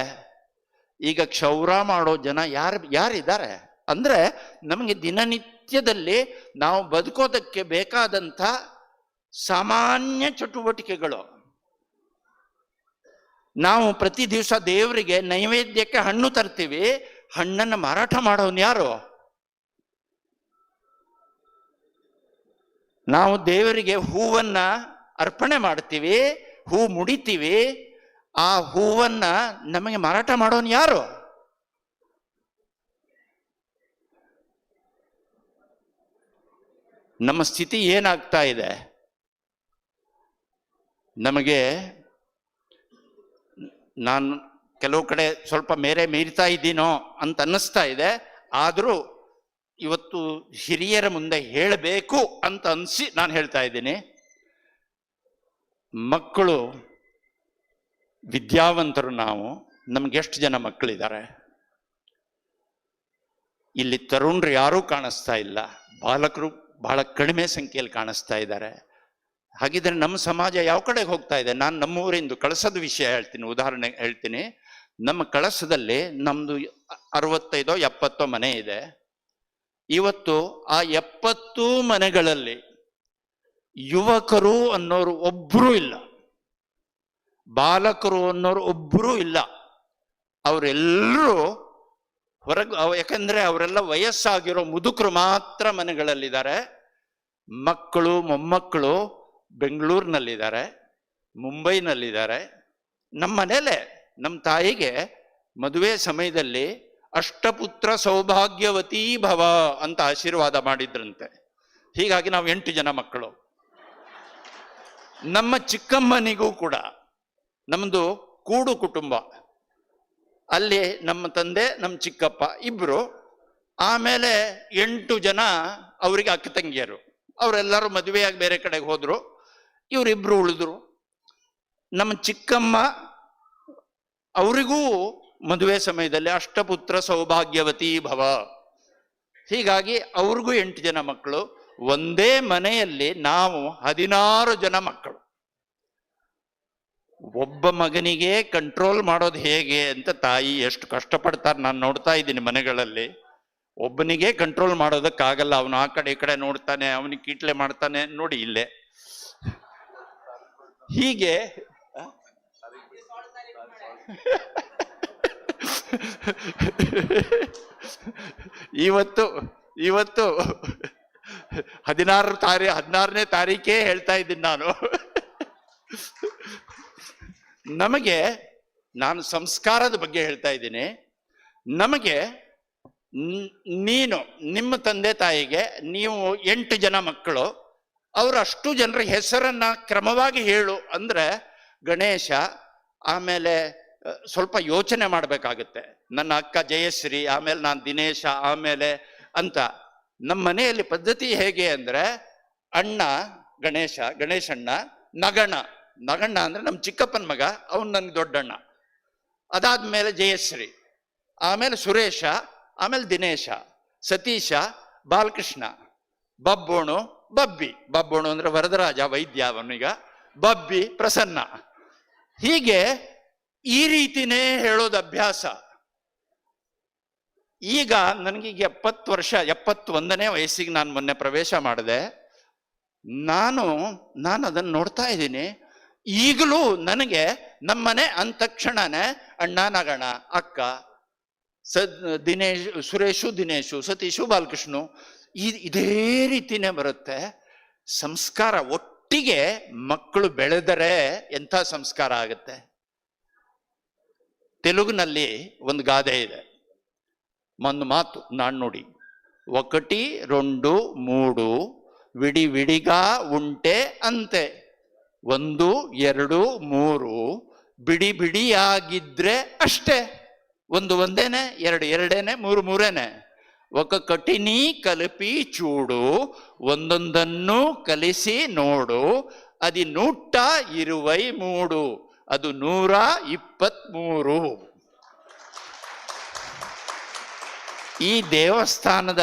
ಈಗ ಕ್ಷೌರ ಮಾಡೋ ಜನ ಯಾರಿದ್ದಾರೆ? ಅಂದ್ರೆ ನಮಗೆ ದಿನನಿತ್ಯದಲ್ಲಿ ನಾವು ಬದುಕೋದಕ್ಕೆ ಬೇಕಾದಂಥ ಸಾಮಾನ್ಯ ಚಟುವಟಿಕೆಗಳು. ನಾವು ಪ್ರತಿ ದಿವಸ ದೇವರಿಗೆ ನೈವೇದ್ಯಕ್ಕೆ ಹಣ್ಣು ತರ್ತೀವಿ, ಹಣ್ಣನ್ನು ಮಾರಾಟ ಮಾಡೋನು ಯಾರು? ನಾವು ದೇವರಿಗೆ ಹೂವನ್ನ ಅರ್ಪಣೆ ಮಾಡ್ತೀವಿ, ಹೂ ಮುಡಿತೀವಿ, ಆ ಹೂವನ್ನ ನಮಗೆ ಮಾರಾಟ ಮಾಡೋನು ಯಾರು? ನಮ್ಮ ಸ್ಥಿತಿ ಏನಾಗ್ತಾ ಇದೆ? ನಮಗೆ, ನಾನು ಕೆಲವು ಕಡೆ ಸ್ವಲ್ಪ ಮೇರೆ ಮೀರ್ತಾ ಇದ್ದೀನೋ ಅಂತ ಅನ್ನಿಸ್ತಾ ಇದೆ, ಆದರೂ ಇವತ್ತು ಹಿರಿಯರ ಮುಂದೆ ಹೇಳಬೇಕು ಅಂತ ಅನಿಸಿ ನಾನು ಹೇಳ್ತಾ ಇದ್ದೀನಿ. ಮಕ್ಕಳು ವಿದ್ಯಾವಂತರು ನಾವು, ನಮ್ಗೆ ಎಷ್ಟು ಜನ ಮಕ್ಕಳಿದ್ದಾರೆ? ಇಲ್ಲಿ ತರುಣರು ಯಾರೂ ಕಾಣಿಸ್ತಾ ಇಲ್ಲ, ಬಾಲಕರು ಬಹಳ ಕಡಿಮೆ ಸಂಖ್ಯೆಯಲ್ಲಿ ಕಾಣಿಸ್ತಾ ಇದ್ದಾರೆ. ಹಾಗಿದ್ರೆ ನಮ್ಮ ಸಮಾಜ ಯಾವ ಕಡೆಗೆ ಹೋಗ್ತಾ ಇದೆ? ನಾನು ನಮ್ಮೂರಿಂದು ಕಳಸದ ವಿಷಯ ಹೇಳ್ತೀನಿ, ಉದಾಹರಣೆ ಹೇಳ್ತೀನಿ. ನಮ್ಮ ಕಳಸದಲ್ಲಿ ನಮ್ದು 65-70 ಮನೆ ಇದೆ. ಇವತ್ತು ಆ 70 ಮನೆಗಳಲ್ಲಿ ಯುವಕರು ಅನ್ನೋರು ಒಬ್ಬರೂ ಇಲ್ಲ, ಬಾಲಕರು ಅನ್ನೋರು ಒಬ್ಬರೂ ಇಲ್ಲ. ಅವರೆಲ್ಲರೂ ಹೊರಗೆ, ಯಾಕಂದ್ರೆ ಅವರೆಲ್ಲ ವಯಸ್ಸಾಗಿರೋ ಮುದುಕರು ಮಾತ್ರ ಮನೆಗಳಲ್ಲಿದ್ದಾರೆ. ಮಕ್ಕಳು ಮೊಮ್ಮಕ್ಕಳು ಬೆಂಗಳೂರಿನಲ್ಲಿದ್ದಾರೆ, ಮುಂಬೈನಲ್ಲಿದ್ದಾರೆ. ನಮ್ಮ ಮನೇಲೆ ನಮ್ಮ ತಾಯಿಗೆ ಮದುವೆ ಸಮಯದಲ್ಲಿ ಅಷ್ಟಪುತ್ರ ಸೌಭಾಗ್ಯವತೀ ಭವ ಅಂತ ಆಶೀರ್ವಾದ ಮಾಡಿದ್ರಂತೆ. ಹೀಗಾಗಿ ನಾವು 8 ಜನ ಮಕ್ಕಳು. ನಮ್ಮ ಚಿಕ್ಕಮ್ಮನಿಗೂ ಕೂಡ, ನಮ್ಮದು ಕೂಡು ಕುಟುಂಬ, ಅಲ್ಲಿ ನಮ್ಮ ತಂದೆ ನಮ್ಮ ಚಿಕ್ಕಪ್ಪ ಇಬ್ರು, ಆಮೇಲೆ 8 ಜನ ಅವರಿಗೆ ಅಕ್ಕ ತಂಗಿಯರು. ಅವರೆಲ್ಲರೂ ಮದುವೆಯಾಗಿ ಬೇರೆ ಕಡೆಗೆ ಹೋದ್ರು, ಇವರಿಬ್ರು ಉಳಿದ್ರು. ನಮ್ಮ ಚಿಕ್ಕಮ್ಮ ಅವರಿಗೂ ಮದುವೆ ಸಮಯದಲ್ಲಿ ಅಷ್ಟಪುತ್ರ ಸೌಭಾಗ್ಯವತಿ ಭವ, ಹೀಗಾಗಿ ಅವ್ರಿಗೂ 8 ಜನ ಮಕ್ಕಳು. ಒಂದೇ ಮನೆಯಲ್ಲಿ ನಾವು 16 ಜನ ಮಕ್ಕಳು. ಒಬ್ಬ ಮಗನಿಗೆ ಕಂಟ್ರೋಲ್ ಮಾಡೋದು ಹೇಗೆ ಅಂತ ತಾಯಿ ಎಷ್ಟು ಕಷ್ಟಪಡ್ತಾರೆ ನಾನು ನೋಡ್ತಾ ಇದ್ದೀನಿ ಮನೆಗಳಲ್ಲಿ. ಒಬ್ಬನಿಗೆ ಕಂಟ್ರೋಲ್ ಮಾಡೋದಕ್ಕಾಗಲ್ಲ, ಅವನು ಆ ಕಡೆ ಈ ಕಡೆ ನೋಡ್ತಾನೆ, ಅವನಿಗೆ ಕೀಟ್ಲೆ ಮಾಡ್ತಾನೆ. ನೋಡಿ ಇಲ್ಲೇ ಹೀಗೆ ಇವತ್ತು 16ನೇ ತಾರೀಕೇ ಹೇಳ್ತಾ ಇದ್ದೀನಿ ನಾನು. ನಮಗೆ, ನಾನು ಸಂಸ್ಕಾರದ ಬಗ್ಗೆ ಹೇಳ್ತಾ ಇದ್ದೀನಿ. ನಮಗೆ, ನೀನು ನಿಮ್ಮ ತಂದೆ ತಾಯಿಗೆ ನೀವು 8 ಜನ ಮಕ್ಕಳು, ಅವರು ಅಷ್ಟು ಜನರ ಹೆಸರನ್ನ ಕ್ರಮವಾಗಿ ಹೇಳು ಅಂದ್ರೆ ಗಣೇಶ, ಆಮೇಲೆ ಸ್ವಲ್ಪ ಯೋಚನೆ ಮಾಡಬೇಕಾಗುತ್ತೆ. ನನ್ನ ಅಕ್ಕ ಜಯಶ್ರೀ, ಆಮೇಲೆ ನಾನು ದಿನೇಶ, ಆಮೇಲೆ ಅಂತ. ನಮ್ಮ ಮನೆಯಲ್ಲಿ ಪದ್ಧತಿ ಹೇಗೆ ಅಂದ್ರೆ ಅಣ್ಣ ಗಣೇಶ, ಗಣೇಶಣ್ಣ, ನಗಣ್ಣ ಅಂದ್ರೆ ನಮ್ಮ ಚಿಕ್ಕಪ್ಪನ ಮಗ, ಅವನು ನನಗೆ ದೊಡ್ಡಣ್ಣ. ಅದಾದ್ಮೇಲೆ ಜಯಶ್ರೀ, ಆಮೇಲೆ ಸುರೇಶ, ಆಮೇಲೆ ದಿನೇಶ, ಸತೀಶ, ಬಾಲಕೃಷ್ಣ, ಬಬ್ಬೋಣು, ಬಬ್ಬೋಣು ಅಂದ್ರೆ ವರದರಾಜ ವೈದ್ಯ, ಅವನೀಗ ಬಬ್ಬಿ, ಪ್ರಸನ್ನ. ಹೀಗೆ ಈ ರೀತಿನೇ ಹೇಳೋದು ಅಭ್ಯಾಸ. ಈಗ ನನಗೀಗ 70 ವರ್ಷ, 71ನೇ ವಯಸ್ಸಿಗೆ ನಾನು ಮೊನ್ನೆ ಪ್ರವೇಶ ಮಾಡಿದೆ. ನಾನು ಅದನ್ನು ನೋಡ್ತಾ ಇದ್ದೀನಿ. ಈಗಲೂ ನನಗೆ ನಮ್ಮನೆ ಅಂದ ತಕ್ಷಣನೇ ಅಣ್ಣ, ನಗಣ, ಅಕ್ಕ, ಸುರೇಶು ದಿನೇಶು ಸತೀಶು ಬಾಲಕೃಷ್ಣು ಇದೇ ರೀತಿನೇ ಬರುತ್ತೆ. ಸಂಸ್ಕಾರ ಒಟ್ಟಿಗೆ ಮಕ್ಕಳು ಬೆಳೆದರೆ ಎಂಥ ಸಂಸ್ಕಾರ ಆಗುತ್ತೆ. ತೆಲುಗಿನಲ್ಲಿ ಒಂದು ಗಾದೆ ಇದೆ, ಒಂದು ಮಾತು ನಾಣ್ಣುಡಿ, ఒకటి రెండు మూడు విడి విడిగా ఉంటే అంతే, 1 2 3 ಬಿಡಿ ಬಿಡಿಯಾಗಿದ್ರೆ ಅಷ್ಟೇ, 1 ಒಂದೇನೆ, 2 ಎರಡೇನೆ, 3 ಮೂರೇನೆ. ఒక కటిని కలిపి చూడు, ಒಂದೊಂದನ್ನು ಕಲಿಸಿ ನೋಡು, అది 123, ಅದು 123. ಈ ದೇವಸ್ಥಾನದ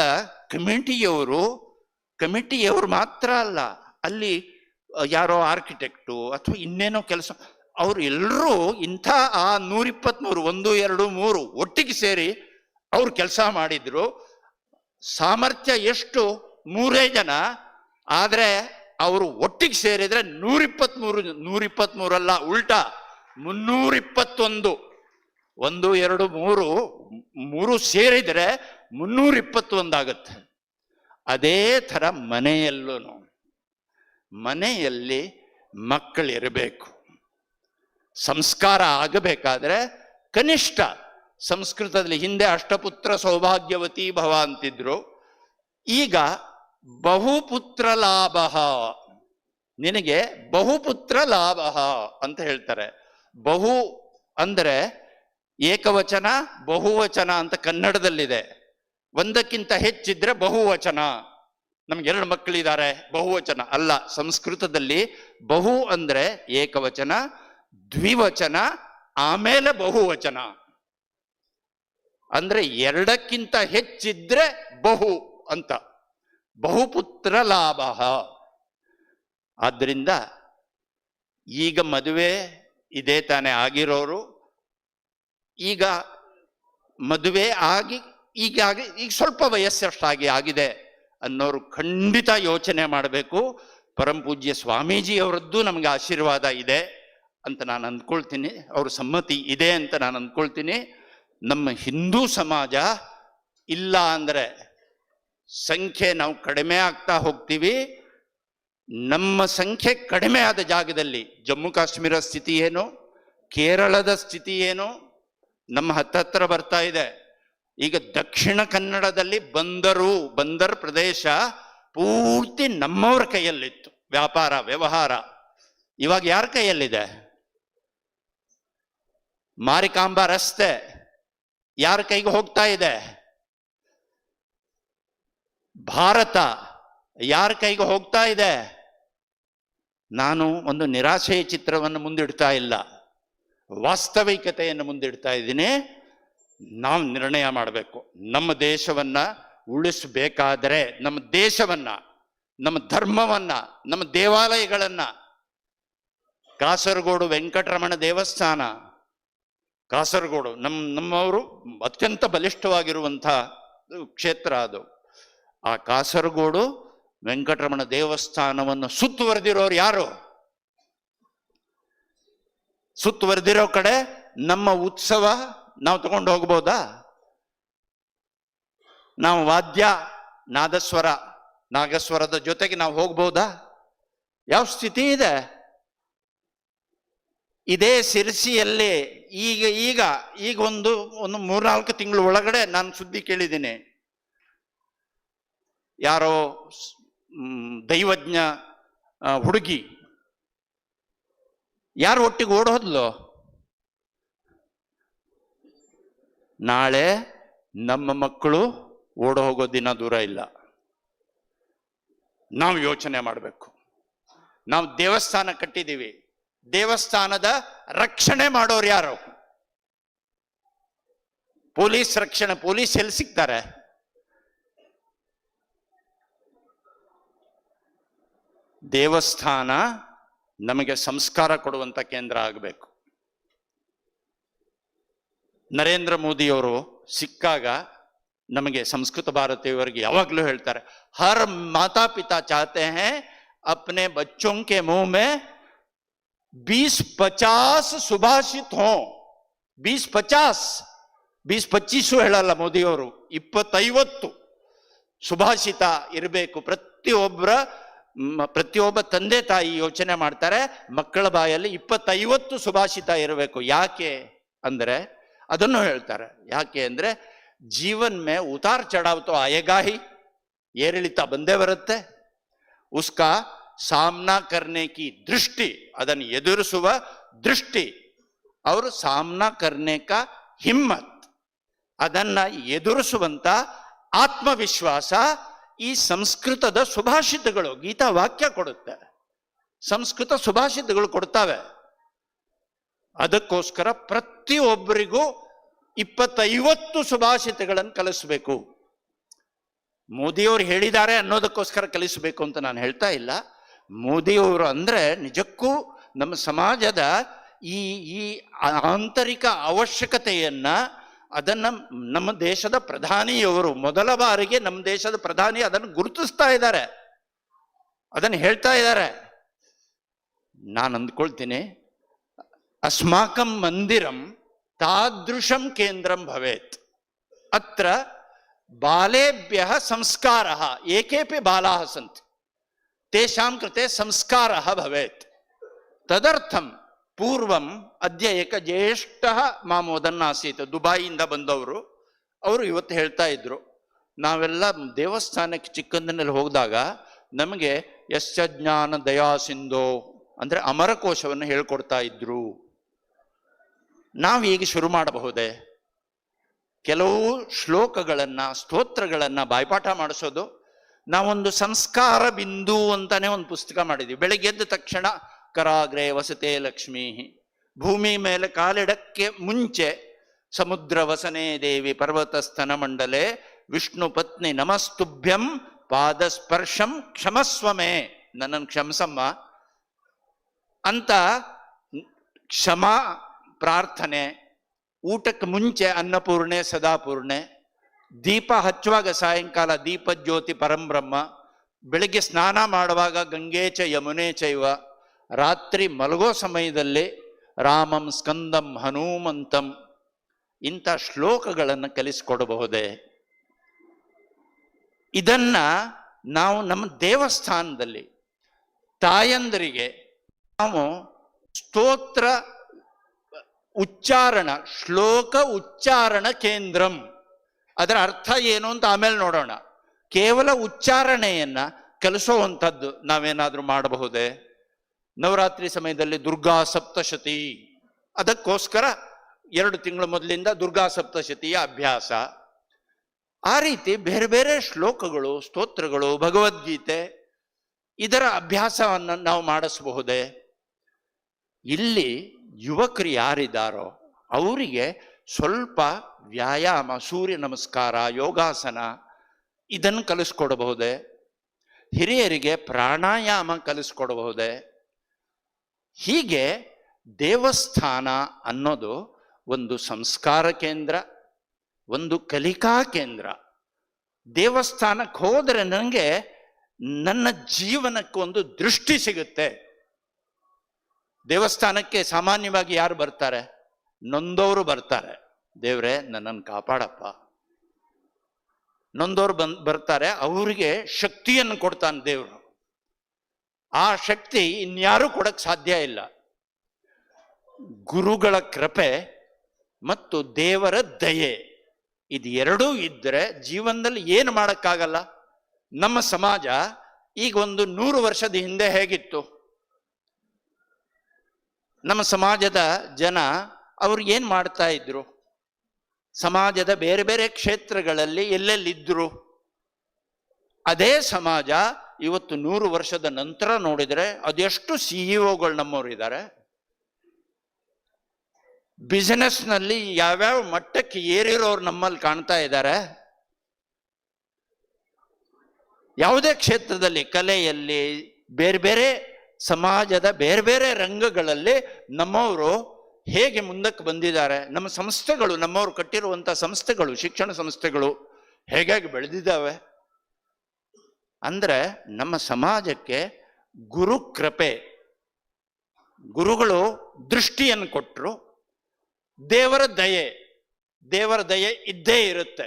ಕಮಿಟಿಯವರು ಮಾತ್ರ ಅಲ್ಲ, ಅಲ್ಲಿ ಯಾರೋ ಆರ್ಕಿಟೆಕ್ಟು ಅಥವಾ ಇನ್ನೇನೋ ಕೆಲಸ, ಅವರು ಎಲ್ಲರೂ ಇಂಥ ಆ 123 1 2 3 ಒಟ್ಟಿಗೆ ಸೇರಿ ಅವ್ರು ಕೆಲಸ ಮಾಡಿದ್ರು. ಸಾಮರ್ಥ್ಯ ಎಷ್ಟು? 3 ಜನ, ಆದ್ರೆ ಅವರು ಒಟ್ಟಿಗೆ ಸೇರಿದ್ರೆ 123 ಅಲ್ಲ, ಉಲ್ಟಾ 321. 1 2 3 ಸೇರಿದ್ರೆ 321 ಆಗುತ್ತೆ. ಅದೇ ಥರ ಮನೆಯಲ್ಲಿ ಮಕ್ಕಳಿರಬೇಕು. ಸಂಸ್ಕಾರ ಆಗಬೇಕಾದ್ರೆ ಕನಿಷ್ಠ ಸಂಸ್ಕೃತದಲ್ಲಿ ಹಿಂದೆ ಅಷ್ಟಪುತ್ರ ಸೌಭಾಗ್ಯವತಿ ಭವ ಅಂತಿದ್ರು, ಈಗ ಬಹುಪುತ್ರ ಲಾಭ, ನಿನಗೆ ಬಹುಪುತ್ರ ಲಾಭ ಅಂತ ಹೇಳ್ತಾರೆ. ಬಹು ಅಂದ್ರೆ ಏಕವಚನ ಬಹುವಚನ ಅಂತ ಕನ್ನಡದಲ್ಲಿದೆ. ಒಂದಕ್ಕಿಂತ ಹೆಚ್ಚಿದ್ರೆ ಬಹುವಚನ. ನಮ್ಗೆ 2 ಮಕ್ಕಳಿದ್ದಾರೆ, ಬಹುವಚನ ಅಲ್ಲ. ಸಂಸ್ಕೃತದಲ್ಲಿ ಬಹು ಅಂದ್ರೆ ಏಕವಚನ, ದ್ವಿವಚನ, ಆಮೇಲೆ ಬಹುವಚನ. ಅಂದ್ರೆ 2ಕ್ಕಿಂತ ಹೆಚ್ಚಿದ್ರೆ ಬಹು ಅಂತ, ಬಹುಪುತ್ರ ಲಾಭ. ಆದ್ರಿಂದ ಈಗ ಮದುವೆ ಇದೇ ತಾನೇ ಆಗಿರೋರು, ಈಗ ಮದುವೆ ಆಗಿ ಈಗ ಸ್ವಲ್ಪ ವಯಸ್ಸಷ್ಟಾಗಿ ಆಗಿದೆ ಅನ್ನೋರು ಖಂಡಿತ ಯೋಚನೆ ಮಾಡಬೇಕು. ಪರಮಪೂಜ್ಯ ಸ್ವಾಮೀಜಿಯವರದ್ದು ನಮಗೆ ಆಶೀರ್ವಾದ ಇದೆ ಅಂತ ನಾನು ಅಂದ್ಕೊಳ್ತೀನಿ, ಅವ್ರ ಸಮ್ಮತಿ ಇದೆ ಅಂತ ನಾನು ಅಂದ್ಕೊಳ್ತೀನಿ. ನಮ್ಮ ಹಿಂದೂ ಸಮಾಜ ಇಲ್ಲ ಅಂದ್ರೆ ಸಂಖ್ಯೆ ನಾವು ಕಡಿಮೆ ಆಗ್ತಾ ಹೋಗ್ತೀವಿ. ನಮ್ಮ ಸಂಖ್ಯೆ ಕಡಿಮೆ ಆದ ಜಾಗದಲ್ಲಿ ಜಮ್ಮು ಕಾಶ್ಮೀರ ಸ್ಥಿತಿ ಏನು, ಕೇರಳದ ಸ್ಥಿತಿ ಏನು, ನಮ್ಮ ಹತ್ತತ್ರ ಬರ್ತಾ ಇದೆ. ಈಗ ದಕ್ಷಿಣ ಕನ್ನಡದಲ್ಲಿ ಬಂದರ್ ಪ್ರದೇಶ ಪೂರ್ತಿ ನಮ್ಮವ್ರ ಕೈಯಲ್ಲಿತ್ತು, ವ್ಯಾಪಾರ ವ್ಯವಹಾರ. ಇವಾಗ ಯಾರ ಕೈಯಲ್ಲಿದೆ? ಮಾರಿಕಾಂಬಾ ರಸ್ತೆ ಯಾರ ಕೈಗೆ ಹೋಗ್ತಾ ಇದೆ? ಭಾರತ ಯಾರ ಕೈಗೆ ಹೋಗ್ತಾ ಇದೆ? ನಾನು ಒಂದು ನಿರಾಶೆಯ ಚಿತ್ರವನ್ನು ಮುಂದಿಡ್ತಾ ಇಲ್ಲ, ವಾಸ್ತವಿಕತೆಯನ್ನು ಮುಂದಿಡ್ತಾ ಇದ್ದೀನಿ. ನಾವು ನಿರ್ಣಯ ಮಾಡಬೇಕು. ನಮ್ಮ ದೇಶವನ್ನ ಉಳಿಸಬೇಕಾದರೆ, ನಮ್ಮ ದೇಶವನ್ನ, ನಮ್ಮ ಧರ್ಮವನ್ನ, ನಮ್ಮ ದೇವಾಲಯಗಳನ್ನ, ಕಾಸರಗೋಡು ವೆಂಕಟರಮಣ ದೇವಸ್ಥಾನ, ಕಾಸರಗೋಡು ನಮ್ಮವರು ಅತ್ಯಂತ ಬಲಿಷ್ಠವಾಗಿರುವಂಥ ಕ್ಷೇತ್ರ ಅದು. ಆ ಕಾಸರಗೋಡು ವೆಂಕಟರಮಣ ದೇವಸ್ಥಾನವನ್ನು ಸುತ್ತುವರೆದಿರೋರು ಯಾರು? ಸುತ್ತುವರೆದಿರೋ ಕಡೆ ನಮ್ಮ ಉತ್ಸವ ನಾವು ತಗೊಂಡು ಹೋಗ್ಬೋದಾ? ನಾವು ವಾದ್ಯ ನಾದಸ್ವರ ನಾಗಸ್ವರದ ಜೊತೆಗೆ ನಾವು ಹೋಗ್ಬೋದಾ? ಯಾವ ಸ್ಥಿತಿ ಇದೆ? ಇದೇ ಸಿರ್ಸಿಯಲ್ಲಿ ಈಗ ಒಂದು 3-4 ತಿಂಗಳ ಒಳಗಡೆ ನಾನು ಸುದ್ದಿ ಕೇಳಿದ್ದೀನಿ. ಯಾರೋ ದೈವಜ್ಞ ಹುಡುಗಿ ಯಾರು ಒಟ್ಟಿಗೆ ಓಡೋದ್ಲು. ನಾಳೆ ನಮ್ಮ ಮಕ್ಕಳು ಓಡ ಹೋಗೋ ದಿನ ದೂರ ಇಲ್ಲ. ನಾವು ಯೋಚನೆ ಮಾಡಬೇಕು. ನಾವು ದೇವಸ್ಥಾನ ಕಟ್ಟಿದ್ದೀವಿ, ದೇವಸ್ಥಾನದ ರಕ್ಷಣೆ ಮಾಡೋರು ಯಾರು? ಪೊಲೀಸ್ ರಕ್ಷಣೆ. ಪೊಲೀಸ್ ಎಲ್ಲಿ ಸಿಗ್ತಾರೆ? ದೇವಸ್ಥಾನ ನಮಗೆ ಸಂಸ್ಕಾರ ಕೊಡುವಂತ ಕೇಂದ್ರ ಆಗಬೇಕು. ನರೇಂದ್ರ ಮೋದಿಯವರು ಸಿಕ್ಕಾಗ ನಮಗೆ ಸಂಸ್ಕೃತ ಭಾರತೀಯವರಿಗೆ ಯಾವಾಗಲೂ ಹೇಳ್ತಾರೆ, ಹರ್ ಮಾತಾ ಪಿತಾ ಚಾಹತೆ ಹೈ अपने बच्चों के मुंह में 20-50 सुभाषित हों, 20-50 20-25 ಹೇಳಲ್ಲ ಮೋದಿಯವರು, 20-50 ಸುಭಾಷಿತ ಇರಬೇಕು. ಪ್ರತಿಯೊಬ್ಬ ತಂದೆ ತಾಯಿ ಯೋಚನೆ ಮಾಡ್ತಾರೆ, ಮಕ್ಕಳ ಬಾಯಲ್ಲಿ 20-50 ಸುಭಾಷಿತ ಇರಬೇಕು. ಯಾಕೆ ಅಂದ್ರೆ ಅದನ್ನು ಹೇಳ್ತಾರೆ. ಯಾಕೆ ಅಂದ್ರೆ ಜೀವನ್ ಮೇ ಉತಾರ್ ಚಢಾವ್ ತೋ ಆಯೇಗಾ ಹಿ, ಏರಿಳಿತ ಬಂದೇ ಬರುತ್ತೆ. ಉಸ್ಕಾ ಸಾಮ್ನಾ ಕರ್ನೆ ಕಿ ದೃಷ್ಟಿ, ಅದನ್ನು ಎದುರಿಸುವ ದೃಷ್ಟಿ, ಅವರು ಸಾಮ್ನಾ ಕರ್ನೆ ಕಾ ಹಿಮ್ಮತ್, ಅದನ್ನ ಎದುರಿಸುವಂತ ಆತ್ಮವಿಶ್ವಾಸ ಈ ಸಂಸ್ಕೃತದ ಸುಭಾಷಿತಗಳು, ಗೀತಾ ವಾಕ್ಯ ಕೊಡುತ್ತೆ, ಸಂಸ್ಕೃತ ಸುಭಾಷಿತಗಳು ಕೊಡ್ತಾವೆ. ಅದಕ್ಕೋಸ್ಕರ ಪ್ರತಿಯೊಬ್ಬರಿಗೂ 20-50 ಸುಭಾಷಿತಗಳನ್ನು ಕಲಿಸ್ಬೇಕು. ಮೋದಿಯವರು ಹೇಳಿದ್ದಾರೆ ಅನ್ನೋದಕ್ಕೋಸ್ಕರ ಕಲಿಸಬೇಕು ಅಂತ ನಾನು ಹೇಳ್ತಾ ಇಲ್ಲ. ಮೋದಿಯವರು ಅಂದ್ರೆ ನಿಜಕ್ಕೂ ನಮ್ಮ ಸಮಾಜದ ಈ ಆಂತರಿಕ ಅವಶ್ಯಕತೆಯನ್ನ, ಅದನ್ನ ನಮ್ಮ ದೇಶದ ಪ್ರಧಾನಿಯವರು ಮೊದಲ ಬಾರಿಗೆ ನಮ್ಮ ದೇಶದ ಪ್ರಧಾನಿ ಅದನ್ನು ಗುರುತಿಸ್ತಾ ಇದ್ದಾರೆ, ಅದನ್ನು ಹೇಳ್ತಾ ಇದ್ದಾರೆ. ನಾನು ಅಂದ್ಕೊಳ್ತೀನಿ, ಅಸ್ಮಾಕಂ ಮಂದಿರಂ ತಾದೃಶಂ ಕೇಂದ್ರಂ ಭವೇತ್, ಅತ್ರ ಬಾಲೇಭ್ಯ ಸಂಸ್ಕಾರ, ಏಕೇಪಿ ಬಾಲಾಃ ಸಂತಿ, ತೇಷಾಂ ಕೃತೆ ಸಂಸ್ಕಾರ ಭವೇತ್. ತದರ್ಥಂ ಪೂರ್ವಂ ಅದ್ಯ ಏಕ ಜ್ಯೇಷ್ಠ ಮಾಂ ವದನ್ನಾಸೀತ್, ದುಬಾಯಿಯಿಂದ ಬಂದವರು, ಅವರು ಇವತ್ತು ಹೇಳ್ತಾ ಇದ್ರು, ನಾವೆಲ್ಲ ದೇವಸ್ಥಾನಕ್ಕೆ ಚಿಕ್ಕಂದಿನಲ್ಲಿ ಹೋಗಿದಾಗ ನಮಗೆ ಯಶ್ಚ ಜ್ಞಾನ ದಯಾ ಸಿಂಧೋ ಅಂದ್ರೆ ಅಮರಕೋಶವನ್ನು ಹೇಳ್ಕೊಡ್ತಾ ಇದ್ರು. ನಾವೀಗ ಶುರು ಮಾಡಬಹುದೇ? ಕೆಲವು ಶ್ಲೋಕಗಳನ್ನ, ಸ್ತೋತ್ರಗಳನ್ನ ಬಾಯ್ಪಾಠ ಮಾಡಿಸೋದು. ನಾವೊಂದು ಸಂಸ್ಕಾರ ಬಿಂದು ಅಂತಾನೆ ಒಂದು ಪುಸ್ತಕ ಮಾಡಿದ್ವಿ. ಬೆಳಗ್ಗೆ ಎದ್ದ ತಕ್ಷಣ ಕರಾಗ್ರೆ ವಸತೆ ಲಕ್ಷ್ಮೀ, ಭೂಮಿ ಮೇಲೆ ಕಾಲಿಡಕ್ಕೆ ಮುಂಚೆ ಸಮುದ್ರ ವಸನೆ ದೇವಿ ಪರ್ವತಸ್ಥನ ಮಂಡಲೆ ವಿಷ್ಣು ಪತ್ನಿ ನಮಸ್ತುಭ್ಯಂ ಪಾದಸ್ಪರ್ಶಂ ಕ್ಷಮಸ್ವಮೇ, ನನ್ನನ್ನು ಕ್ಷಮಿಸಮ್ಮ ಅಂತ ಕ್ಷಮಾ ಪ್ರಾರ್ಥನೆ. ಊಟಕ್ಕೆ ಮುಂಚೆ ಅನ್ನಪೂರ್ಣೆ ಸದಾಪೂರ್ಣೆ, ದೀಪ ಹಚ್ಚುವಾಗ ಸಾಯಂಕಾಲ ದೀಪ ಜ್ಯೋತಿ ಪರಂಬ್ರಹ್ಮ, ಬೆಳಿಗ್ಗೆ ಸ್ನಾನ ಮಾಡುವಾಗ ಗಂಗೆ ಚ ಯಮುನೆ ಚೈವ, ರಾತ್ರಿ ಮಲಗೋ ಸಮಯದಲ್ಲಿ ರಾಮಂ ಸ್ಕಂದಂ ಹನುಮಂತಂ. ಇಂಥ ಶ್ಲೋಕಗಳನ್ನು ಕಲಿಸಿಕೊಡಬಹುದೇ? ಇದನ್ನ ನಾವು ನಮ್ಮ ದೇವಸ್ಥಾನದಲ್ಲಿ ತಾಯಂದರಿಗೆ ನಾವು ಸ್ತೋತ್ರ ಉಚ್ಚಾರಣ, ಶ್ಲೋಕ ಉಚ್ಚಾರಣ ಕೇಂದ್ರಂ, ಅದರ ಅರ್ಥ ಏನು ಅಂತ ಆಮೇಲೆ ನೋಡೋಣ. ಕೇವಲ ಉಚ್ಚಾರಣೆಯನ್ನ ಕಲಿಸುವಂಥದ್ದು ನಾವೇನಾದ್ರೂ ಮಾಡಬಹುದೇ? ನವರಾತ್ರಿ ಸಮಯದಲ್ಲಿ ದುರ್ಗಾ ಸಪ್ತಶತಿ, ಅದಕ್ಕೋಸ್ಕರ 2 ತಿಂಗಳ ಮೊದಲಿಂದ ದುರ್ಗಾ ಸಪ್ತಶತಿಯ ಅಭ್ಯಾಸ. ಆ ರೀತಿ ಬೇರೆ ಬೇರೆ ಶ್ಲೋಕಗಳು, ಸ್ತೋತ್ರಗಳು, ಭಗವದ್ಗೀತೆ, ಇದರ ಅಭ್ಯಾಸವನ್ನು ನಾವು ಮಾಡಿಸಬಹುದೇ? ಇಲ್ಲಿ ಯುವಕರು ಯಾರಿದ್ದಾರೋ ಅವರಿಗೆ ಸ್ವಲ್ಪ ವ್ಯಾಯಾಮ, ಸೂರ್ಯ ನಮಸ್ಕಾರ, ಯೋಗಾಸನ ಇದನ್ನು ಕಲಿಸ್ಕೊಡಬಹುದೇ? ಹಿರಿಯರಿಗೆ ಪ್ರಾಣಾಯಾಮ ಕಲಿಸ್ಕೊಡಬಹುದೇ? ಹೀಗೆ ದೇವಸ್ಥಾನ ಅನ್ನೋದು ಒಂದು ಸಂಸ್ಕಾರ ಕೇಂದ್ರ, ಒಂದು ಕಲಿಕಾ ಕೇಂದ್ರ. ದೇವಸ್ಥಾನಕ್ಕೆ ಹೋದರೆ ನನಗೆ ನನ್ನ ಜೀವನಕ್ಕೆ ಒಂದು ದೃಷ್ಟಿ ಸಿಗುತ್ತೆ. ದೇವಸ್ಥಾನಕ್ಕೆ ಸಾಮಾನ್ಯವಾಗಿ ಯಾರು ಬರ್ತಾರೆ? ನೊಂದವರು ಬರ್ತಾರೆ. ದೇವ್ರೆ ನನ್ನನ್ನು ಕಾಪಾಡಪ್ಪ. ನೊಂದವರು ಬರ್ತಾರೆ, ಅವರಿಗೆ ಶಕ್ತಿಯನ್ನು ಕೊಡ್ತಾನೆ ದೇವರು. ಆ ಶಕ್ತಿ ಇನ್ಯಾರೂ ಕೊಡಕ್ ಸಾಧ್ಯ ಇಲ್ಲ. ಗುರುಗಳ ಕೃಪೆ ಮತ್ತು ದೇವರ ದಯೆ, ಇದು ಎರಡೂ ಇದ್ದರೆ ಜೀವನದಲ್ಲಿ ಏನು ಮಾಡಕ್ಕಾಗಲ್ಲ. ನಮ್ಮ ಸಮಾಜ ಈಗ ಒಂದು 100 ವರ್ಷದ ಹಿಂದೆ ಹೇಗಿತ್ತು? ನಮ್ಮ ಸಮಾಜದ ಜನ ಅವ್ರು ಏನ್ ಮಾಡ್ತಾ ಇದ್ರು? ಸಮಾಜದ ಬೇರೆ ಬೇರೆ ಕ್ಷೇತ್ರಗಳಲ್ಲಿ ಎಲ್ಲೆಲ್ಲಿದ್ರು. ಅದೇ ಸಮಾಜ ಇವತ್ತು 100 ವರ್ಷದ ನಂತರ ನೋಡಿದ್ರೆ ಅದೆಷ್ಟು ಸಿಇಒಗಳು ನಮ್ಮವ್ರು ಇದ್ದಾರೆ. ಬಿಸಿನೆಸ್ ನಲ್ಲಿ ಯಾವ್ಯಾವ ಮಟ್ಟಕ್ಕೆ ಏರಿರೋರು ನಮ್ಮಲ್ಲಿ ಕಾಣ್ತಾ ಇದ್ದಾರೆ. ಯಾವುದೇ ಕ್ಷೇತ್ರದಲ್ಲಿ, ಕಲೆಯಲ್ಲಿ, ಬೇರೆ ಬೇರೆ ಸಮಾಜದ ಬೇರೆ ಬೇರೆ ರಂಗಗಳಲ್ಲಿ ನಮ್ಮವರು ಹೇಗೆ ಮುಂದಕ್ಕೆ ಬಂದಿದ್ದಾರೆ. ನಮ್ಮ ಸಂಸ್ಥೆಗಳು, ನಮ್ಮವರು ಕಟ್ಟಿರುವಂಥ ಸಂಸ್ಥೆಗಳು, ಶಿಕ್ಷಣ ಸಂಸ್ಥೆಗಳು ಹೇಗಾಗಿ ಬೆಳೆದಿದ್ದಾವೆ ಅಂದ್ರೆ ನಮ್ಮ ಸಮಾಜಕ್ಕೆ ಗುರು ಕೃಪೆ, ಗುರುಗಳು ದೃಷ್ಟಿಯನ್ನು ಕೊಟ್ಟರು, ದೇವರ ದಯೆ ದೇವರ ದಯೆ ಇದ್ದೇ ಇರುತ್ತೆ.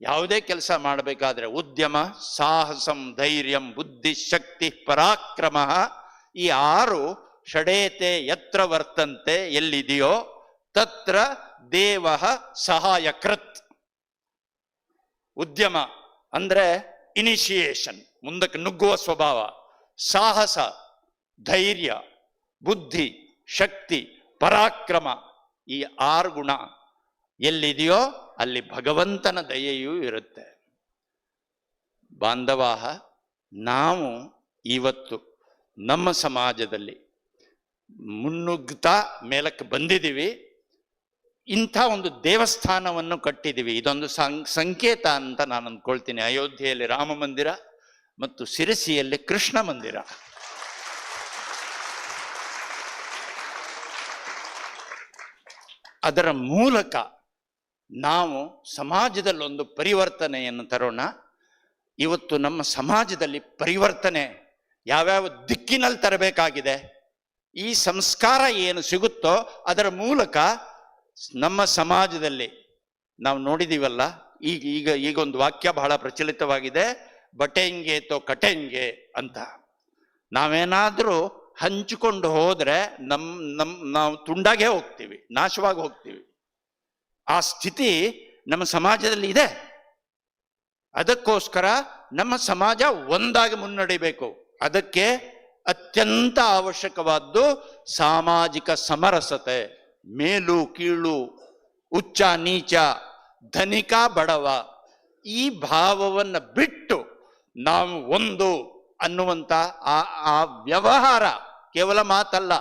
ಯಾವುದೇ ಕೆಲಸ ಮಾಡಬೇಕಾದ್ರೆ ಉದ್ಯಮ, ಸಾಹಸಂ, ಧೈರ್ಯಂ, ಬುದ್ಧಿ, ಶಕ್ತಿ, ಪರಾಕ್ರಮ, ಈ 6 ಷಡೇತೆ ಯತ್ರ ವರ್ತಂತೆ, ಎಲ್ಲಿದೆಯೋ ತತ್ರ ದೇವ ಸಹಾಯಕೃತ್. ಉದ್ಯಮ ಅಂದ್ರೆ ಇನಿಷಿಯೇಷನ್, ಮುಂದಕ್ಕೆ ನುಗ್ಗುವ ಸ್ವಭಾವ. ಸಾಹಸ, ಧೈರ್ಯ, ಬುದ್ಧಿ, ಶಕ್ತಿ, ಪರಾಕ್ರಮ, ಈ 6 ಗುಣ ಎಲ್ಲಿದೆಯೋ ಅಲ್ಲಿ ಭಗವಂತನ ದಯೆಯೂ ಇರುತ್ತೆ. ಬಾಂಧವಾಹ, ನಾವು ಇವತ್ತು ನಮ್ಮ ಸಮಾಜದಲ್ಲಿ ಮುನ್ನುಗ್ತಾ ಮೇಲಕ್ಕೆ ಬಂದಿದ್ದೀವಿ. ಇಂಥ ಒಂದು ದೇವಸ್ಥಾನವನ್ನು ಕಟ್ಟಿದ್ದೀವಿ. ಇದೊಂದು ಸಂಕೇತ ಅಂತ ನಾನು ಅಂದ್ಕೊಳ್ತೀನಿ. ಅಯೋಧ್ಯೆಯಲ್ಲಿ ರಾಮ ಮಂದಿರ ಮತ್ತು ಶಿರಸಿಯಲ್ಲಿ ಕೃಷ್ಣ ಮಂದಿರ. ಅದರ ಮೂಲಕ ನಾವು ಸಮಾಜದಲ್ಲಿ ಒಂದು ಪರಿವರ್ತನೆಯನ್ನು ತರೋಣ. ಇವತ್ತು ನಮ್ಮ ಸಮಾಜದಲ್ಲಿ ಪರಿವರ್ತನೆ ಯಾವ್ಯಾವ ದಿಕ್ಕಿನಲ್ಲಿ ತರಬೇಕಾಗಿದೆ, ಈ ಸಂಸ್ಕಾರ ಏನು ಸಿಗುತ್ತೋ ಅದರ ಮೂಲಕ ನಮ್ಮ ಸಮಾಜದಲ್ಲಿ ನಾವು ನೋಡಿದೀವಲ್ಲ, ಈಗ ಒಂದು ವಾಕ್ಯ ಬಹಳ ಪ್ರಚಲಿತವಾಗಿದೆ, ಬಟೆಂಗೆ ತೋ ಕಟೆಂಗೆ ಅಂತ. ನಾವೇನಾದ್ರೂ ಹಂಚಿಕೊಂಡು ಹೋದ್ರೆ ನಾವು ತುಂಡಾಗೇ ಹೋಗ್ತೀವಿ, ನಾಶವಾಗಿ ಹೋಗ್ತೀವಿ. ಆ ಸ್ಥಿತಿ ನಮ್ಮ ಸಮಾಜದಲ್ಲಿ ಇದೆ. ಅದಕ್ಕೋಸ್ಕರ ನಮ್ಮ ಸಮಾಜ ಒಂದಾಗಿ ಮುನ್ನಡೆಯಬೇಕು. ಅದಕ್ಕೆ ಅತ್ಯಂತ ಅವಶ್ಯಕವಾದ್ದು ಸಾಮಾಜಿಕ ಸಮರಸತೆ. ಮೇಲು ಕೀಳು, ಉಚ್ಚ ನೀಚ, ಧನಿಕ ಬಡವ, ಈ ಭಾವವನ್ನು ಬಿಟ್ಟು ನಾವು ಒಂದು ಅನ್ನುವಂಥ ಆ ವ್ಯವಹಾರ ಕೇವಲ ಮಾತಲ್ಲ,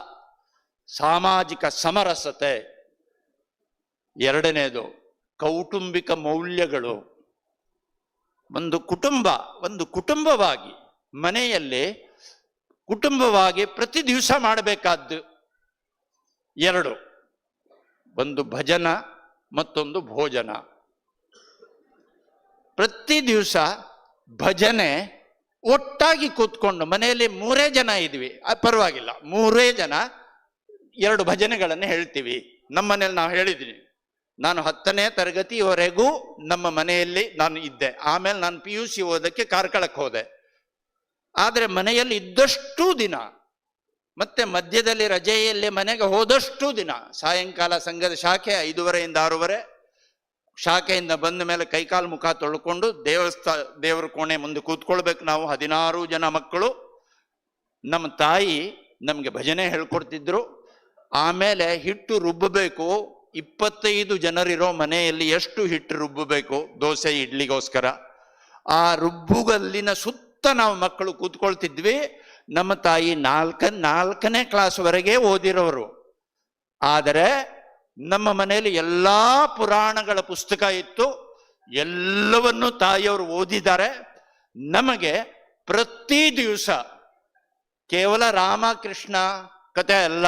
ಸಾಮಾಜಿಕ ಸಮರಸತೆ. ಎರಡನೇದು ಕೌಟುಂಬಿಕ ಮೌಲ್ಯಗಳು. ಒಂದು ಕುಟುಂಬವಾಗಿ ಮನೆಯಲ್ಲಿ ಕುಟುಂಬವಾಗಿ ಪ್ರತಿ ದಿವಸ ಮಾಡಬೇಕಾದ್ದು 2, ಒಂದು ಭಜನ ಮತ್ತೊಂದು ಭೋಜನ. ಪ್ರತಿ ದಿವಸ ಭಜನೆ ಒಟ್ಟಾಗಿ ಕೂತ್ಕೊಂಡು, ಮನೆಯಲ್ಲಿ 3 ಜನ ಇದ್ವಿ, ಪರವಾಗಿಲ್ಲ, 3 ಜನ 2 ಭಜನೆಗಳನ್ನು ಹೇಳ್ತೀವಿ. ನಮ್ಮ ಮನೇಲಿ ನಾವು ಹೇಳಿದ್ದೀನಿ, ನಾನು 10ನೇ ತರಗತಿವರೆಗೂ ನಮ್ಮ ಮನೆಯಲ್ಲಿ ನಾನು ಇದ್ದೆ. ಆಮೇಲೆ ನಾನು PUC ಓದಕ್ಕೆ ಕಾರ್ಕಳಕ್ಕೆ ಹೋದೆ. ಆದರೆ ಮನೆಯಲ್ಲಿ ಇದ್ದಷ್ಟು ದಿನ, ಮತ್ತೆ ಮಧ್ಯದಲ್ಲಿ ರಜೆಯಲ್ಲಿ ಮನೆಗೆ ಹೋದಷ್ಟು ದಿನ, ಸಾಯಂಕಾಲ ಸಂಘದ ಶಾಖೆ 5:30 6:30, ಶಾಖೆಯಿಂದ ಬಂದ ಮೇಲೆ ಕೈಕಾಲು ಮುಖ ತೊಳ್ಕೊಂಡು ದೇವರ ಕೋಣೆ ಮುಂದೆ ಕೂತ್ಕೊಳ್ಬೇಕು ನಾವು, 16 ಜನ ಮಕ್ಕಳು. ನಮ್ಮ ತಾಯಿ ನಮಗೆ ಭಜನೆ ಹೇಳ್ಕೊಡ್ತಿದ್ರು. ಆಮೇಲೆ ಹಿಟ್ಟು ರುಬ್ಬಬೇಕು. 25 ಜನರಿರೋ ಮನೆಯಲ್ಲಿ ಎಷ್ಟು ಹಿಟ್ಟು ರುಬ್ಬಬೇಕು ದೋಸೆ ಇಡ್ಲಿಗೋಸ್ಕರ. ಆ ರುಬ್ಬುಗಲ್ಲಿನ ಸುತ್ತ ನಾವು ಮಕ್ಕಳು ಕೂತ್ಕೊಳ್ತಿದ್ವಿ. ನಮ್ಮ ತಾಯಿ 4ನೇ ಕ್ಲಾಸ್ವರೆಗೆ ಓದಿರೋರು. ಆದರೆ ನಮ್ಮ ಮನೆಯಲ್ಲಿ ಎಲ್ಲಾ ಪುರಾಣಗಳ ಪುಸ್ತಕ ಇತ್ತು, ಎಲ್ಲವನ್ನೂ ತಾಯಿಯವರು ಓದಿದ್ದಾರೆ. ನಮಗೆ ಪ್ರತಿ ದಿವಸ ಕೇವಲ ರಾಮಕೃಷ್ಣ ಕಥೆ ಅಲ್ಲ,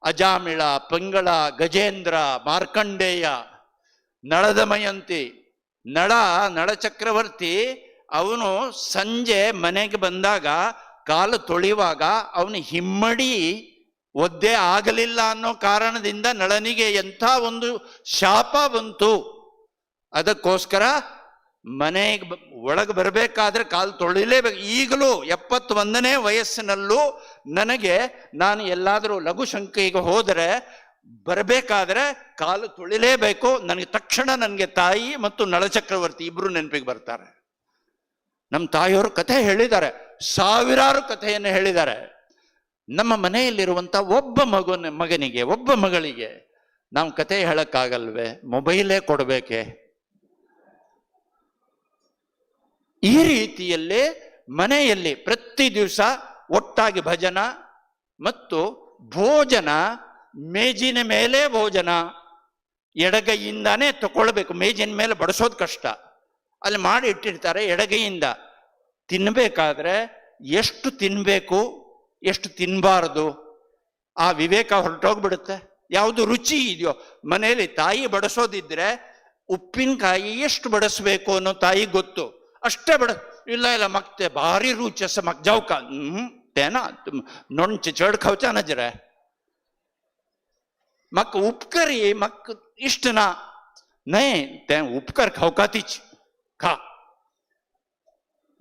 ಅಜಾಮಿಳ, ಪಿಂಗಳ, ಗಜೇಂದ್ರ, ಮಾರ್ಕಂಡೇಯ, ನಳದಮಯಂತಿ, ನಳ ಚಕ್ರವರ್ತಿ ಅವನು ಸಂಜೆ ಮನೆಗೆ ಬಂದಾಗ ಕಾಲು ತೊಳೆಯುವಾಗ ಅವನು ಹಿಮ್ಮಡಿ ಒದ್ದೆ ಆಗಲಿಲ್ಲ ಅನ್ನೋ ಕಾರಣದಿಂದ ನಳನಿಗೆ ಎಂಥ ಒಂದು ಶಾಪ ಬಂತು. ಅದಕ್ಕೋಸ್ಕರ ಮನೆಗೆ ಒಳಗೆ ಬರಬೇಕಾದ್ರೆ ಕಾಲು ತೊಳಿಲೇಬೇಕು. ಈಗಲೂ 71ನೇ ವಯಸ್ಸಿನಲ್ಲೂ ನಾನು ಎಲ್ಲಾದರೂ ಲಘು ಶಂಕೆಗೆ ಹೋದರೆ ಬರಬೇಕಾದ್ರೆ ಕಾಲು ತೊಳಿಲೇಬೇಕು. ನನಗೆ ತಕ್ಷಣ ನನಗೆ ತಾಯಿ ಮತ್ತು ನಳಚಕ್ರವರ್ತಿ ಇಬ್ರು ನೆನಪಿಗೆ ಬರ್ತಾರೆ. ನಮ್ಮ ತಾಯಿಯವರು ಕಥೆ ಹೇಳಿದ್ದಾರೆ, ಸಾವಿರಾರು ಕಥೆಯನ್ನು ಹೇಳಿದ್ದಾರೆ. ನಮ್ಮ ಮನೆಯಲ್ಲಿರುವಂಥ ಒಬ್ಬ ಮಗನಿಗೆ ಒಬ್ಬ ಮಗಳಿಗೆ ನಾವು ಕಥೆ ಹೇಳಕ್ಕಾಗಲ್ವೇ? ಮೊಬೈಲೇ ಕೊಡಬೇಕೆ? ಈ ರೀತಿಯಲ್ಲೇ ಮನೆಯಲ್ಲಿ ಪ್ರತಿ ದಿವಸ ಒಟ್ಟಾಗಿ ಭಜನ ಮತ್ತು ಭೋಜನ, ಮೇಜಿನ ಮೇಲೆ ಭೋಜನ, ಎಡಗೈಯಿಂದಾನೇ ತಗೊಳ್ಬೇಕು. ಮೇಜಿನ ಮೇಲೆ ಬಡಿಸೋದು ಕಷ್ಟ, ಅಲ್ಲಿ ಮಾಡಿ ಇಟ್ಟಿರ್ತಾರೆ. ಎಡಗೈಯಿಂದ ತಿನ್ನಬೇಕಾದ್ರೆ ಎಷ್ಟು ತಿನ್ನಬೇಕು, ಎಷ್ಟು ತಿನ್ನಬಾರ್ದು, ಆ ವಿವೇಕ ಹೊರಟೋಗ್ಬಿಡುತ್ತೆ. ಯಾವುದು ರುಚಿ ಇದೆಯೋ ಮನೆಯಲ್ಲಿ ತಾಯಿ ಬಡಿಸೋದಿದ್ರೆ ಉಪ್ಪಿನಕಾಯಿ ಎಷ್ಟು ಬಡಿಸ್ಬೇಕು ಅನ್ನೋ ತಾಯಿ ಗೊತ್ತು, ಅಷ್ಟೇ ಇಲ್ಲ ಮಗ್ತೆ ಭಾರಿ ರುಚಿ ಅಸ ಮಗ್ ಜಾವ್ಕ ತೇನಾ ನೊಣ್ ಚಡ್ ಖವಚ ನಜರೆ. मक उपकर ये मक इष्ट ना नहीं ते उपकर ಖೌಕಾತಿಚ್ ಖಾ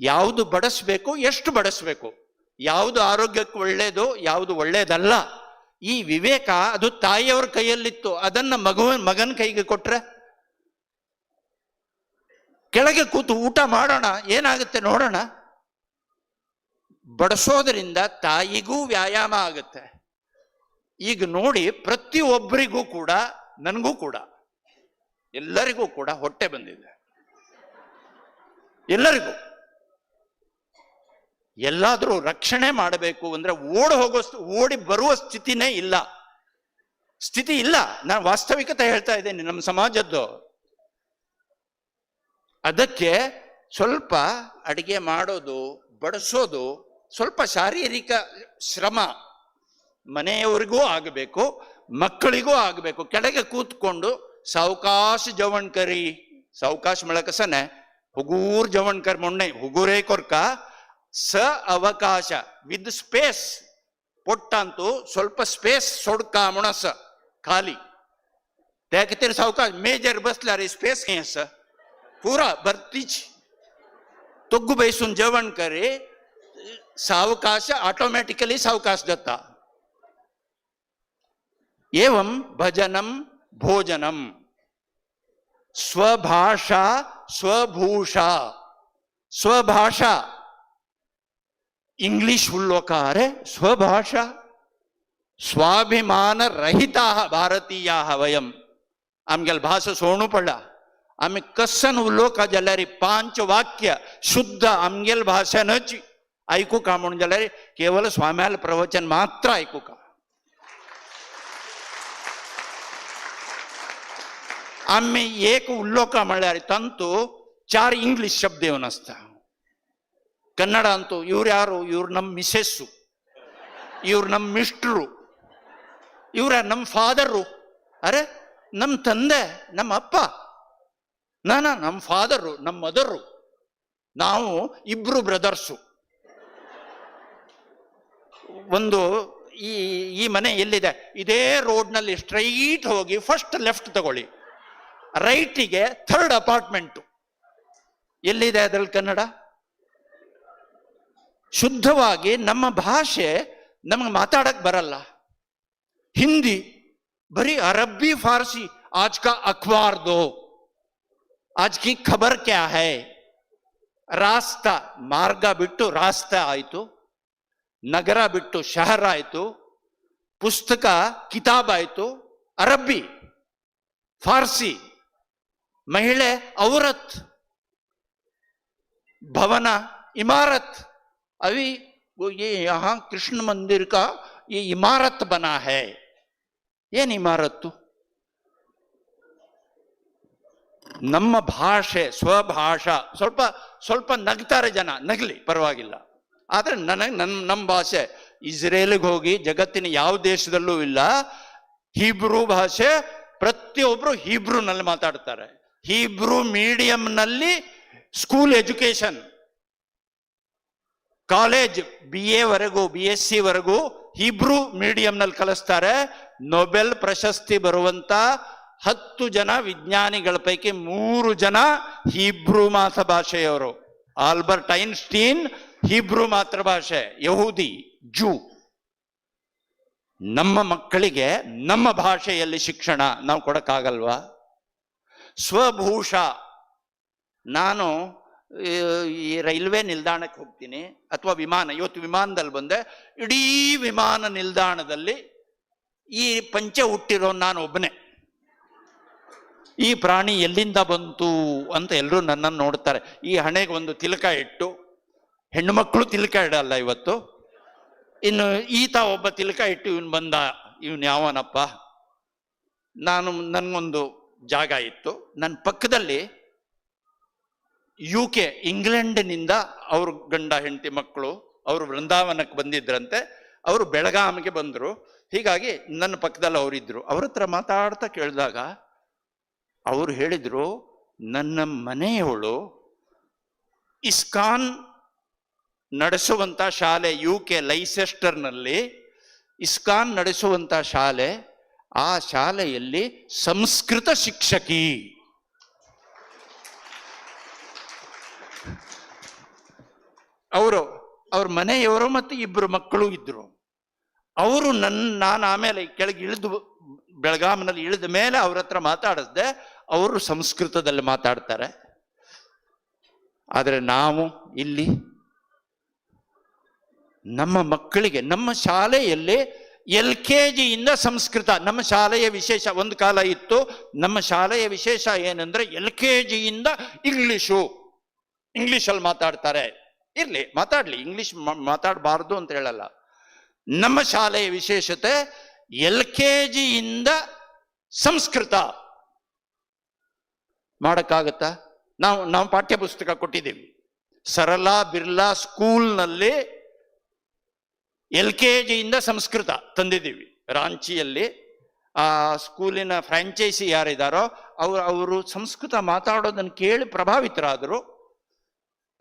ಯಾವುದು ಬಡಿಸ್ಬೇಕು ಎಷ್ಟು ಬಡಿಸ್ಬೇಕು ಯಾವುದು ಆರೋಗ್ಯಕ್ಕೆ ಒಳ್ಳೇದು ಯಾವುದು ಒಳ್ಳೇದಲ್ಲ ಈ ವಿವೇಕ ಅದು ತಾಯಿಯವ್ರ ಕೈಯಲ್ಲಿತ್ತು ಅದನ್ನ ಮಗನ ಕೈಗೆ ಕೊಟ್ರೆ ಕೆಳಗೆ ಕೂತು ಊಟ ಮಾಡೋಣ ಏನಾಗುತ್ತೆ ನೋಡೋಣ ಬಡಿಸೋದ್ರಿಂದ ತಾಯಿಗೂ ವ್ಯಾಯಾಮ ಆಗುತ್ತೆ ಈಗ ನೋಡಿ ಪ್ರತಿಯೊಬ್ಬರಿಗೂ ಕೂಡ ನನಗೂ ಕೂಡ ಎಲ್ಲರಿಗೂ ಕೂಡ ಹೊಟ್ಟೆ ಬಂದಿದೆ ಎಲ್ಲರಿಗೂ ಎಲ್ಲಾದ್ರೂ ರಕ್ಷಣೆ ಮಾಡಬೇಕು ಅಂದ್ರೆ ಓಡಿ ಬರುವ ಸ್ಥಿತಿ ಇಲ್ಲ ನಾನು ವಾಸ್ತವಿಕತೆ ಹೇಳ್ತಾ ಇದ್ದೇನೆ ನಮ್ಮ ಸಮಾಜದ್ದು ಅದಕ್ಕೆ ಸ್ವಲ್ಪ ಅಡಿಗೆ ಮಾಡೋದು ಬಡಿಸೋದು ಸ್ವಲ್ಪ ಶಾರೀರಿಕ ಶ್ರಮ ಮನೆಯವರಿಗೂ ಆಗಬೇಕು ಮಕ್ಕಳಿಗೂ ಆಗಬೇಕು ಕೆಳಗೆ ಕೂತ್ಕೊಂಡು ಸಾವಕಾಶ ಜವಣ್ ಕರಿ ಸಾವಕಾಶ ಮಳಕಸನೆ ಹುಗೂರ್ ಜವಣ್ ಕರ್ ಮೊನ್ನೆ ಹುಗೂರೇ ಕೊರ್ಕ ಸ ಅವಕಾಶ ವಿತ್ ಸ್ಪೇಸ್ ಪೊಟ್ಟಂತೂ ಸ್ವಲ್ಪ ಸ್ಪೇಸ್ सोडका म्हणस खाली त्या किती सावकाश मेजर बसला रे स्पेस हे अस पुरा भरतीच तोग्गु बैसून जेवण करे सावकाश ऑटोमॅटिकली सावकाश जाता एवं भजनम भोजनम स्वभाषा स्वभूषा स्वभाषा इंग्लिश उल्लोकारे स्वभाषा स्वाभिमान रहिता भारतीया वयम आमगेल भाषा सोणू पडला आम्ही कसन उल्लोका जाल्यार 5 वाक्य शुद्ध आमगेल भाषेनच ऐकू का म्हणून जाल्यार केवळ स्वाम्याल प्रवचन मात्र ऐकू का आम्ही एक उल्लोका म्हणल्यार तंतू 4 इंग्लिश शब्द येवन असता ಕನ್ನಡ ಅಂತೂ ಇವ್ರು ಯಾರು ಇವ್ರು ನಮ್ಮ ಮಿಸೆಸ್ಸು ಇವ್ರು ನಮ್ಮ ಮಿಸ್ಟ್ರು ಇವ್ರ ನಮ್ಮ ಫಾದರು ಅರೆ ನಮ್ಮ ತಂದೆ ನಮ್ಮ ಅಪ್ಪ ನಮ್ಮ ಫಾದರು ನಮ್ಮ ಮದರು ನಾವು ಇಬ್ರು ಬ್ರದರ್ಸು ಒಂದು ಈ ಮನೆ ಎಲ್ಲಿದೆ ಇದೇ ರೋಡ್ನಲ್ಲಿ ಸ್ಟ್ರೈಟ್ ಹೋಗಿ ಫಸ್ಟ್ ಲೆಫ್ಟ್ ತಗೊಳ್ಳಿ ರೈಟಿಗೆ 3rd ಅಪಾರ್ಟ್ಮೆಂಟು ಎಲ್ಲಿದೆ ಅದ್ರಲ್ಲಿ ಕನ್ನಡ ಶುದ್ಧವಾಗಿ ನಮ್ಮ ಭಾಷೆ ನಮಗೆ ಮಾತಾಡಕ್ ಬರಲ್ಲ ಹಿಂದಿ ಬರೀ ಅರಬ್ಬಿ ಫಾರ್ಸಿ आज का अखबार दो आज की खबर क्या है ರಾಸ್ತಾ ಮಾರ್ಗ ಬಿಟ್ಟು ರಾಸ್ತಾ ಆಯ್ತು ನಗರ ಬಿಟ್ಟು ಶಹರ ಆಯ್ತು ಪುಸ್ತಕ ಕಿತಾಬ್ ಆಯ್ತು ಅರಬ್ಬಿ ಫಾರ್ಸಿ ಮಹಿಳೆ ಔರತ್ भवन इमारत अभी वो ये यहाँ कृष्ण मंदिर का ये इमारत बना है ಏನ್ ಇಮಾರತ್ತು ನಮ್ಮ ಭಾಷೆ ಸ್ವಭಾಷಾ ಸ್ವಲ್ಪ ಸ್ವಲ್ಪ ನಗ್ತಾರೆ ಜನ ನಗ್ಲಿ ಪರವಾಗಿಲ್ಲ ಆದ್ರೆ ನಮ್ಮ ಭಾಷೆ ಇಸ್ರೇಲ್ಗೆ ಹೋಗಿ ಜಗತ್ತಿನ ಯಾವ ದೇಶದಲ್ಲೂ ಇಲ್ಲ ಹೀಬ್ರೂ ಭಾಷೆ ಪ್ರತಿಯೊಬ್ರು ಹೀಬ್ರೂನಲ್ಲಿ ಮಾತಾಡ್ತಾರೆ ಹೀಬ್ರೂ ಮೀಡಿಯಂನಲ್ಲಿ ಸ್ಕೂಲ್ ಎಜುಕೇಶನ್ ಕಾಲೇಜ್ BA ವರೆಗೂ BSc ವರೆಗೂ ಹೀಬ್ರೂ ಮೀಡಿಯಂನಲ್ಲಿ ಕಲಿಸ್ತಾರೆ ನೊಬೆಲ್ ಪ್ರಶಸ್ತಿ ಬರುವಂತ 10 ಜನ ವಿಜ್ಞಾನಿಗಳ ಪೈಕಿ 3 ಜನ ಹೀಬ್ರೂ ಮಾತೃಭಾಷೆಯವರು ಆಲ್ಬರ್ಟ್ ಐನ್ಸ್ಟೀನ್ ಹೀಬ್ರೂ ಮಾತೃಭಾಷೆ ಯಹೂದಿ ಜೂ ನಮ್ಮ ಮಕ್ಕಳಿಗೆ ನಮ್ಮ ಭಾಷೆಯಲ್ಲಿ ಶಿಕ್ಷಣ ನಾವು ಕೊಡಕ್ಕಾಗಲ್ವಾ ಸ್ವಭೂಷಾ ನಾನು ಈ ರೈಲ್ವೆ ನಿಲ್ದಾಣಕ್ಕೆ ಹೋಗ್ತೀನಿ ಅಥವಾ ವಿಮಾನ ಇವತ್ತು ವಿಮಾನದಲ್ಲಿ ಬಂದೆ ಇಡೀ ವಿಮಾನ ನಿಲ್ದಾಣದಲ್ಲಿ ಈ ಪಂಚೆ ಹುಟ್ಟಿರೋ ನಾನು ಒಬ್ಬನೇ ಈ ಪ್ರಾಣಿ ಎಲ್ಲಿಂದ ಬಂತು ಅಂತ ಎಲ್ಲರೂ ನನ್ನನ್ನು ನೋಡ್ತಾರೆ ಈ ಹಣೆಗೆ ಒಂದು ತಿಲಕ ಇಟ್ಟು ಹೆಣ್ಣು ಮಕ್ಕಳು ತಿಲಕ ಇಡಲ್ಲ ಇವತ್ತು ಇನ್ನು ಈತ ಒಬ್ಬ ತಿಲಕ ಇಟ್ಟು ಇವನು ಬಂದ ಇವನು ಯಾವನಪ್ಪ ನನ್ಗೊಂದು ಜಾಗ ಇತ್ತು ನನ್ನ ಪಕ್ಕದಲ್ಲಿ UK ಇಂಗ್ಲೆಂಡ್ನಿಂದ ಅವ್ರ ಗಂಡ ಹೆಂಡತಿ ಮಕ್ಕಳು ಅವರು ವೃಂದಾವನಕ್ಕೆ ಬಂದಿದ್ರಂತೆ ಅವರು ಬೆಳಗಾವಿಗೆ ಬಂದರು ಹೀಗಾಗಿ ನನ್ನ ಪಕ್ಕದಲ್ಲಿ ಅವರಿದ್ರು ಅವ್ರ ಹತ್ರ ಮಾತಾಡ್ತಾ ಕೇಳಿದಾಗ ಅವರು ಹೇಳಿದ್ರು ನನ್ನ ಮನೆಯವಳು ಇಸ್ಕಾನ್ ನಡೆಸುವಂತ ಶಾಲೆ UK ಲೈಸೆಸ್ಟರ್ನಲ್ಲಿ ಇಸ್ಕಾನ್ ನಡೆಸುವಂತ ಶಾಲೆ ಆ ಶಾಲೆಯಲ್ಲಿ ಸಂಸ್ಕೃತ ಶಿಕ್ಷಕಿ. ಅವ್ರ ಮನೆಯವರು ಮತ್ತು ಇಬ್ಬರು ಮಕ್ಕಳು ಇದ್ರು. ಅವರು ನಾನು ಆಮೇಲೆ ಕೆಳಗೆ ಇಳಿದು ಬೆಳಗಾಂನಲ್ಲಿ ಇಳಿದ ಮೇಲೆ ಅವ್ರ ಹತ್ರ ಮಾತಾಡಿಸ್ದೆ. ಅವರು ಸಂಸ್ಕೃತದಲ್ಲಿ ಮಾತಾಡ್ತಾರೆ. ಆದರೆ ನಾವು ಇಲ್ಲಿ ನಮ್ಮ ಮಕ್ಕಳಿಗೆ ನಮ್ಮ ಶಾಲೆಯಲ್ಲಿ LKG ಇಂದ ಸಂಸ್ಕೃತ, ನಮ್ಮ ಶಾಲೆಯ ವಿಶೇಷ ಒಂದು ಕಾಲ ಇತ್ತು. ನಮ್ಮ ಶಾಲೆಯ ವಿಶೇಷ ಏನಂದ್ರೆ LKG ಇಂದ ಇಂಗ್ಲಿಷಲ್ಲಿ ಮಾತಾಡ್ತಾರೆ. ಇರ್ಲಿ, ಮಾತಾಡ್ಲಿ, ಇಂಗ್ಲಿಷ್ ಮಾತಾಡಬಾರ್ದು ಅಂತ ಹೇಳಲ್ಲ. ನಮ್ಮ ಶಾಲೆಯ ವಿಶೇಷತೆ LKG ಇಂದ ಸಂಸ್ಕೃತ ಮಾಡಕ್ಕಾಗತ್ತಾ? ನಾವು ಪಾಠ್ಯ ಪುಸ್ತಕ ಕೊಟ್ಟಿದ್ದೀವಿ. ಸರಳಾ ಬಿರ್ಲಾ ಸ್ಕೂಲ್ನಲ್ಲಿ LKG ಇಂದ ಸಂಸ್ಕೃತ ತಂದಿದ್ದೀವಿ. ರಾಂಚಿಯಲ್ಲಿ ಆ ಸ್ಕೂಲಿನ ಫ್ರಾಂಚೈಸಿ ಯಾರಿದ್ದಾರೋ ಅವರು ಸಂಸ್ಕೃತ ಮಾತಾಡೋದನ್ನು ಕೇಳಿ ಪ್ರಭಾವಿತರಾದರು.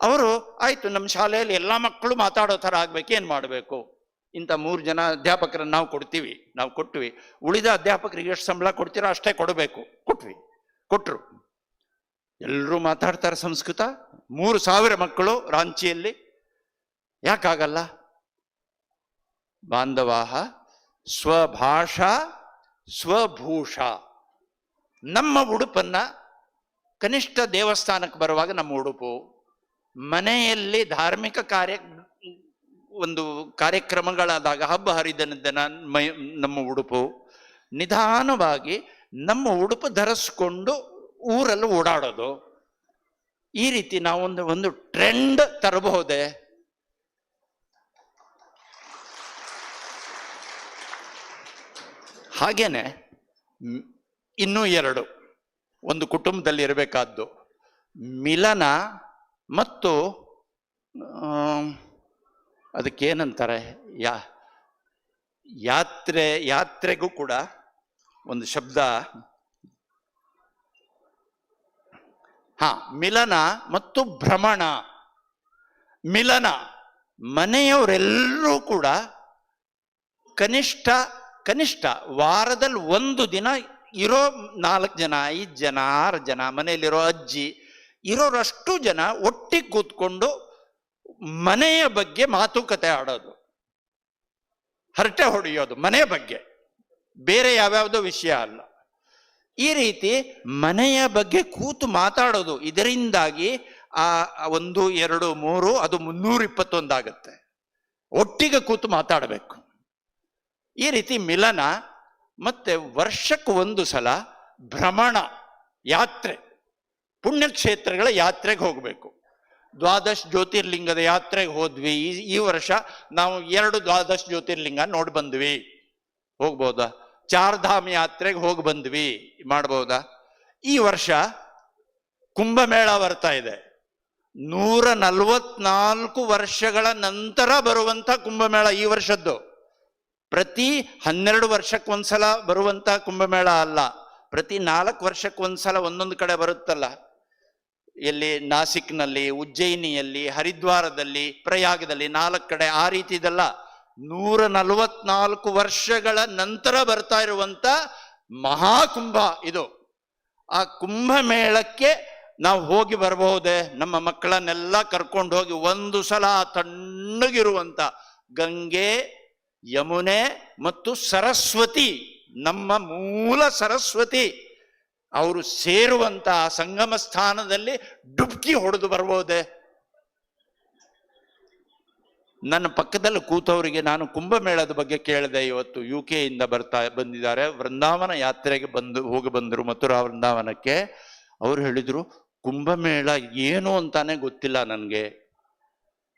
ಅವರು ಆಯ್ತು, ನಮ್ಮ ಶಾಲೆಯಲ್ಲಿ ಎಲ್ಲ ಮಕ್ಕಳು ಮಾತಾಡೋ ಥರ ಆಗ್ಬೇಕು, ಏನು ಮಾಡಬೇಕು? ಇಂಥ 3 ಜನ ಅಧ್ಯಾಪಕರನ್ನು ನಾವು ಕೊಟ್ವಿ. ಉಳಿದ ಅಧ್ಯಾಪಕರಿಗೆ ಎಷ್ಟು ಸಂಬಳ ಕೊಡ್ತೀರೋ ಅಷ್ಟೇ ಕೊಡಬೇಕು. ಕೊಟ್ರು. ಎಲ್ಲರೂ ಮಾತಾಡ್ತಾರೆ ಸಂಸ್ಕೃತ. 3,000 ಮಕ್ಕಳು ರಾಂಚಿಯಲ್ಲಿ. ಯಾಕಾಗಲ್ಲ? ಬಾಂಧವಾಹ ಸ್ವಭಾಷಾ ಸ್ವಭೂಷಾ. ನಮ್ಮ ಉಡುಪನ್ನ ಕನಿಷ್ಠ ದೇವಸ್ಥಾನಕ್ಕೆ ಬರುವಾಗ ನಮ್ಮ ಉಡುಪು, ಮನೆಯಲ್ಲಿ ಧಾರ್ಮಿಕ ಕಾರ್ಯಕ್ರಮಗಳಾದಾಗ ಹಬ್ಬ ಹರಿದಿನ ನಮ್ಮ ಉಡುಪು, ನಿಧಾನವಾಗಿ ನಮ್ಮ ಉಡುಪು ಧರಿಸ್ಕೊಂಡು ಊರಲ್ಲಿ ಓಡಾಡೋದು. ಈ ರೀತಿ ನಾವು ಒಂದು ಟ್ರೆಂಡ್ ತರಬಹುದೇ? ಹಾಗೇನೆ ಇನ್ನೂ 2 ಒಂದು ಕುಟುಂಬದಲ್ಲಿ ಇರಬೇಕಾದ್ದು ಮಿಲನ ಮತ್ತು ಅದಕ್ಕೇನಂತಾರೆ, ಯಾತ್ರೆಗೂ ಕೂಡ ಒಂದು ಶಬ್ದ. ಮಿಲನ ಮತ್ತು ಭ್ರಮಣ. ಮಿಲನ, ಮನೆಯವರೆಲ್ಲರೂ ಕೂಡ ಕನಿಷ್ಠ ವಾರದಲ್ಲಿ 1 ದಿನ ಇರೋ 4 ಜನ 5 ಜನ 6 ಜನ ಮನೆಯಲ್ಲಿರೋ ಅಜ್ಜಿ ಇರೋರಷ್ಟು ಜನ ಒಟ್ಟಿಗೆ ಕೂತ್ಕೊಂಡು ಮನೆಯ ಬಗ್ಗೆ ಮಾತುಕತೆ ಆಡೋದು, ಹರಟೆ ಹೊಡೆಯೋದು ಮನೆಯ ಬಗ್ಗೆ, ಬೇರೆ ಯಾವ್ಯಾವುದೋ ವಿಷಯ ಅಲ್ಲ. ಈ ರೀತಿ ಮನೆಯ ಬಗ್ಗೆ ಕೂತು ಮಾತಾಡೋದು. ಇದರಿಂದಾಗಿ 1 2 3 ಅದು 321 ಆಗುತ್ತೆ. ಒಟ್ಟಿಗೆ ಕೂತು ಮಾತಾಡಬೇಕು. ಈ ರೀತಿ ಮಿಲನ. ಮತ್ತೆ ವರ್ಷಕ್ಕೆ 1 ಸಲ ಭ್ರಮಣ, ಯಾತ್ರೆ, ಪುಣ್ಯಕ್ಷೇತ್ರಗಳ ಯಾತ್ರೆಗೆ ಹೋಗಬೇಕು. 12 ಜ್ಯೋತಿರ್ಲಿಂಗದ ಯಾತ್ರೆಗೆ ಹೋದ್ವಿ. ಈ ವರ್ಷ ನಾವು 2 12 ಜ್ಯೋತಿರ್ಲಿಂಗ ನೋಡಿ ಬಂದ್ವಿ. ಹೋಗ್ಬೋದಾ? 4 ಧಾಮ ಯಾತ್ರೆಗೆ ಹೋಗಿ ಬಂದ್ವಿ, ಮಾಡ್ಬೋದಾ? ಈ ವರ್ಷ ಕುಂಭಮೇಳ ಬರ್ತಾ ಇದೆ. 144 ವರ್ಷಗಳ ನಂತರ ಬರುವಂತ ಕುಂಭಮೇಳ ಈ ವರ್ಷದ್ದು. ಪ್ರತಿ 12 ವರ್ಷಕ್ಕೊಂದ್ಸಲ ಬರುವಂತ ಕುಂಭಮೇಳ ಅಲ್ಲ, ಪ್ರತಿ 4 ವರ್ಷಕ್ಕೊಂದ್ಸಲ ಒಂದೊಂದು ಕಡೆ ಬರುತ್ತಲ್ಲ. ಎಲ್ಲಿ ನಾಸಿಕ್ನಲ್ಲಿ, ಉಜ್ಜಯಿನಿಯಲ್ಲಿ, ಹರಿದ್ವಾರದಲ್ಲಿ, ಪ್ರಯಾಗದಲ್ಲಿ 4 ಕಡೆ, ಆ ರೀತಿ ಇದಲ್ಲ. 144 ವರ್ಷಗಳ ನಂತರ ಬರ್ತಾ ಇರುವಂತ ಮಹಾಕುಂಭ ಇದು. ಆ ಕುಂಭಮೇಳಕ್ಕೆ ನಾವು ಹೋಗಿ ಬರಬಹುದೇ? ನಮ್ಮ ಮಕ್ಕಳನ್ನೆಲ್ಲ ಕರ್ಕೊಂಡು ಹೋಗಿ 1 ಸಲ ತಣ್ಣಗಿರುವಂತ ಗಂಗೆ, ಯಮುನೆ ಮತ್ತು ಸರಸ್ವತಿ, ನಮ್ಮ ಮೂಲ ಸರಸ್ವತಿ ಅವರು ಸೇರುವಂತ ಸಂಗಮ ಸ್ಥಾನದಲ್ಲಿ ಡುಬ್ಕಿ ಹೊಡೆದು ಬರ್ಬೋದೆ? ನನ್ನ ಪಕ್ಕದಲ್ಲಿ ಕೂತವರಿಗೆ ನಾನು ಕುಂಭಮೇಳದ ಬಗ್ಗೆ ಕೇಳಿದೆ. ಇವತ್ತು UK ಇಂದ ಬಂದಿದ್ದಾರೆ, ವೃಂದಾವನ ಯಾತ್ರೆಗೆ ಹೋಗಿ ಬಂದರು, ಮಥುರಾ ವೃಂದಾವನಕ್ಕೆ. ಅವರು ಹೇಳಿದ್ರು, ಕುಂಭಮೇಳ ಏನು ಅಂತಾನೆ ಗೊತ್ತಿಲ್ಲ ನನಗೆ.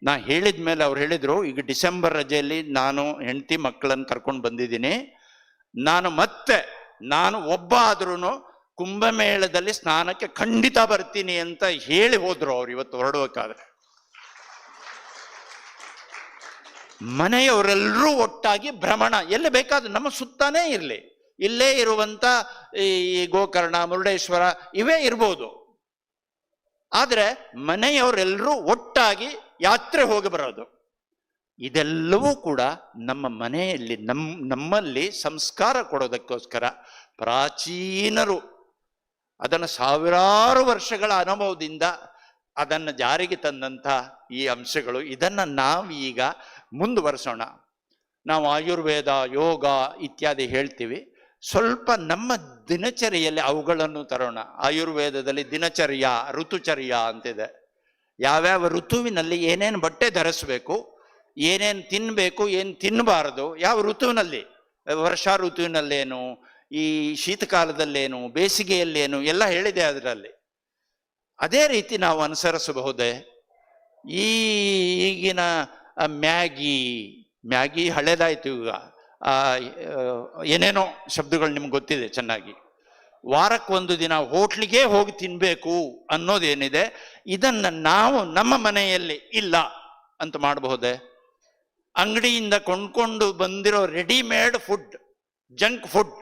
ನಾ ಹೇಳಿದ ಮೇಲೆ ಅವ್ರು ಹೇಳಿದ್ರು, ಈಗ ಡಿಸೆಂಬರ್ ರಜೆಯಲ್ಲಿ ನಾನು ಹೆಂಡತಿ ಮಕ್ಕಳನ್ನು ಕರ್ಕೊಂಡು ಬಂದಿದ್ದೀನಿ, ನಾನು ಒಬ್ಬ ಆದ್ರೂ ಕುಂಭಮೇಳದಲ್ಲಿ ಸ್ನಾನಕ್ಕೆ ಖಂಡಿತ ಬರ್ತೀನಿ ಅಂತ ಹೇಳಿ ಹೋದ್ರು ಅವ್ರು ಇವತ್ತು ಹೊರಡಬೇಕಾದ್ರೆ. ಮನೆಯವರೆಲ್ಲರೂ ಒಟ್ಟಾಗಿ ಭ್ರಮಣ, ಎಲ್ಲಿ ಬೇಕಾದ್ರೂ ನಮ್ಮ ಸುತ್ತಾನೇ ಇರಲಿ, ಇಲ್ಲೇ ಇರುವಂತ ಈ ಗೋಕರ್ಣ, ಮುರುಡೇಶ್ವರ ಇವೇ ಇರ್ಬೋದು. ಆದ್ರೆ ಮನೆಯವರೆಲ್ಲರೂ ಒಟ್ಟಾಗಿ ಯಾತ್ರೆ ಹೋಗಿ ಬರೋದು. ಇದೆಲ್ಲವೂ ಕೂಡ ನಮ್ಮ ಮನೆಯಲ್ಲಿ ನಮ್ಮಲ್ಲಿ ಸಂಸ್ಕಾರ ಕೊಡೋದಕ್ಕೋಸ್ಕರ ಪ್ರಾಚೀನರು ಅದನ್ನು ಸಾವಿರಾರು ವರ್ಷಗಳ ಅನುಭವದಿಂದ ಅದನ್ನು ಜಾರಿಗೆ ತಂದಂಥ ಈ ಅಂಶಗಳು, ಇದನ್ನು ನಾವೀಗ ಮುಂದುವರಿಸೋಣ. ನಾವು ಆಯುರ್ವೇದ, ಯೋಗ ಇತ್ಯಾದಿ ಹೇಳ್ತೀವಿ, ಸ್ವಲ್ಪ ನಮ್ಮ ದಿನಚರಿಯಲ್ಲಿ ಅವುಗಳನ್ನು ತರೋಣ. ಆಯುರ್ವೇದದಲ್ಲಿ ದಿನಚರ್ಯ, ಋತುಚರ್ಯ ಅಂತಿದೆ. ಯಾವ್ಯಾವ ಋತುವಿನಲ್ಲಿ ಏನೇನು ಬಟ್ಟೆ ಧರಿಸ್ಬೇಕು, ಏನೇನು ತಿನ್ನಬೇಕು, ಏನು ತಿನ್ನಬಾರದು, ಯಾವ ಋತುವಿನಲ್ಲಿ, ವರ್ಷಾ ಋತುವಿನಲ್ಲೇನು, ಈ ಶೀತಕಾಲದಲ್ಲೇನು, ಬೇಸಿಗೆಯಲ್ಲೇನು ಎಲ್ಲ ಹೇಳಿದೆ ಅದರಲ್ಲಿ. ಅದೇ ರೀತಿ ನಾವು ಅನುಸರಿಸಬಹುದೇ? ಈಗಿನ ಮ್ಯಾಗಿ ಹಳೇದಾಯ್ತು, ಈಗ ಏನೇನೋ ಶಬ್ದಗಳು ನಿಮ್ಗೆ ಗೊತ್ತಿದೆ ಚೆನ್ನಾಗಿ. ವಾರಕ್ಕೊಂದು ದಿನ ಹೋಟ್ಲಿಗೆ ಹೋಗಿ ತಿನ್ಬೇಕು ಅನ್ನೋದೇನಿದೆ, ಇದನ್ನ ನಾವು ನಮ್ಮ ಮನೆಯಲ್ಲಿ ಇಲ್ಲ ಅಂತ ಮಾಡಬಹುದೇ? ಅಂಗಡಿಯಿಂದ ಕೊಂಡ್ಕೊಂಡು ಬಂದಿರೋ ರೆಡಿಮೇಡ್ ಫುಡ್, ಜಂಕ್ ಫುಡ್,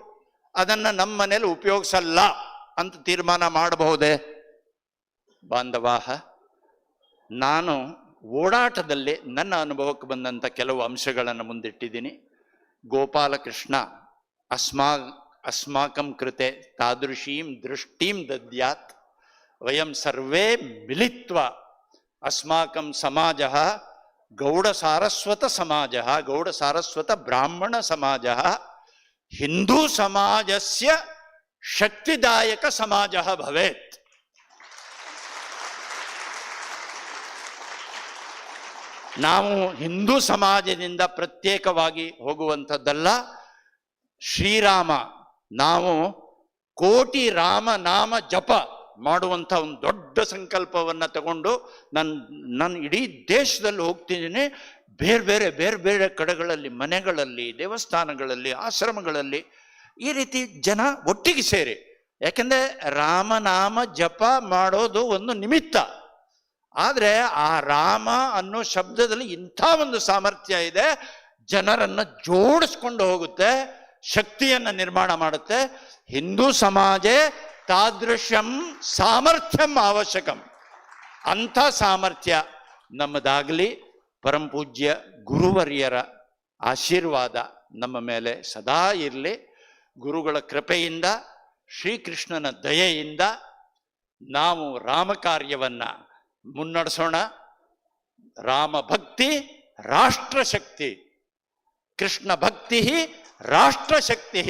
ಅದನ್ನ ನಮ್ಮ ಮನೇಲಿ ಉಪಯೋಗಿಸಲ್ಲ ಅಂತ ತೀರ್ಮಾನ ಮಾಡಬಹುದೇ? ಬಾಂಧವಾಹ, ನಾನು ಓಡಾಟದಲ್ಲಿ ನನ್ನ ಅನುಭವಕ್ಕೆ ಬಂದಂಥ ಕೆಲವು ಅಂಶಗಳನ್ನು ಮುಂದಿಟ್ಟಿದ್ದೀನಿ. ಗೋಪಾಲಕೃಷ್ಣ ಅಸ್ಮಾಕಂ ಕೃತೆ ತಾದೃಶೀಂ ದೃಷ್ಟಿಂ ದದ್ಯಾತ್ ವಯಂ ಸರ್ವೇ ಮಿಲಿತ್ವ ಅಸ್ಮಾಕಂ ಸಮಾಜ ಗೌಡ ಸಾರಸ್ವತ ಸಮಾಜ, ಗೌಡ ಸಾರಸ್ವತ ಬ್ರಾಹ್ಮಣ ಸಮಾಜ ಹಿಂದೂ ಸಮಾಜಸ್ಯ ಶಕ್ತಿದಾಯಕ ಸಮಾಜ ಭವೇತ್. ನಾವು ಹಿಂದೂ ಸಮಾಜದಿಂದ ಪ್ರತ್ಯೇಕವಾಗಿ ಹೋಗುವಂಥದ್ದಲ್ಲ. ಶ್ರೀರಾಮ, ನಾವು ಕೋಟಿ ರಾಮನಾಮ ಜಪ ಮಾಡುವಂಥ ಒಂದು ದೊಡ್ಡ ಸಂಕಲ್ಪವನ್ನು ತಗೊಂಡು ನಾನು ಇಡೀ ದೇಶದಲ್ಲಿ ಹೋಗ್ತಿದ್ದೀನಿ. ಬೇರೆ ಬೇರೆ ಕಡೆಗಳಲ್ಲಿ, ಮನೆಗಳಲ್ಲಿ, ದೇವಸ್ಥಾನಗಳಲ್ಲಿ, ಆಶ್ರಮಗಳಲ್ಲಿ ಈ ರೀತಿ ಜನ ಒಟ್ಟಿಗೆ ಸೇರಿ, ಯಾಕೆಂದರೆ ರಾಮನಾಮ ಜಪ ಮಾಡೋದು ಒಂದು ನಿಮಿತ್ತ, ಆದರೆ ಆ ರಾಮ ಅನ್ನೋ ಶಬ್ದದಲ್ಲಿ ಇಂಥ ಒಂದು ಸಾಮರ್ಥ್ಯ ಇದೆ, ಜನರನ್ನು ಜೋಡಿಸ್ಕೊಂಡು ಹೋಗುತ್ತೆ, ಶಕ್ತಿಯನ್ನು ನಿರ್ಮಾಣ ಮಾಡುತ್ತೆ. ಹಿಂದೂ ಸಮಾಜೇ ತಾದೃಶಂ ಸಾಮರ್ಥ್ಯಂ ಅವಶ್ಯಕಂ. ಅಂಥ ಸಾಮರ್ಥ್ಯ ನಮ್ಮದಾಗಲಿ. ಪರಮಪೂಜ್ಯ ಗುರುವರ್ಯರ ಆಶೀರ್ವಾದ ನಮ್ಮ ಮೇಲೆ ಸದಾ ಇರಲಿ. ಗುರುಗಳ ಕೃಪೆಯಿಂದ, ಶ್ರೀಕೃಷ್ಣನ ದಯೆಯಿಂದ ನಾವು ರಾಮ ಕಾರ್ಯವನ್ನು ಮುನ್ನಡೆಸೋಣ. ರಾಮ ಭಕ್ತಿ ರಾಷ್ಟ್ರಶಕ್ತಿ, ಕೃಷ್ಣ ಭಕ್ತಿ ರಾಷ್ಟ್ರಶಕ್ತಿ.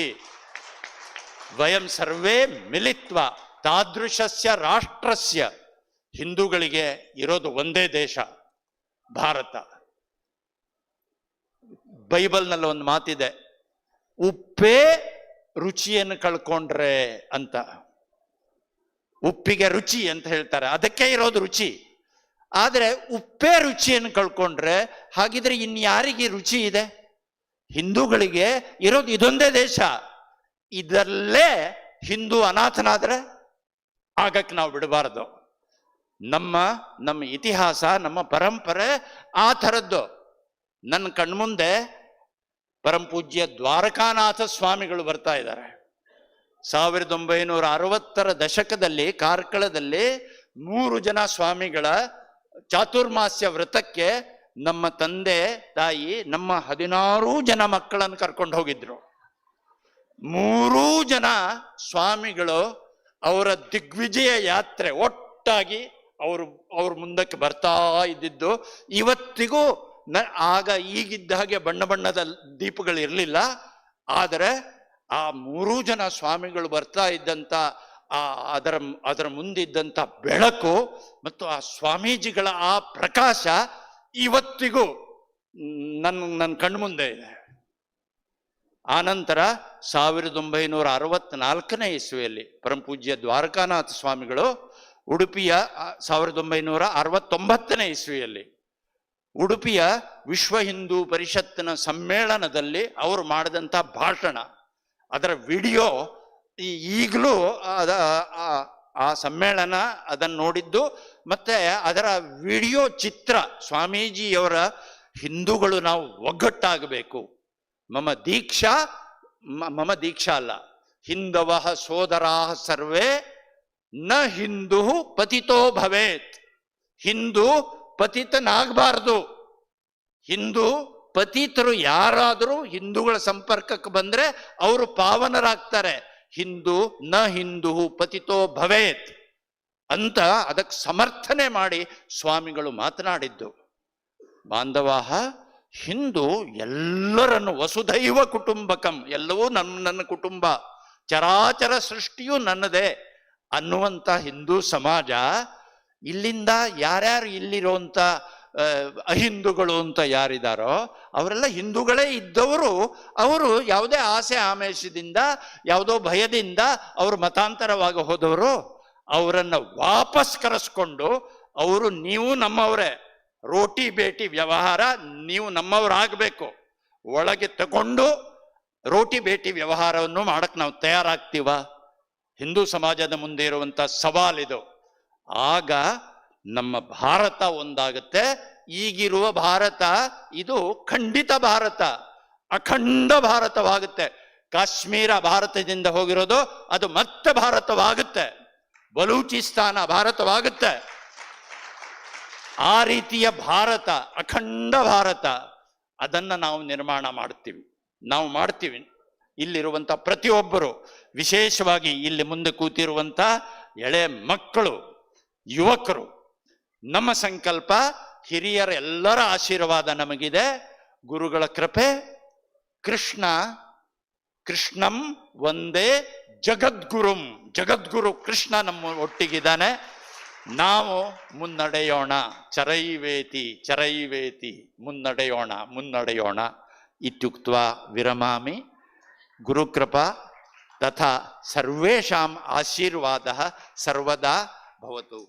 ವಯಂ ಸರ್ವೇ ಮಿಲಿತ್ವ ತಾದೃಶಸ್ಯ ರಾಷ್ಟ್ರಸ್ಯ. ಹಿಂದೂಗಳಿಗೆ ಇರೋದು ಒಂದೇ ದೇಶ, ಭಾರತ. ಬೈಬಲ್ನಲ್ಲಿ ಒಂದು ಮಾತಿದೆ, ಉಪ್ಪೇ ರುಚಿಯನ್ನು ಕಳ್ಕೊಂಡ್ರೆ ಅಂತ. ಉಪ್ಪಿಗೆ ರುಚಿ ಅಂತ ಹೇಳ್ತಾರೆ, ಅದಕ್ಕೆ ಇರೋದು ರುಚಿ. ಆದರೆ ಉಪ್ಪೇ ರುಚಿಯನ್ನು ಕಳ್ಕೊಂಡ್ರೆ ಹಾಗಿದ್ರೆ ಇನ್ಯಾರಿಗೆ ರುಚಿ ಇದೆ? ಹಿಂದೂಗಳಿಗೆ ಇರೋದು ಇದೊಂದೇ ದೇಶ. ಇದರಲ್ಲೇ ಹಿಂದೂ ಅನಾಥನಾದ್ರೆ ಆಗಕ್ಕೆ ನಾವು ಬಿಡಬಾರದು. ನಮ್ಮ ಇತಿಹಾಸ, ನಮ್ಮ ಪರಂಪರೆ ಆ ಥರದ್ದು. ನನ್ನ ಕಣ್ಮುಂದೆ ಪರಮಪೂಜ್ಯ ದ್ವಾರಕಾನಾಥ ಸ್ವಾಮಿಗಳು ಬರ್ತಾ ಇದ್ದಾರೆ. 1960 ದಶಕದಲ್ಲಿ ಕಾರ್ಕಳದಲ್ಲಿ 3 ಜನ ಸ್ವಾಮಿಗಳ ಚಾತುರ್ಮಾಸ್ಯ ವ್ರತಕ್ಕೆ ನಮ್ಮ ತಂದೆ ತಾಯಿ ನಮ್ಮ 16 ಜನ ಮಕ್ಕಳನ್ನು ಕರ್ಕೊಂಡು ಹೋಗಿದ್ರು. 3 ಜನ ಸ್ವಾಮಿಗಳು ಅವರ ದಿಗ್ವಿಜಯ ಯಾತ್ರೆ ಒಟ್ಟಾಗಿ ಅವ್ರ ಮುಂದಕ್ಕೆ ಬರ್ತಾ ಇದ್ದಿದ್ದು. ಇವತ್ತಿಗೂ ಆಗ ಈಗಿದ್ದ ಹಾಗೆ ಬಣ್ಣ ಬಣ್ಣದ ದೀಪಗಳು ಇರಲಿಲ್ಲ, ಆದರೆ ಆ 3 ಜನ ಸ್ವಾಮಿಗಳು ಬರ್ತಾ ಇದ್ದಂಥ ಅದರ ಮುಂದಿದ್ದಂಥ ಬೆಳಕು ಮತ್ತು ಆ ಸ್ವಾಮೀಜಿಗಳ ಆ ಪ್ರಕಾಶ ಇವತ್ತಿಗೂ ನನ್ನ ಕಣ್ಮುಂದೆ ಇದೆ. ಆನಂತರ 1964ನೇ ಇಸ್ವಿಯಲ್ಲಿ ಪರಮಪೂಜ್ಯ ದ್ವಾರಕಾನಾಥ ಸ್ವಾಮಿಗಳು ಉಡುಪಿಯ 1969ನೇ ಇಸ್ವಿಯಲ್ಲಿ ಉಡುಪಿಯ ವಿಶ್ವ ಹಿಂದೂ ಪರಿಷತ್ತಿನ ಸಮ್ಮೇಳನದಲ್ಲಿ ಅವರು ಮಾಡಿದಂಥ ಭಾಷಣ, ಅದರ ವಿಡಿಯೋ ಈಗಲೂ ಆ ಸಮ್ಮೇಳನ ಅದನ್ನು ನೋಡಿದ್ದು, ಮತ್ತೆ ಅದರ ವಿಡಿಯೋ ಚಿತ್ರ ಸ್ವಾಮೀಜಿಯವರ ಹಿಂದೂಗಳು ನಾವು ಒಗ್ಗಟ್ಟಾಗಬೇಕು. ಮಮ ದೀಕ್ಷಾ ಅಲ್ಲ, ಹಿಂದವಃ ಸೋದರಾ ಸರ್ವೇ ನ ಹಿಂದೂ ಪತಿತೋ ಭವೇತ್. ಹಿಂದೂ ಪತಿತನಾಗಬಾರ್ದು, ಹಿಂದೂ ಪತಿತರು ಯಾರಾದರೂ ಹಿಂದೂಗಳ ಸಂಪರ್ಕಕ್ಕೆ ಬಂದ್ರೆ ಅವರು ಪಾವನರಾಗ್ತಾರೆ. ಹಿಂದೂ ನ ಹಿಂದೂ ಪತಿತೋ ಭವೇತ್ ಅಂತ ಅದಕ್ಕೆ ಸಮರ್ಥನೆ ಮಾಡಿ ಸ್ವಾಮಿಗಳು ಮಾತನಾಡಿದ್ದು. ಬಾಂಧವಾಹ, ಹಿಂದೂ ಎಲ್ಲರನ್ನು ವಸುಧೈವ ಕುಟುಂಬಕಂ, ಎಲ್ಲವೂ ನನ್ನ ಕುಟುಂಬ, ಚರಾಚರ ಸೃಷ್ಟಿಯೂ ನನ್ನದೇ ಅನ್ನುವಂಥ ಹಿಂದೂ ಸಮಾಜ. ಇಲ್ಲಿಂದ ಯಾರ್ಯಾರು ಇಲ್ಲಿರುವಂಥ ಅಹಿಂದುಗಳು ಅಂತ ಯಾರಿದಾರೋ ಅವರೆಲ್ಲ ಹಿಂದೂಗಳೇ ಇದ್ದವರು. ಅವರು ಯಾವುದೇ ಆಸೆ ಆಮೇಶದಿಂದ, ಯಾವುದೋ ಭಯದಿಂದ ಅವರು ಮತಾಂತರವಾಗಿ ಹೋದವರು. ಅವರನ್ನು ವಾಪಸ್ ಕರೆಸ್ಕೊಂಡು ಅವರು ನೀವು ನಮ್ಮವರೇ, ರೋಟಿ ಬೇಟಿ ವ್ಯವಹಾರ ನೀವು ನಮ್ಮವರಾಗಬೇಕು, ಒಳಗೆ ತಗೊಂಡು ರೋಟಿ ಬೇಟಿ ವ್ಯವಹಾರವನ್ನು ಮಾಡಕ್ ನಾವು ತಯಾರಾಗ್ತೀವ? ಹಿಂದೂ ಸಮಾಜದ ಮುಂದೆ ಇರುವಂತ ಸವಾಲಿದು. ಆಗ ನಮ್ಮ ಭಾರತ ಒಂದಾಗುತ್ತೆ. ಈಗಿರುವ ಭಾರತ ಇದು ಖಂಡಿತ ಭಾರತ, ಅಖಂಡ ಭಾರತವಾಗುತ್ತೆ. ಕಾಶ್ಮೀರ ಭಾರತದಿಂದ ಹೋಗಿರೋದು ಅದು ಮತ್ತೆ ಭಾರತವಾಗುತ್ತೆ. ಬಲೂಚಿಸ್ತಾನ ಭಾರತವಾಗುತ್ತೆ. ಆ ರೀತಿಯ ಭಾರತ, ಅಖಂಡ ಭಾರತ, ಅದನ್ನ ನಾವು ನಿರ್ಮಾಣ ಮಾಡ್ತೀವಿ. ಇಲ್ಲಿರುವಂತ ಪ್ರತಿಯೊಬ್ಬರು, ವಿಶೇಷವಾಗಿ ಇಲ್ಲಿ ಮುಂದೆ ಕೂತಿರುವಂತ ಎಳೆ ಮಕ್ಕಳು, ಯುವಕರು, ನಮ್ಮ ಸಂಕಲ್ಪ, ಹಿರಿಯರ ಎಲ್ಲರ ಆಶೀರ್ವಾದ ನಮಗಿದೆ, ಗುರುಗಳ ಕೃಪೆ. ಕೃಷ್ಣಂ ಒಂದೇ ಜಗದ್ಗುರುಂ, ಜಗದ್ಗುರು ಕೃಷ್ಣ ನಮ್ಮ ಒಟ್ಟಿಗಿದ್ದಾನೆ. ನಾವು ಮುನ್ನಡೆಯೋಣ, ಚರೈವೇತಿ ಮುನ್ನಡೆಯೋಣ ಇತ್ಯುಕ್ತ್ವಾ ವಿರಮಾಮಿ. ಗುರುಕೃಪಾ ತಥಾ ಸರ್ವೇಷಾಂ ಆಶೀರ್ವಾದಃ ಸರ್ವದಾ ಭವತು.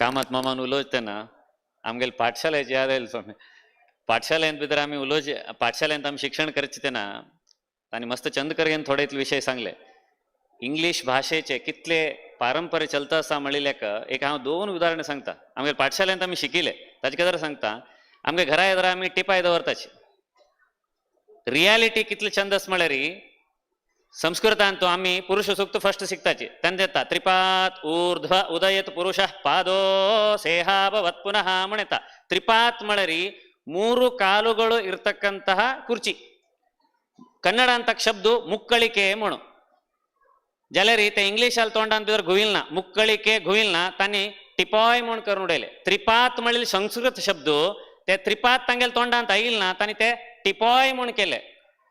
कामत मामान उलोजते ना आमगेल पाठशाळेची याद येईल स्वामी. पाठशाळेंत भितर आम्ही पाठशाळेंत आम्ही शिक्षण करचे ना, आणि मस्त चंद करगेन थोडे विषय सांगले. इंग्लिश भाषेचे कितले पारंपरे चलता असा म्हणिल्ल्याक एक हांव 2 उदाहरण सांगता. आमगे पाठशाळेंत आम्ही शिकिले ताचे खातीर सांगता. आमगे घरा येदर आम्ही टिपाय दवरताची. रियालिटी कितले चंद आस म्हळ्यार संस्कृतांत आम्ही पुरुष सूक्त फस्ट शिकताची. तांणे येता त्रिपात ऊर्ध्व उदयत पुरुष पादो ಸೇಹಾಭವತ್ ಪುನಃ ಮಣಿತ. ತ್ರಿಪಾತ್ ಮಳರಿ 3 ಕಾಲುಗಳು ಇರ್ತಕ್ಕಂತಹ ಕುರ್ಚಿ. ಕನ್ನಡ ಅಂತ ಶಬ್ದ ಮುಕ್ಕಳಿಕೆ ಮಣು जले ते इंग्लिशाल तोंडान भितर घुविलना मुक्कळिके घुविलना तांणी टिपॉय म्हूण करून उडयले. त्रिपात म्हणिल्ले संस्कृत शब्द ते त्रिपात तांगेले तोंडांत आयिल्ले तांणी ते टिपॉय म्हूण केले.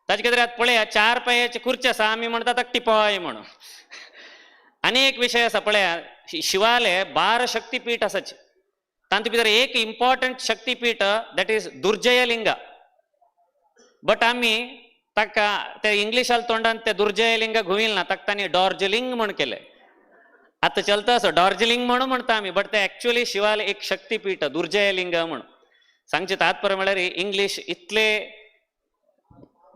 ताचे खातीर आतां पळया 4 पांयाची खुर्ची आसा आमी म्हणटा ताका टिपॉय म्हणून. आनी एक विशय आसा पळया, शिवाले 12 शक्तीपीठ आसाचे. तांचे भितर एक इम्पॉर्टंट शक्तीपीठ दॅट इज दुर्जयलिंग. बट आमी ताका ते इंग्लिशाल तोंडान ते दुर्जयलिंग घुविलना ताका तांणी डॉर्जलिंग म्हूण केले. आता चलता असो डॉर्जलिंग म्हणून म्हणता आमी, बट ते एक्चुअली शिवाल एक शक्तीपीठ दुर्जयलिंग म्हणून. सांगचे तात्पर्य म्हळ्यार इंग्लिश इतले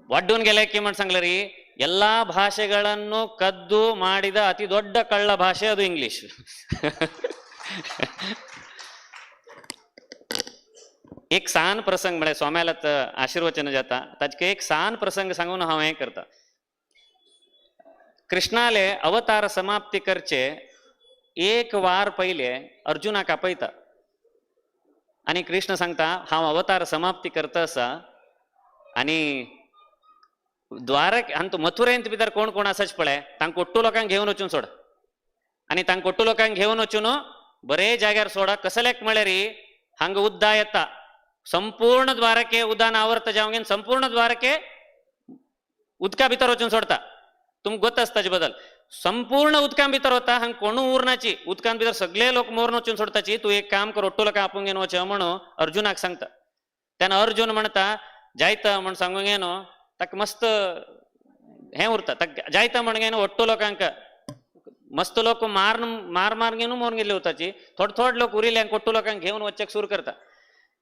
ಒಡ್ಡೂನ್ ಗೆಲಕ್ಕೆ ಮಾಡಿ ಸಂಗ್ಲರಿ ಎಲ್ಲಾ ಭಾಷೆಗಳನ್ನು ಕದ್ದು ಮಾಡಿದ ಅತಿ ದೊಡ್ಡ ಕಳ್ಳ ಭಾಷೆ ಅದು ಇಂಗ್ಲಿಷ್. एक सान प्रसंग म्हळ्यार स्वाम्याला आशीर्वचन जाता ताचे एक सान प्रसंग सांगून हांव हें करता. कृष्णाले अवतार समाप्ती करचे एक वार पयले अर्जुनाक आपयता आनी कृष्ण सांगता हांव अवतार समाप्ती करता आसा आनी द्वारक आनी मथुरेंत भितर कोण कोण आसाच पळय तांकां कोट्टू लोकांक घेवन वचून सोड आनी तांकां कोट्टू लोकांक घेवन वचून बरे जाग्यार सोडा. कसलेक म्हळ्यार हांगा उद्दा येता संपूर्ण द्वारके उदान आवर्त जावंगेन संपूर्ण द्वारके उदका भितर वचून सोडता. तुमकां गोत आसता ताचे बद्दल. संपूर्ण उदकां भितर वता हांगा कोणू उरनाची, उदकां भितर सगळे लोक मोरून वचून सोडताची. तूं एक काम कर ओट्टू लोकांक आपूण घेवन वच म्हणून अर्जुनाक सांगता. तेन्ना अर्जुन म्हणटा जायता म्हण सांगूंक येनो ताका मस्त हें उरता. ताका जायता म्हण घेवन ओट्टू लोकांक मस्त लोक मार घेवन मोरून गेल्ले वताची. थोडे लोक उरिल्ले कोट्टू लोकांक घेवन वचपाक सुरू करता.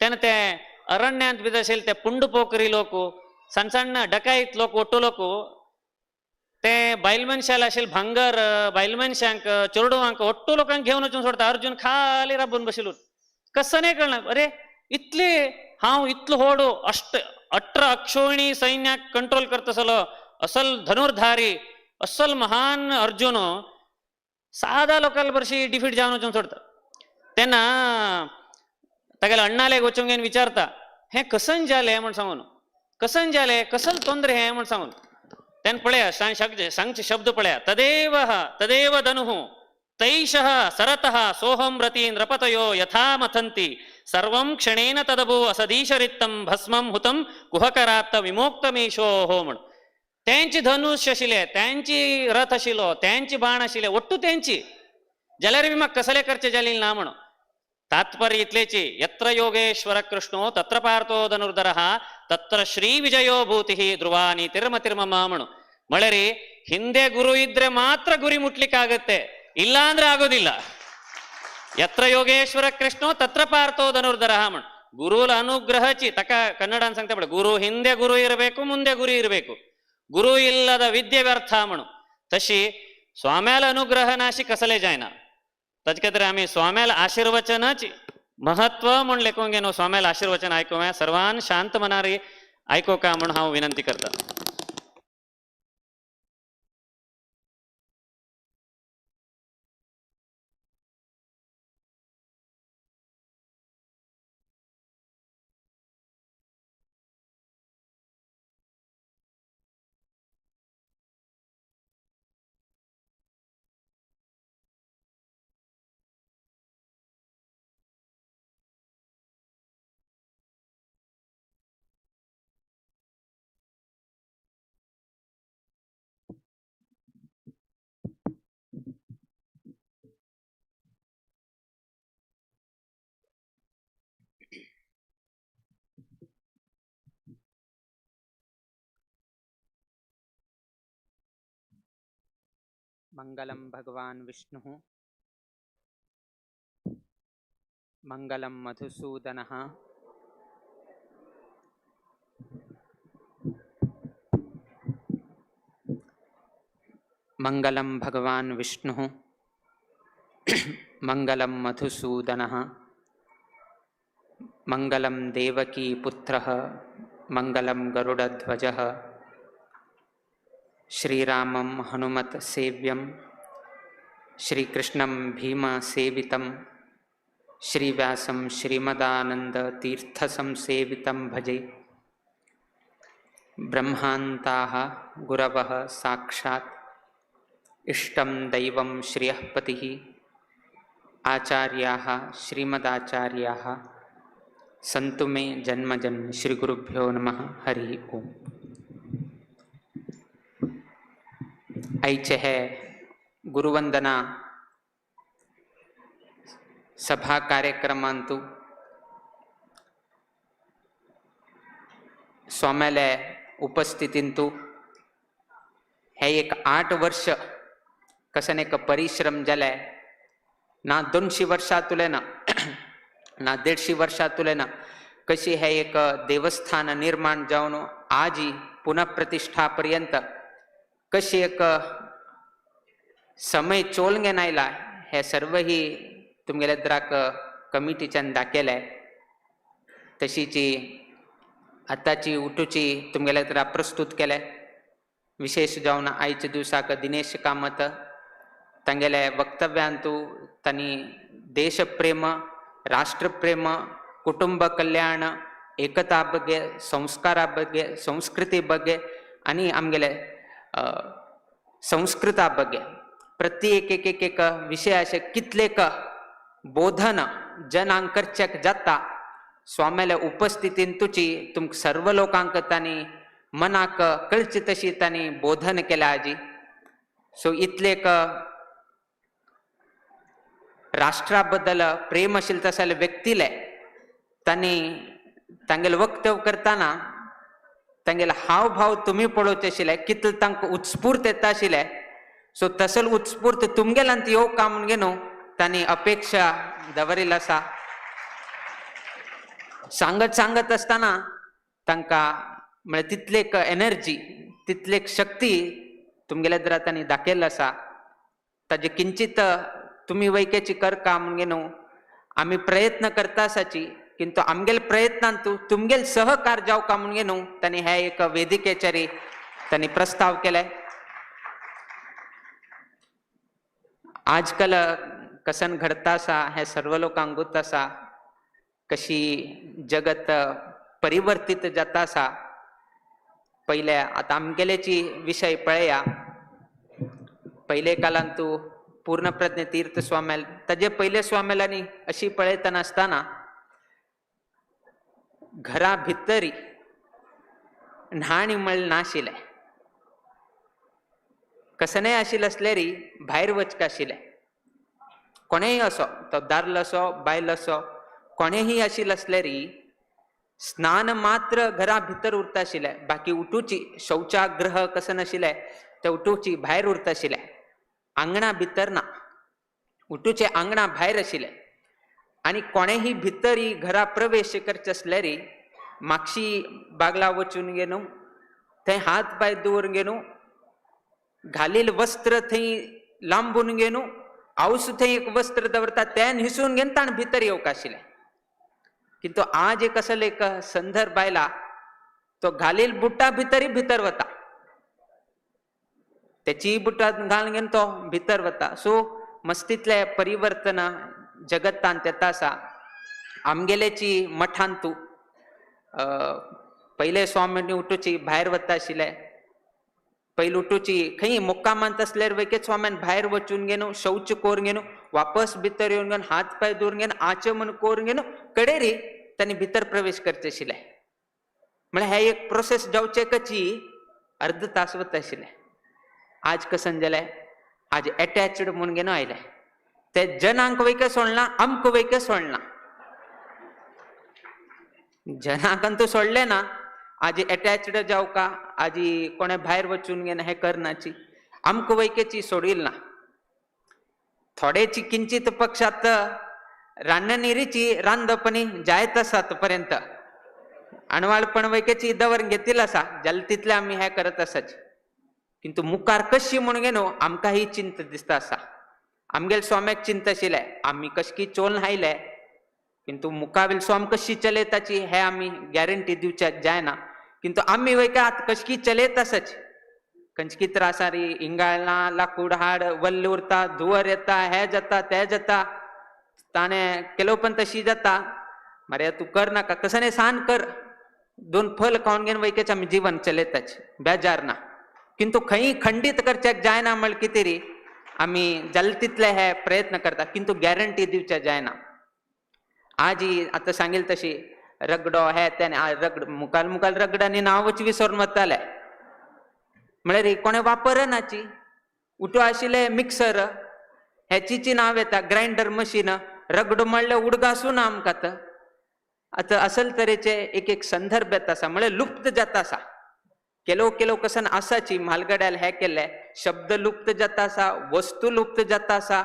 तेन्ना ते अरण्यांत भितर आशिल्ले ते पुंडपोकरी लोक सಣ್ಣ सಣ್ಣ डकायत लोक ओट्टू लोक ते बायल मनशाला आशिल्ले भांगर बायल मनशांक चोरडुवांक ओट्टू लोकांक घेवन वचून सोडता. अर्जुन खाली राबून बशिल्लो कसं नाही कळणार. अरे इतले हांव इतलो व्हडो अठरा अक्षोहिणी सैन्याक कंट्रोल करतसलो असल धनुर्धारी असल महान अर्जुन साधा लोकांना बरशी डिफीट जावन वचून सोडता. तेन्ना तागेल्या अण्णाले वचून विचारता हे कसन जाले म्हण सांगून, कसन जाले कसल तोंदरे हे म्हण सांगून. तेन्ना पळया सांगचे शब्द पळया. तदेव धनुः तैषः सरतः सोहम रतीन रपतयो यथा मथंती सर्वं क्षणेन तदभू असदीशरित्तम भस्मं हुतं कुहकरात्त विमोक्तमीशो हो म्हण. त्यांची धनुष्य आशिल्ले, त्यांची रथ आशिल्लो, त्यांची बाण आशिल्ले, ಒಟ್ಟು त्यांची जाल्यार बी म्हाका कसले करचे जालील ना म्हण. तात्पर्य इतलेची यत्र योगेश्वर कृष्णो तत्र पार्थो धनुर्धरः तत्र ಶ್ರೀ ವಿಜಯೋ ಭೂತಿಃ ಧ್ರುವ ನೀತಿರ್ಮತಿರ್ಮಮ म्हण. ಮಳೆರಿ ಹಿಂದೆ ಗುರು ಇದ್ರೆ ಮಾತ್ರ ಗುರಿ ಮುಟ್ಲಿಕ್ಕಾಗತ್ತೆ, ಇಲ್ಲ ಅಂದ್ರೆ ಆಗೋದಿಲ್ಲ. ಯತ್ರ ಯೋಗೇಶ್ವರ ಕೃಷ್ಣೋ ತತ್ರ ಪಾರ್ಥೋ ಧನುರ್ಧರಃ म्हण. ಗುರುಲ ಅನುಗ್ರಹಚಿ ತಕ ಕನ್ನಡ ಅಂತ सांगता पडे. गुरु ಹಿಂದೆ ಗುರು ಇರಬೇಕು, ಮುಂದೆ ಗುರು ಇರಬೇಕು. गुरु इल्लद विद्ये व्यर्थ म्हणू. तशी स्वाम्याला अनुग्रह नाशी कसले जायना. ताजे खातीर आमी स्वाम्याला आशीर्वचनाची महत्व म्हण लेखून घेनो. स्वाम्याला आशीर्वचन आयकुया. सर्वान शांत मनारी आयकोका म्हण हांव विनंती करता. मंगलम भगवान विष्णु मंगलम मधुसूदनः मंगलम भगवान विष्णु मंगलम मधुसूदनः मंगलम देवकी पुत्रः मंगलम गरुडध्वजः श्रीरामं हनुमत सेव्यं श्रीकृष्णं भीम सेवितं श्रीव्यासं श्रीमदानंद तीर्थ संसेवितं भजे. ब्रह्मान्ताः गुरवः साक्षात् इष्टं दैवं श्रियः पतिः आचार्याः श्रीमदाचार्याः सन्तु मे जन्मजन्म. श्रीगुरुभ्यो नमः. हरि ओम. आयचे हे गुरुवंदना सभा कार्यक्रमांतू स्वाम्याले उपस्थितींतू हे एक 8 वर्ष कसन एक परिश्रम जाले ना 200 वर्षातुले ना 150 वर्षातुले ना कशी हे एक देवस्थान निर्माण जावन आज पुनः प्रतिष्ठा पर्यंत कशी एक समय चोलंगेन आयला हे सर्व ही तुमगेले द्राक कमिटीच्यान दाखयलें. तशीची आताची उठूची तुमगेले द्रा प्रस्तुत केले. विशेष जावन आयच्या दिवसाक दिनेश कामत तांगेले वक्तव्यांतू तांणी देशप्रेम, राष्ट्रप्रेम, कुटुंब कल्याण, एकता ಬಗ್ಗೆ, संस्कारा ಬಗ್ಗೆ, संस्कृती ಬಗ್ಗೆ आणि आमगेले संस्कृता ಬಗ್ಗೆ प्रत्येक एक विषय असे कितलेक बोधन जनांक करचेक जाता. स्वाम्याल्या उपस्थितीन तुची तुम सर्व लोकांक तांणी मनाक कळची तशी तांणी बोधन केल्या आजी. सो इतलेक राष्ट्रा बद्दल प्रेम आशिल्ले तसले व्यक्तीले तांणी तांगेले वक्तव्य करताना तांगेले हावभाव तुम्ही पळोवचे आशिल्ले, कितले तांकां उत्स्फूर्त येता आशिल्ले. सो तसले उत्स्फूर्त तुमगेल्यांत येवका म्हूण घेवन तांणी अपेक्षा दवरिल्ली आसा. सांगत आसतना तांकां म्हळ्यार तितलेक एनर्जी, तितलेक शक्ती तुमगेल्या द्वारा तांणी दाखयल्ली आसा. ताजे किंचित तुम्ही वैकेची करका म्हूण घेवन आम्ही प्रयत्न करता असाची किंतु आमगेल प्रयत्नांतू तुमगेल सहकार जाव का म्हणून न्हू त्यांनी ह्या एक वेदिकेचेर त्यांनी प्रस्ताव केलाय. आजकाल कसन घडता असा हे सर्व लोकांक गुत असा, कशी जगत परिवर्तित जाता असा. पहिले आता आमगेलेची विषय पळया, पहिले कालांतू पूर्णप्रज्ञ तीर्थ स्वाम्याल ताजे पहिले स्वाम्यालांनी अशी पळयतना असताना घरा भितरी न्हाण मळ नाशिले, कसनय आशिल्ले असलेरी भायर वचका आशिल्ले. कोणेय असो, तो दादलो असो बायल असो, कोणेही आशिल्ले असलेरी स्नान मात्र घरा भितर उरता आशिल्ले. बाकी उठूची शौचागृह कसं नाशिल्ले ते उठूची भायर उरता आशिल्ले. आंगणा भितर ना, उठूचे आंगणा भायर आशिल्ले. आणि कोणेही भितरी घरा प्रवेश करचे असल्यारी मागशी बागला वचून गेलो, थंय हात पाय दवरून गेलो, घालील वस्त्र थंय लांबून गेलो, हांव थंय एक वस्त्र दवरता तें हिसून घेवन ताण भितर येवंक आशिल्ले. किंतु आज एक असले एक संदर्भ आयला, तो घालील बुटा भितरी भितर वता, त्याची बुटा घालून घेवन तो भितर वता. सो मस्तीतले परिवर्तन जगतांत येता आसा. आमगेलेची मठांतू पहिले स्वामी उठूची भायर वता आशिल्ले. पहिले उठूची खंय मुक्कामांत असल्यार वैकेत स्वाम्यान भायर वचून घेवन शौच करून घेवन वापस भितर येवन घेवन हात पाय दवरून घेवन आचमन करून घेवन कडेरी त्यांनी भितर प्रवेश करचे आशिल्ले. म्हळ्यार हे एक प्रोसेस जावचे कची अर्ध तास वता आशिल्ले. आज कसन जालें, आज अटॅच्ड म्हणून घेवन आयले. ते जनांक वैके सोडना, आमक वैके सोडना. जनांकंतू सोडले ना, आज अटॅच्ड जाव का, आज कोणे भायर वचून घेवन हे करनाची, आमक वैकेची सोडील ना. थोडेची किंचित पक्षात रान्ननिरीची रांदपणी जायत आसात पर्यंत अणवाळपण वैकेची दवरून घेतील आसा, जाल्यार तितले आमी हे करत आसाचे. किंतु मुखार कशी म्हणून घेनो आमकां ही चिंत दिसता आसा. आमगेल स्वाम्याक चिंत आशिल्ले, आमी कशकी चोलन हायले, किंतु मुखावेल स्वाम कशी चलयताची हे आमी गॅरंटी दिवच्याक जायना. किंतु आमी वैका आतां कशकी चलयत आसाची. खंयची त्रासारी इंगाळना, लाकूड हाड वल्ल उरता, धुवर येता, हे जाता ते जाता, ताणें केलो पण तशी जाता. मरे तूं कर नाका, कसं सान कर, 2 फल खावन घेवन वैकेच आमी जीवन चलयताचे, बेजार ना. किंतु खंय खंडीत करच्याक जायना म्हळ्यार कितें री, आमी जाल तितले हे प्रयत्न करता, किंतु गॅरंटी दिवचे जायना. आज आतां सांगिल तशी रगडो हे त्याने रगड मुखाल मुखाल रगडांनी नांवच विसरून वताले. म्हळ्यार कोणे वापरनाची. उठो आशिल्ले मिक्सर, हेचीची नांव येता, ग्राइंडर मशीन, रगडो म्हणल्यार उडगासूं ना आमकां. आतां असल तरेचे एक एक संदर्भ येता आसा, म्हळ्यार लुप्त जाता आसा. केलो केलो कसन आसाची म्हालगड्याल हे केले, शब्द लुप्त जाता आसा, वस्तू लुप्त जाता आसा,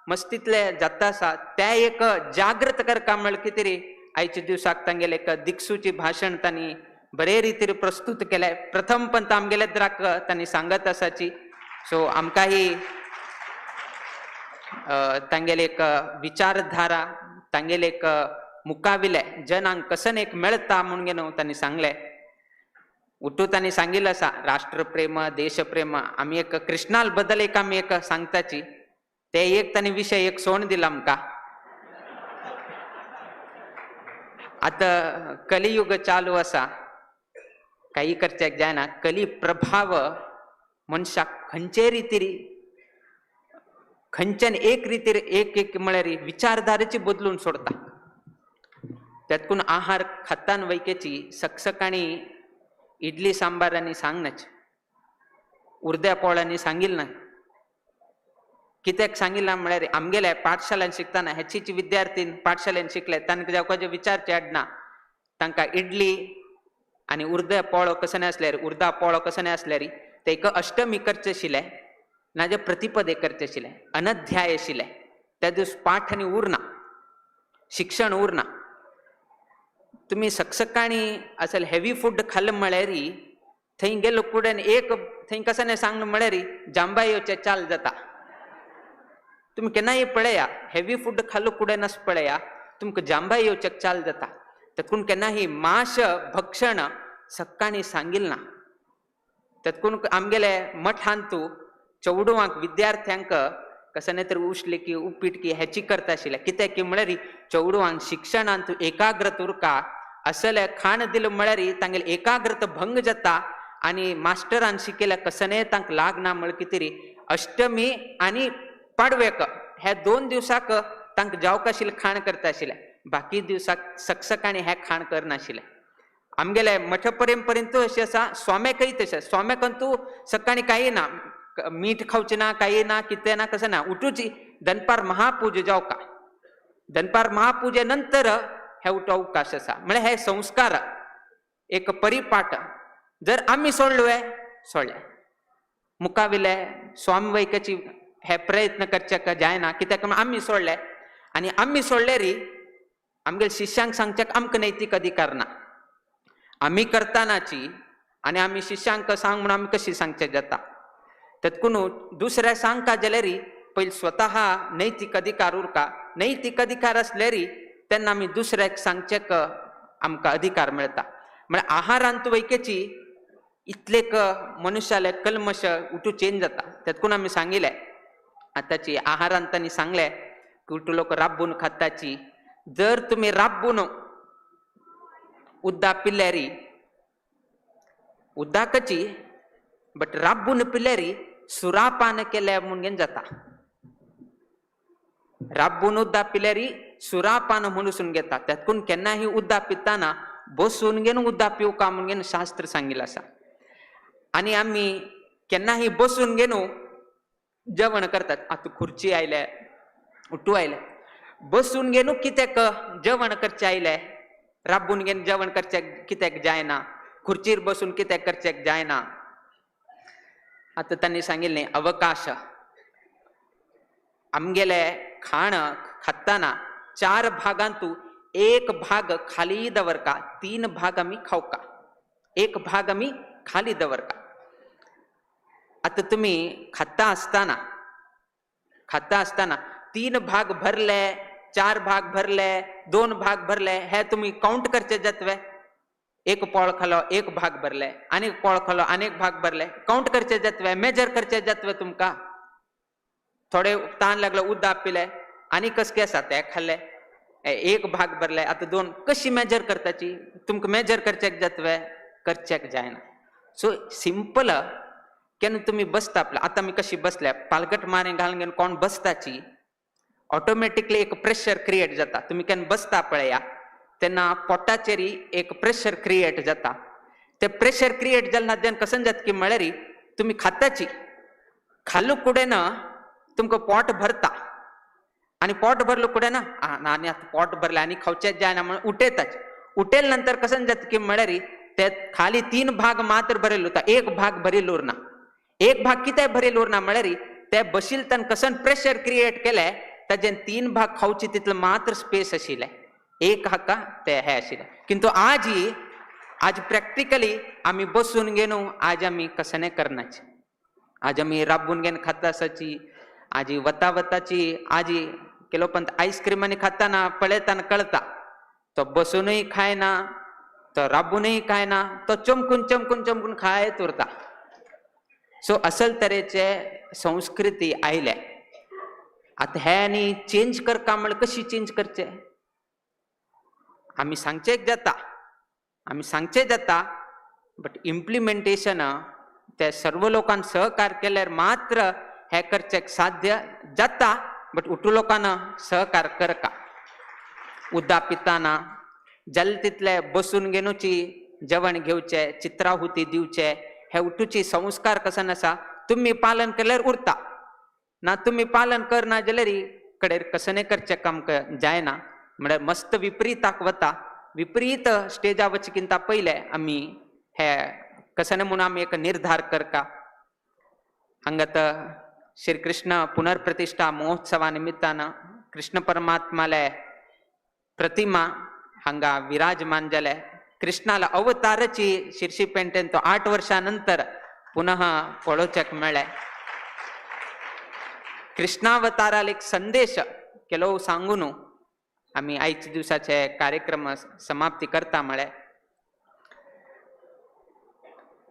मस्तीतले जाता आसा. त्या एक जागृत करता म्हळ्यार कितें रे, आयच्या दिवसाक तांगेले एक दिक्सूची भाशण तांणी बरे रितीन प्रस्तुत केले. प्रथम पंत आमगेले द्राक तांणी सांगत आसाची. सो आमकां ही तांगेले एक विचारधारा, तांगेले एक मुखाविले जनांक कसन एक मेळता म्हणून घेवन तांणी सांगले. उठू तांणी सांगिल्लें आसा राष्ट्रप्रेम, देशप्रेम. आमी एक कृष्णाल बद्दल एक आमी एक सांगताची, ते एक तांणी विशय एक सोण दिला आमकां. आता कलियुग चालू आसा, काही करच्याक जायना. कली प्रभाव मनशाक खंयचे रितीर, खंयच्यान एक रितीर एक म्हळ्यार विचारधारेची बदलून सोडता. त्यातून आहार खातान वैकेची सकसकाणी इडली सांबारांनी सांगनाच, उर्द्या पोळ्यांनी सांगिल ना. कित्याक सांगिल्ला म्हळ्यार आमगेले पाठशाळेन शिकताना हेचीच विद्यार्थी पाठशाळेन शिकले, तांकां जावपाचे विचारचे आडना. तांकां इडली आनी उर्द्या पोळो कसो आसल्यार, उर्दा पोळो कसो आसल्यार ते एक अष्टमी करचे आशिल्ले, नाजे प्रतिपदे करचे आशिल्ले, अनध्याय आशिल्ले. त्या दिवस पाठ आनी उरना, शिक्षण उरना. तुम्ही सकसकाणी असल हेवी फूड खाल्लं म्हळ्यार थंय गेलो कुडेन एक थंय कसं सांगणं म्हळ्यार जांबाई येवचे चाल जाता. तुम्ही केन्नाय पळया, हेवी फूड खाल्लो कुडेनच पळया, तुमकां जांबाई येवचेक चाल जाता. तेतून केन्नाही माश भक्षण सक्काणी सांगिल ना. तेतून आमगेले मठांतू चौडवांक विद्यार्थ्यांक कसं तरी उश्ले की उपीट की हेची करता आशिल्ले. कित्याक की म्हळ्यार चौडवांक शिक्षणांतू एकाग्रत उरका असले खाण दिले म्हळ्यार तांगेली एकाग्रता भंग जाता आनी मास्टरान शिकयल्या कसने तांकां लागना म्हळ्यार कितें तरी अष्टमी आनी पाडवेक हे 2 दिवसाक तांकां जावक आशिल्लें खाण करता आशिल्ले. बाकी दिवसाक सकसकाणी हे खाण करनाशिल्ले. आमगेले मठ परंपरेंत अशें आसा. स्वाम्याकय तशें. स्वाम्याकंतू सकाळी काही ना, मीठ खावचें ना, काही ना, कितें ना, कसं ना, उठूची दनपार महापूजा जावका. दनपार महापूजे नंतर हे उठो अवकाश आसा. म्हळ्यार हे संस्कार एक परिपाठ जर आमी सोडले मुखाविले स्वामी वैकची हे प्रयत्न करचे जायना. कित्याक आमी सोडले आनी आमी सोडल्यार आमगे शिष्यांक सांगच्याक आमकां नैतीक अधिकार ना. आमी करतानाची आनी आमी शिष्यांक सांग म्हणून आमी कशी सांगचे जाता. तेतून दुसऱ्या सांगता जाल्यार पयलीं स्वता नैतीक अधिकार उरका. नैतीक अधिकार आसल्यार तेन्ना आमी दुसऱ्याक सांगचेक आमकां अधिकार मेळटा. म्हळ्यार आहारांत वैकेची इतलेक मनुश्याले कल्मश उठू चेंज जाता. तेतून आमी सांगिल्ले आतांची आहारांत आनी सांगले की उठू लोक राबून खाताची. जर तुमी राबून उद्दा पिल्यार उद्दाकची बट राबून पिल्यार सुरापान केल्या म्हणून जाता. राबून उद्दा पिल्यार सुरापान म्हणून घेता. तेतून केन्नाही उद्दा पिताना बसून घेवन उद्दा पिवका म्हणून शास्त्र सांगिल्लें आसा. आनी आमी केन्नाही बसून घेवन जेवण करतात. आतां खुर्ची आयले, उठू आयले, बसून घेवन कित्याक जेवण करचें आयले, राबून घेवन जेवण करचें कित्याक जायना, खुर्चीर बसून कित्याक करचें जायना. आतां तांणी सांगिल्लें अवकाश. आमगेले खाण खाताना 4 भागांतू 1 भाग खाली दवरका, 3 भाग आमी खावका, 1 भाग आमी खाली दवरका. आता तुमी खाता आसतना 3 भाग भरले, 4 भाग भरले, 2 भाग भरले, हे तुमी काउंट करचे जातवे. 1 पोळ खालो, 1 भाग भरले, आनी पोळ खालो, आनीक भाग भरले, काउंट करचे जातवे, मेजर करचे जातवे तुमकां. थोडे ताण लागलो उद्दा पिले आनी कसके आसा ते खाल्ले, 1 भाग भरले, आता 2 कशी मेजर करताची तुमकां मेजर करचेक जातवे, करचेक जायना. सो सिंपल केन्ना तुमी बसता आपल्या आतां आमी कशी बसल्या पालगट मारे घालून घेवन कोण बसताची ऑटोमॅटिकली एक प्रेशर क्रिएट जाता. तुमी केन्ना बसता पळया तेन्ना पोटाचेर एक प्रेशर क्रिएट जाता. ते प्रेशर क्रिएट जालें जेन्ना कसन जाता की म्हळ्यार तुमी खाताची खाल्लो कुडेन तुमकां पोट भरता आनी पोट भरलो कुडेन आनी आतां पोट भरलें आनी खावचेंच जायना म्हणून उठयताच. उठयले नंतर कसन जाता की म्हळ्यार ते खाली 3 भाग मात्र भरेल उरता, 1 भाग भरेल उरना. 1 भाग कितें भरेल उरना म्हळ्यार ते बशिल तेन्ना कसन प्रेशर क्रिएट केले ताजें 3 भाग खावचे तितलो मात्र स्पेस आशिल्ले, 1 हाका ते हे आशिल्ले. किंतु आज प्रॅक्टिकली आमी बसून घेवन आज आमी कसने करनाचे. आज आमी राबून घेवन खाता आसाची, आजी वताची, आजी केलोपंत आईस्क्रीम आनी खाताना पळयताना कळता तो बसूनय खायना, तो राबूनय खायना, तो चमकून खायत उरता. सो असल तरेचे संस्कृती आयले. आता हे आनी चेंज करता म्हळ्यार कशी चेंज करचे. आमी सांगचेक जाता बट इम्प्लिमेंटेशन ते सर्व लोकांनी सहकार केल्यार मात्र हे करचेक साध्य जाता. बट उठू लोकांना सहकार करका. उद्दा पिताना जाल तितले बसून घेवची जेवण घेवचे, चित्राहुती दिवचे, हे उठूची संस्कार कसन आसा तुम्ही पालन केल्यार उरता ना, तुम्ही पालन करना जाल्यार कडेर कसने करचे काम जायना. म्हळ्यार मस्त विपरीताक वता. विपरीत स्टेजा वचकिंता पयले आमी हे कसने म्हणून आमी एक निर्धार करका. हांगात श्री कृष्ण पुनर्प्रतिष्ठा महोत्सवा निमित्तान कृष्ण परमात्माले प्रतिमा हांगा विराजमान जाले. कृष्णाला अवताराची शिर्शी पेंटेन तो 8 वर्षानंतर पुनः पळोवचेक मेळ्ळे. कृष्णावताराला एक संदेश केलो सांगून आम्ही आयच्या दिवसाचे कार्यक्रम समाप्ती करता म्हळ्यार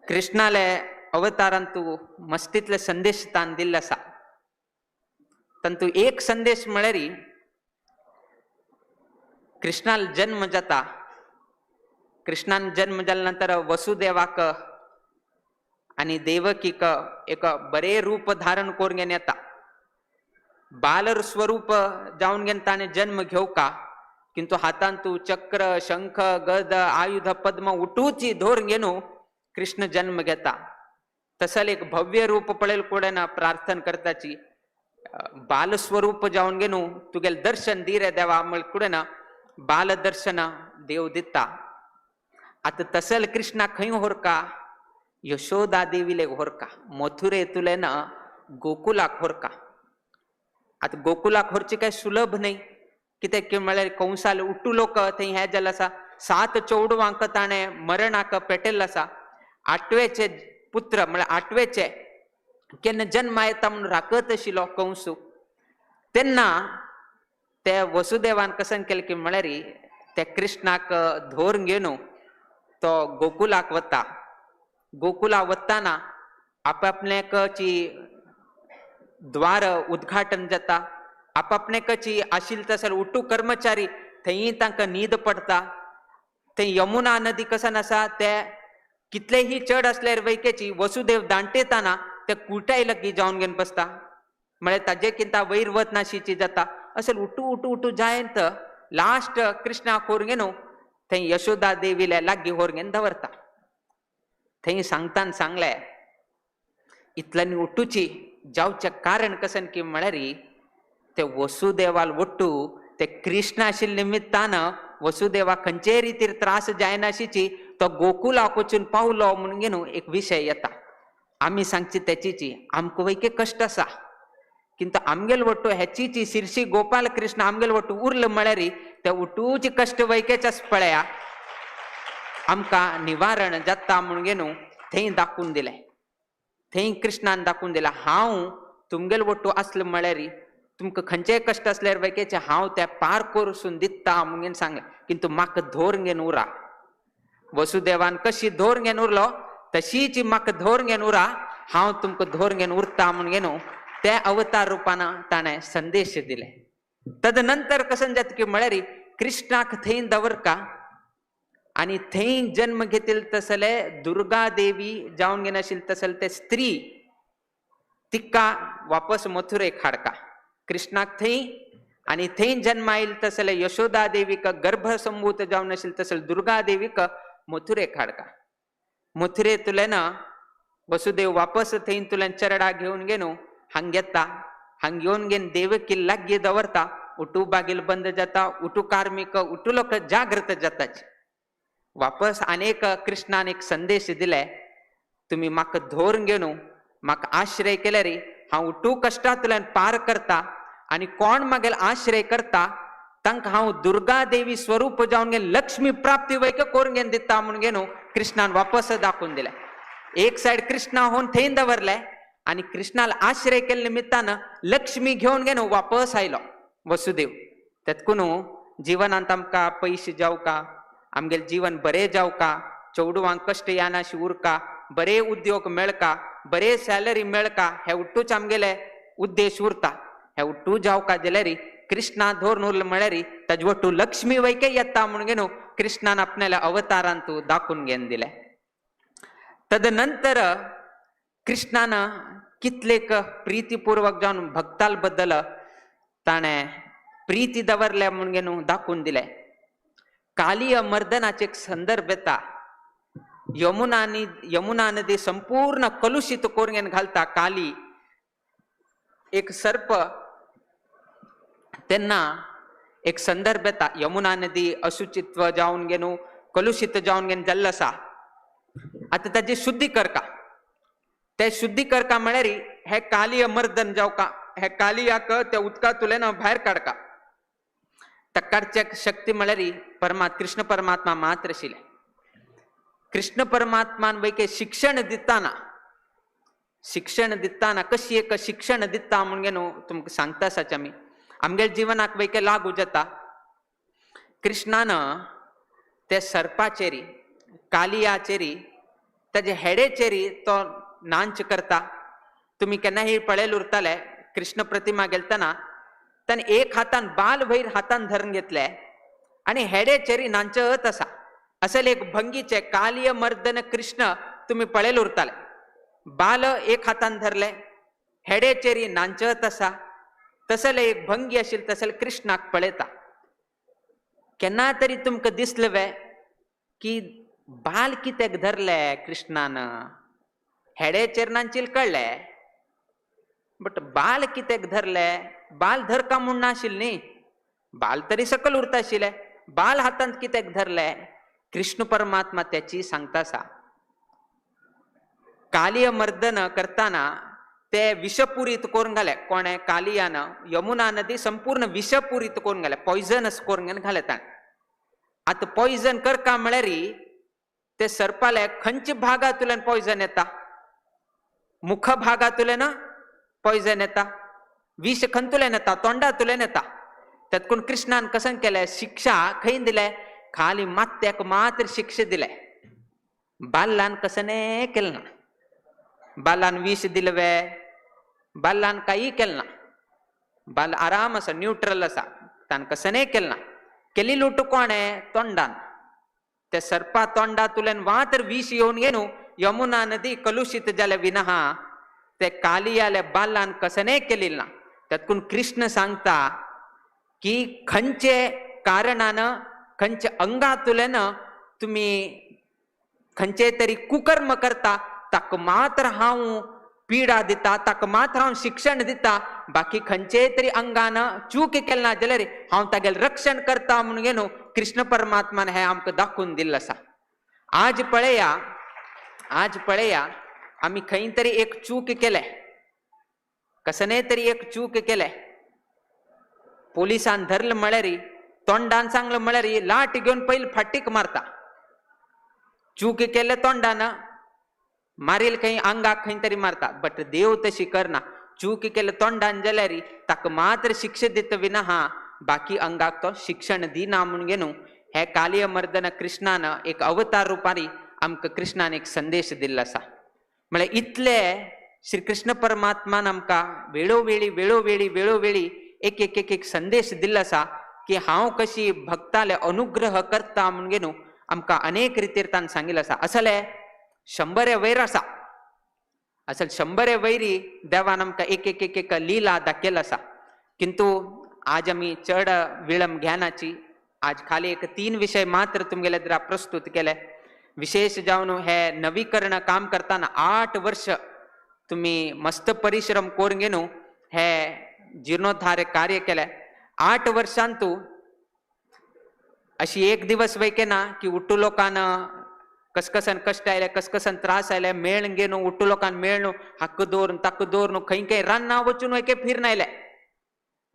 कृष्णाले अवतारान तू मस्तीतले संदेश तान दिल्ले आसा तंतू एक संदेश म्हळ्यार कृष्णाल जन्म जाता कृष्णान जन्म जाल्या नंतर वसुदेवाक आणि देवकीक एक बरे रूप धारण करून येता बालर स्वरूप जावन घेन ताणे जन्म घेवका किंतु हातान तू चक्र शंख गद आयुध पद्म उठूची धोर घेनु कृष्ण जन्म घेता तसल एक भव्य रूप पळेल कोडेन प्रार्थना करताची बाल स्वरूप जावन घेनु तुगेल दर्शन दिरे देवा म्हळ कुडेन बाल दर्शन देव दिता आता तसल कृष्णा खंय होरका यशोदा देवीले होरका मथुरे तुलेन गोकुलाक होरका आता गोकुलाक होरचे काय सुलभ नाही कित्याक म्हळ्यार कंसाल उट्टू लोक थंय हे जाल्ले आसा 7 चौडवांक ताणे मरणाक पेटयल्लो आसा 8वेचे पुत्र म्हळ्यार 8वेचे केन्ना जन्म येता म्हणून राखत आशिल्लो कंस तेन्ना ते वसुदेवान कसन केलें की म्हळ्यार ते कृष्णाक धोर घेवन तो गोकुलाक वता गोकुला वताना आपापल्याची द्वार उद्घाटन जाता आपापल्याची आशिल्ले तसले उट्टू कर्मचारी थंय तांकां न्हीद पडटा थंय यमुना नदी कसन आसा ते कितलेही चड असल्यार वैकेची वसुदेव दांटेताना ते कुटाय लगी जावन घेवन बसता म्हळ्यार ताजे किंता वयर वत नाशिची जाता असल उट्टू उट्टू उट्टू जायत लास्ट कृष्णा होर घेवन थंय यशोदा देवीले लागीं होर घेवन दवरता थंय सांगतान सांगले इतल्यानी उट्टूची जावचे कारण कसन की म्हळ्यार ते वसुदेवाल ओट्टू ते कृष्ण आशिल्ले निमित्तान वसुदेवा खंयचे रितीर त्रास जायनाशिची तो गोकुलाक वचून पावलो म्हणून घेवन एक विशय येता आमी सांगची तेचीची आमकां वैके कश्ट आसा किंतु आमगेल वट्टू हेचीची शिरशी गोपाल कृष्ण आमगेल वट्टू उरलो म्हळ्यार ते उट्टूची कश्ट वैकेच पळया आमकां निवारण जाता म्हणून घेवन थंय दाखोवन दिलें थंय कृष्णान दाखोवन दिला हांव तुमगेल वट्टू आसलो म्हळ्यार तुमकां खंयचेय कश्ट असल्यार वैकेचे हांव ते पार करून दिता म्हणून सांगलें किंतु म्हाका धोर घेवन उरा वसुदेवान कशी धोर घेवन उरलो तशीच म्हाका धोर घेवन उरा हांव तुमकां धोर घेवन उरता म्हणून घेवन ते अवतार रुपान ताणें संदेश दिले तदनंतर कसन जाता की म्हळ्यार कृष्णाक थंय दवरका आणि थंय जन्म घेतील तसले दुर्गा देवी जावन घेवन आशिल्ले तसले ते स्त्री तिका वापस मथुरेक हाडका कृष्णाक थंय आणि थंय जन्म आयिल्ले तसले यशोदा देवीक गर्भसंभूत जावन आशिल्ले तसले दुर्गा देवीक मथुरेक हाडका मथुरेंतल्यान वसुदेव वापस थंय तुल्यान चरडा घेवन घेवन हांग येता हांग घेवन घेवन देवकी लागीं दवरता उठू बागील बंद जाता उठू कार्मिक उठू लोक जागृत जाताचे वापस अनेक कृष्णान एक संदेश दिले तुम्ही म्हाका धोर घेवन म्हाका आश्रय केले रे हांव उठू कश्टांतल्यान पार करता आणि कोण म्हागेल आश्रय करता तांकां हांव दुर्गा देवी स्वरूप जावन घेवन लक्ष्मी प्राप्ती वैक करून घेवन दिता म्हणून घेवन कृष्णान वापस दाखोवन दिले एक सायड कृष्णा होवन थंय दवरले आणि कृष्णाला आश्रय केले निमित्तान लक्ष्मी घेवन घेवन वापस आयलो वसुदेव तेतकून जिवनांत आमकां पयशे जावका आमगेले जीवन बरें जावका चौडवांक कश्ट यानाशी उरका बरे उद्योग मेळका बरे सॅलरी मेळका हे उट्टूच आमगेले उद्देश उरता हे उट्टू जावका जाल्यार कृष्णा धोरण उरलो म्हळ्यार ताजे वट्टू लक्ष्मी वैके येता म्हणून घेवन कृष्णान आपणाल्या अवतारांत दाखोवन घेवन दिले तदनंतर कृष्णान कितलेक प्रीतीपूर्वक जावन भक्ताल बद्दल ताणें प्रीती दवरल्या म्हणून घेवन दाखोवन दिले कालिय मर्दनाचे एक संदर्भ येता यमुना नदी संपूर्ण कलुषित करून घेवन घालता काली एक सर्प तेन्ना एक संदर्भ येता यमुना नदी अशुचित्व जावन घेवन कलुषित जावन घेवन जाल्लो आसा आता ताजी शुद्धी करका ते शुद्धी करका म्हळ्यार हे कालिय मर्दन जावका हे कालियाक त्या उदकांतल्यान भायर काडका तक्काडचे शक्ती म्हळ्यार कृष्ण परमात्मा मात्र आशिल्ले कृष्ण परमात्मान वैके शिक्षण दिताना कशी एक शिक्षण दिता म्हणून घेवन तुमकां सांगता आसाचे आमी आमगेल्या जिवनाक वैके लागू जाता कृष्णानं त्या सर्पाचेरी कालियाचेरी त्याचे हेडेचेरी तो नांच करता तुम्ही केन्नाही पळेल उरताले कृष्ण प्रतिमा गेलतना त्याने एक हातान बाल वैर हातान धरून घेतले आणि हेडेचेरी नांचत असा असेल एक भंगीचे कालिय मर्दन कृष्ण तुम्ही पळेल उरताले बाल एक हातान धरले हेडेचेरी नांचत असा तसले एक भंगी असेल तसले कृष्णाक पळयता केन्ना तरी तुमकां दिसले वे की बाल कित्याक धरले कृष्णान हेडेचेर नांचील कळले बट बाल कित्याक धरले बाल धरका म्हूण नाशिल्ले न्ही बाल तरी सकल उरता आशिल्ले बाल हातांत कित्याक धरले कृष्ण परमात्मा त्याची सांगता आसा कालिय मर्दन करताना ते विषपुरीत करून घाले कोणे कालियानं यमुना नदी संपूर्ण विषपुरीत करून घाले पॉयझनस करून घाले ताणें आता पॉयझन करका म्हळ्यार ते सर्पाले खंयच्या भागांतल्यान पॉयझन येता मुख भागांतल्यान पॉयझन येता विष खंतुल्यान येता तोंडातल्यान येता तातूंत कृष्णान कसन केले शिक्षा खंय दिले खाली मात्याक मात्र शिक्षा दिले बाल्लान कसने केलें ना बाल्लान विष दिले वे बाल्लान काही केलें ना बाल आराम आसा न्यूट्रल आसा तान कसने केलें ना केली लूट कोणे तोंडान त्या सर्पा तोंडातल्यान मात्र विष येवन गेनू यमुना नदी कलुषित जाले विना ते कालियाले बाल्लान कसने केली ना तातूंत कृष्ण सांगता की खंयचे कारणान खंयचे अंगातल्यान तुम्ही खंयचे तरी कुकर्म करता ताका मात्र हांव पिडा दिता ताका मात्र हांव शिक्षण दिता बाकी खंयचे तरी अंगान चूक केलना जाल्यार हांव तागेलें रक्षण करता म्हणून गे न्हू कृष्ण परमात्मान हें आमकां दाखोवन दिल्लें आसा आज पळया आमी खंय तरी एक चूक केले कसने तरी एक चूक केले पोलिसान धरलं म्हळ्यार तोंडान सांगलं म्हळ्यार लाट घेवन पयलीं फाटीक मारता चूक केले तोंडान मारील खंय अंगाक खंय तरी मारता बट देव तशी करना चूक केले तोंडान जाल्यार ताका मात्र शिक्षा दिता विना बाकी अंगाक तो शिक्षण दिना म्हणून गे न्हू हे कालिय मर्दन कृष्णान एक अवतार रुपारी आमकां कृष्णान एक संदेश दिल्लो आसा म्हळ्यार इतले श्री कृष्ण परमात्मान आमकां वेळोवेळी एक संदेश दिल्लो आसा की हांव कशी भक्ताले अनुग्रह करता म्हणून गे न्हू आमकां अनेक रितीर तान सांगिल्लो आसा असले 100 वैर आसा असल 100 वैरी देवान आमकां एक लीला दाखयला आसा किंतु आज आमी चड विळंब घेनाची आज खाली एक 3 विषय मात्र तुमगेले द्वारा प्रस्तुत केले विशेष जावन हे नवीकरण काम करताना 8 वर्ष तुम्ही मस्त परिश्रम करून घेनू हे जीर्णोद्धार कार्य केले 8 वर्षांतू अशी एक दिवस वैके ना की उट्टू लोकांना कसकसन कष्ट आयले कसकसन त्रास आयले मेळन गेनू उट्टू लोकांन मेळनू हक्क दवरून तक्क दवरून खंय रान्ना वचून वैके फिरन आयले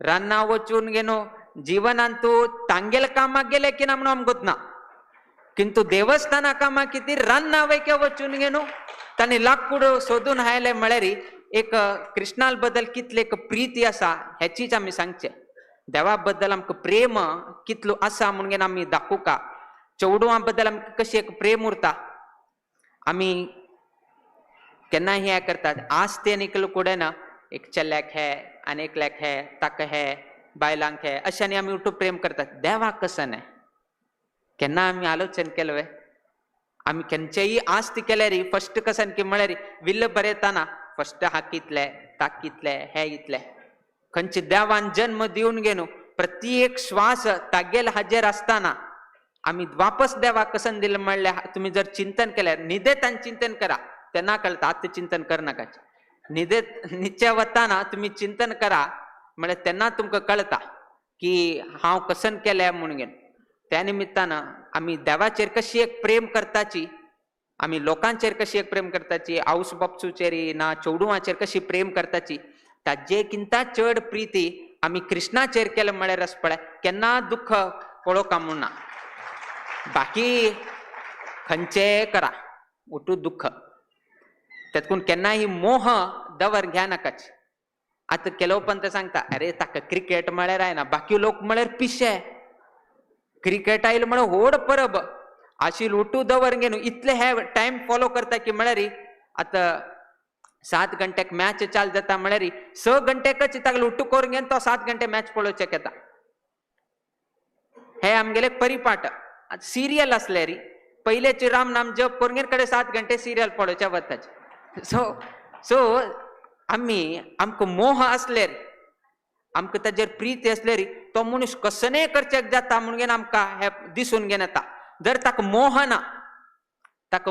रान्ना वचून गेनू जीवनांतू तांगेल कामाक गेले की ना म्हणून आमकां गोतना किंतु देवस्थाना कामाक किती रान्ना वैके वचून गेनू तांणी लाकूड सोदून हायले म्हळ्यार एक कृष्णाल बद्दल कितले एक प्रीती आसा हेचीच आमी सांगचे देवा बद्दल आमकां प्रेम कितलो आसा म्हणून आमी दाखोवका चौडवां बद्दल आमकां कशी एक प्रेम उरता आमी केन्नाय हे करतात आस्ते निकल कुडेन एक चल्याक हे आनी एकल्याक हे ताका हे बायलांक हे अशांनी आमी उठून प्रेम करतात देवाक कसं न्हय केन्ना आमी आलोचन केलें वे आमी खंयचेय आस्त केल्यार फस्ट कसन की म्हळ्यार विल्ल बरयताना फस्ट हाक इतले ताक इतले हे इतले खंयचे देवान जन्म दिवन गेनू प्रत्येक श्वास तागेल हाजेर आसतना आमी वापस देवाक कसन दिलें म्हणल्यार तुमी जर चिंतन केल्यार न्हिदेतान चिंतन करा तेन्ना कळटा आतां चिंतन करनाकाच न्हिदचे वताना तुमी चिंतन करा म्हळ्यार तेन्ना तुमकां कळटा की हांव कसन केलें म्हणून घेवन त्या निमित्तान आमी देवाचेर कशी एक प्रेम करताची आमी लोकांचेर कशी एक प्रेम करताची आवस बापसूचेर ना चौडवांचेर कशी प्रेम करताची ताजे किंता चड प्रिती आमी कृष्णाचेर केलें म्हळ्यार आस पळय केन्ना दुख्ख पळोवका म्हूण ना बाकी खंयचे करा उठू दुख्ख तातूंत केन्नाय मोह दवर घेनाकाच आतां केलो पंत सांगता अरे ताका क्रिकेट म्हळ्यार आयना बाकी लोक म्हळ्यार पिशे क्रिकेट आईल म्हण होड परब आशील उठू दवर घेणू इतले हे टाइम फॉलो करता की म्हळ्यारी आता 7 गंटेक मॅच चाल जाता म्हळ्यारी 6 गंटेकच तागले उठू करून घेन तो 7 गंटे मॅच पळोवचेक येता हे आमगेले परिपाठ सिरियल असले री पहिलेचे राम नाम जप करून घेन कडे 7 गंटे सिरियल पळोवच्या वताचे सो आम्ही आमक मोह असले रे आमक ताजेर प्रीती असले री तो मनुष्य कसने करचेक जाता म्हणून आमकां हे दिसून घेन येता जर ताका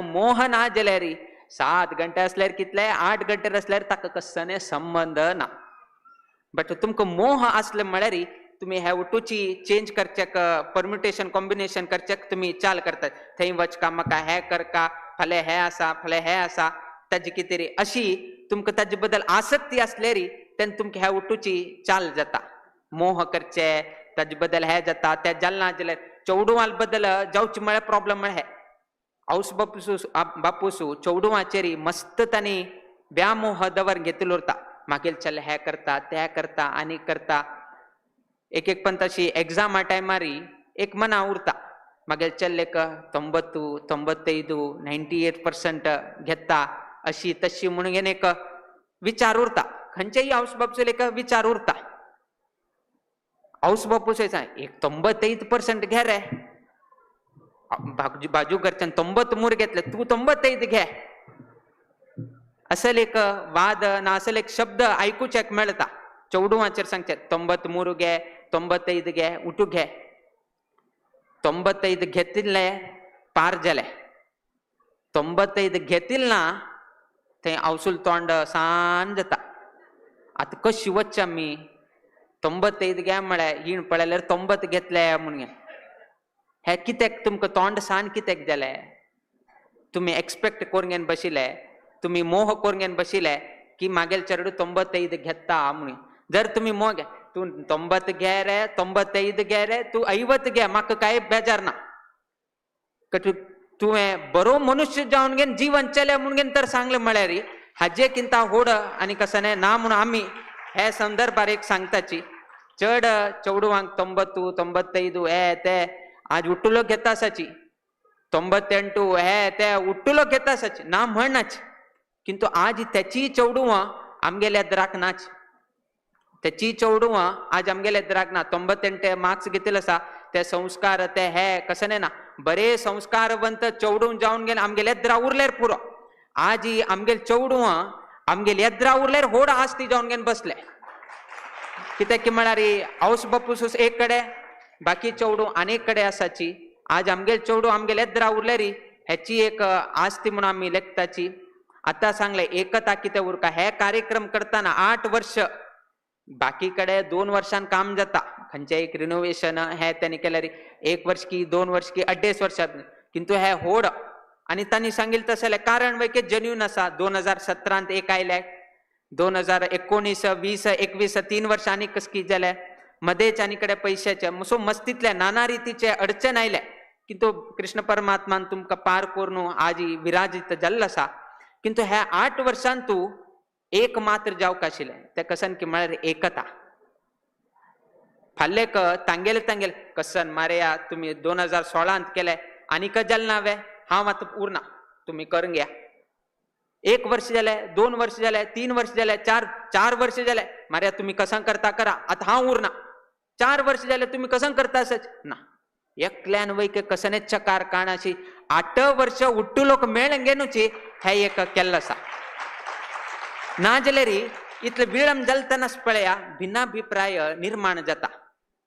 मोह ना जाल्यार री 7 गंटे असल्यार कितले 8 गंटे असल्यार ताका कसने संबंध ना बट तुमकां मोह असले म्हळ्यार तुम्ही हे उठूची चेंज करचेक परम्युटेशन कॉम्बिनेशन करचेक तुम्ही चाल करतात थंय वचका म्हाका हे करका फाल्यां हे आसा फाल्यां हे आसा ताजी कितें रे अशी तुमकां ताजे बद्दल आसक्ती असले री तेन्ना तुमकां हे उठूची चाल जाता मोह करचे ताजे बद्दल हे जाता ते जालना जाल्यार चौडवाल बद्दल जावचे म्हळ्यार प्रॉब्लम म्हळ्यार हे औस बापूसू चौडवाचेरी मस्त तांणी व्यामोह दवर घेतलो उरता मागीर चल हे करता ते करता आनी करता एक पण तशी एग्जामा टायमारी एक मना उरता मागीर चल एक 90, 95, 98% घेता अशी तशी म्हणून एक विचार उरता खंयच्याय हाऊस बापूचो एक विचार उरता हाऊस बापूचो एक 95% घे रे बाजू घरच्यान 93 घेतले तू 95 घे असल एक वाद ना असल एक शब्द ऐकूचेक मेळता चौडवांचेर सांगचे 93 घे 95 घे उठू घे 95 घेतिल्ले पार जाले 95 घेतिल ना थंय अवसूल तोंड सान जाता आता कशी वच्चे आमी 95 घे म्हळ्यार हिण पळयल्यार 90 घेतले म्हणून हे कित्याक तुमकां तोंड सान कित्याक जाले तुम्ही एक्सपेक्ट करून बशिले तुम्ही मोह करून बशिले की मागेल चेडू 95 घेता म्हणून जर तुम्ही मोह घे तू 90 घे रे 95 घे रे तू 50 घे म्हाका काय बेजार ना तुवें बरो मनुष्य जावन घेन जीवन चले म्हणून तर सांगले म्हळ्यार हाजे किंता होड आनी कसने ना म्हणून आमी हे संदर्भार एक सांगताची चड चौडवांक 90, 95 हे ते आज उठ्ठुलो घेता आसाची 98 हे ते उठ्ठुलो घेता आसाची ना म्हणनाच किंतु आज त्याची चौडवां आमगेल्या इतराक नाच त्याची चौडवां आज आमगेल्या इतराक ना 98 मार्क्स घेतले आसा ते संस्कार ते हे कसने ना बरे संस्कारवंत चौडूं जावन गेले आमगेले येद्रा उरल्यार पुरो आज आमगेल चौडवां आमगेले येद्रा उरल्यार होड आस्ती जावन घेवन बसले कित्याक म्हळ्यार हाऊस बापूस एक कडे बाकी चौडू अनेक कडे आसाची आज आमगेल चौडू आमगेले येद्रा उरल्यार हेची एक आस्ती म्हणून आमी लेखताची आता सांगले एकता कितें उरका हे कार्यक्रम करताना 8 वर्ष बाकी कडे 2 वर्षान काम जाता खंयचे एक रिनोवेशन हे त्यांनी केल्यार 1 वर्ष की 2 वर्ष की 2.5 वर्षात किंतु हे होड आणि तांणी सांगिल्लें तशें कारण वैके जेन्यून आसा 2017 एक आयले 2019, 20, 21 3 वर्सां आनी कसकी जाले मध्येच आनी कडे पयशाचे सो मस्तीतले नाना रितीचे अडचण आयले किंतु कृष्ण परमात्मान तुमकां पार करून आज विराजित जाल्लो आसा किंतु हे 8 वर्षांत तूं एक मात्र जावक आशिल्लें ते कसन की म्हळ्यार एकता फाल्लेक तांगेले कसन मारया तुम्ही 2016 केले आनीक जालना वे हांव आतां उरना तुम्ही करून घ्या 1 वर्ष जाले 2 वर्ष जाले 3 वर्ष जाले 4 वर्ष जाले मारया तुम्ही कसन करता करा आता हांव उरना 4 वर्ष जाले तुम्ही कसन करता असच ना एकल्यान वैके कसनेच कारखानाशी 8 वर्ष उट्टू लोक मेळन घेनुची हे एक केल्लो आसा ना जाल्यार इतले विळंब जालतनाच पळया भिन्नाभिप्राय निर्माण जाता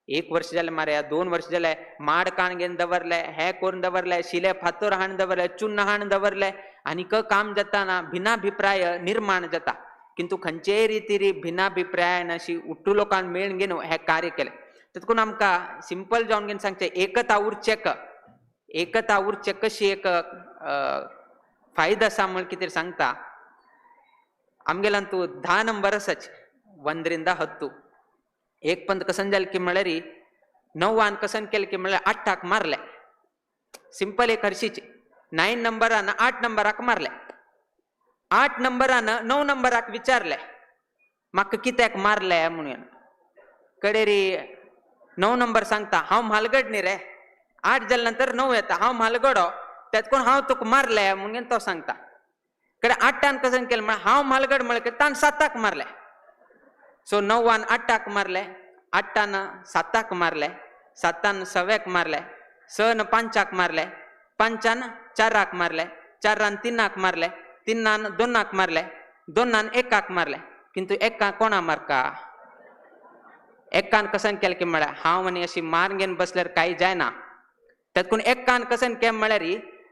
1 वर्ष जाले मारया 2 वर्ष जाले माड काण घेवन दवरले हे करून दवरले शिले फातोर हाण दवरले चुन्न हाण दवरले आनीक काम जाताना भिन्नाभिप्राय निर्माण जाता किंतु खंयचेय रितीरी भिन्नाभिप्राय अशी उट्टू लोकांक मेळन घेवन हे कार्य केले तातूंत आमकां सिंपल जावन घेवन सांगचे एकता उरचे कशी एक फायदो आसा म्हण कितें सांगता आमगेल्यान तूं 10 नंबर आसाच 1 ರಿಂದ 10 एक पंत कसन जालें की म्हळ्यार 9 कसन केलें की म्हळ्यार 8 मारले सिंपल एक हरशीची 9 नंबरान 8 नंबराक मारले 8 नंबरान 9 नंबराक विचारले म्हाका कित्याक मारले म्हणून कडेरी 9 नंबर सांगता हांव म्हालगड न्ही रे 8 जाल्या नंतर 9 येता हांव म्हालगडो त्यात कोण हांव तुका मारले म्हणून तो सांगता कडे 8 कसं केलं म्हण हांव म्हालगड म्हळ्यार ताण 7 मारले सो 9 8 मारले 8 7 मारले 7 6 मारले 6 5 मारले 5 4 मारले 4 3 मारले 3 2 मारले 2 1 मारले किंतु 1 कोणा मारका 1 कसन केलं की म्हळ्यार हांव म्हणे अशी मार घेवन बसल्यार काही जायना त्यातून 1 कसन केम म्हळ्यार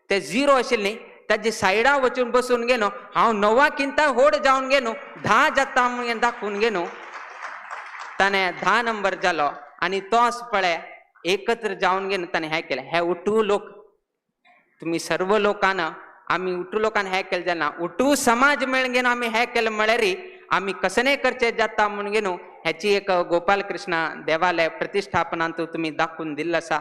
ते 0 आशिल्ली ताजी सायडा वचून बसून गेलो हांव 9 होड जावन गेलो 10 जाता म्हणून दाखवून गेलो ताणे 10 नंबर जालो आणि तोच पळे एकत्र जावन गेलो ताणे हे केलें हे उठू लोक तुम्ही सर्व लोकांना आम्ही उठू लोकांना हे केलं जाल्यार उठू समाज मेळून गेलो आम्ही हे केलं म्हळ्यार आम्ही कसने करचे जाता म्हणून गेलो ह्याची एक गोपाल कृष्ण देवालय प्रतिष्ठापनांत तुम्ही दाखवून दिल्लो आसा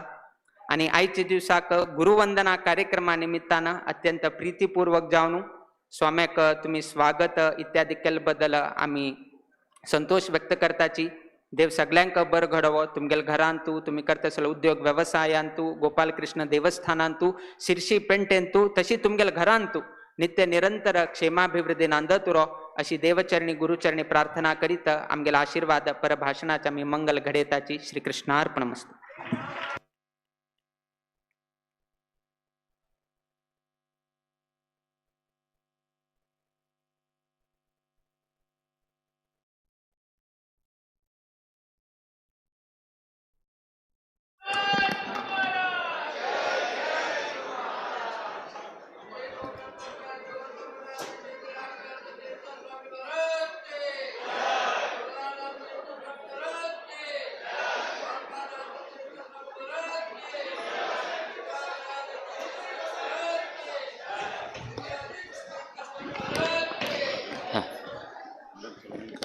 आणि आयच्या दिवसाक गुरुवंदना कार्यक्रमा निमित्तानं अत्यंत प्रीतीपूर्वक जावन स्वाम्याक तुम्ही स्वागत इत्यादी केले बद्दल आम्ही संतोष व्यक्त करताची देव सगळ्यांक बरं घडवो तुमगेल घरांतू तुम्ही करता असले उद्योग व्यवसायांतू गोपाल कृष्ण देवस्थानांतू शिर्शी पेंटेंतू तशी तुमगेल घरांतू नित्य निरंतर क्षेमाभिवृद्धी नांदतुरो अशी देवचरणी गुरुचरणी प्रार्थना करीत आमगेला आशीर्वाद परभाषणाच्या मी मंगल घडेताची श्री कृष्णार्पणमस्तु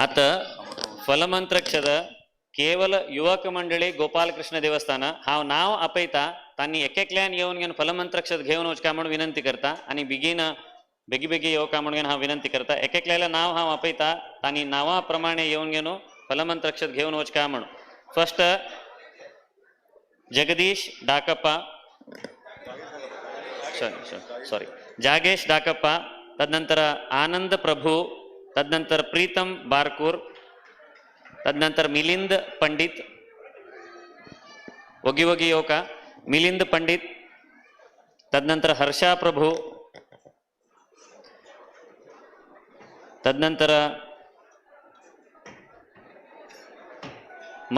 आता फलमंत्रक्षद केवल युवक मंडळी गोपालकृष्ण देवस्थान हांव नाव आपयता तांणी एकेकल्यान येवन घेवन फलमंत्रक्षद घेवन वचका म्हणून विनंती करता आणि बेगीन बेगी येवका म्हणून हांव विनंती करता एकेकल्याला नाव हांव आपयता तांणी नावा प्रमाणे येवन घेवन फलमंत्रक्षद घेवन वचका म्हणून फर्स्ट जगदीश डाकप्पा सॉरी जागेश डाकप्पा तदनंतर आनंद प्रभु तदनंतर प्रीतम बारकूर तदनंतर मिलिंद पंडित वगी वगी योका मिलिंद पंडित तदनंतर हर्षा प्रभु तदनंतर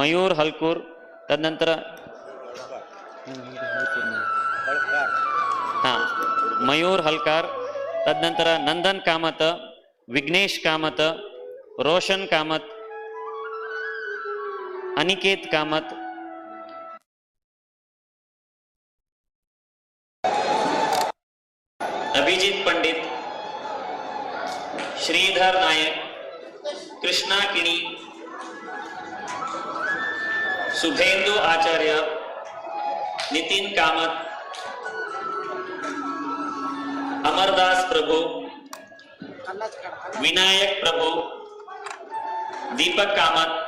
मयूर हलकूर तदनंतर मयूर हलकार तदनंतर नंदन कामत विघ्नेश कामत रोशन कामत अनिकेत कामत अभिजीत पंडित श्रीधर नायक कृष्णा किणी शुभेंदु आचार्य नितिन कामत अमरदास प्रभु विनायक प्रभु दीपक कामत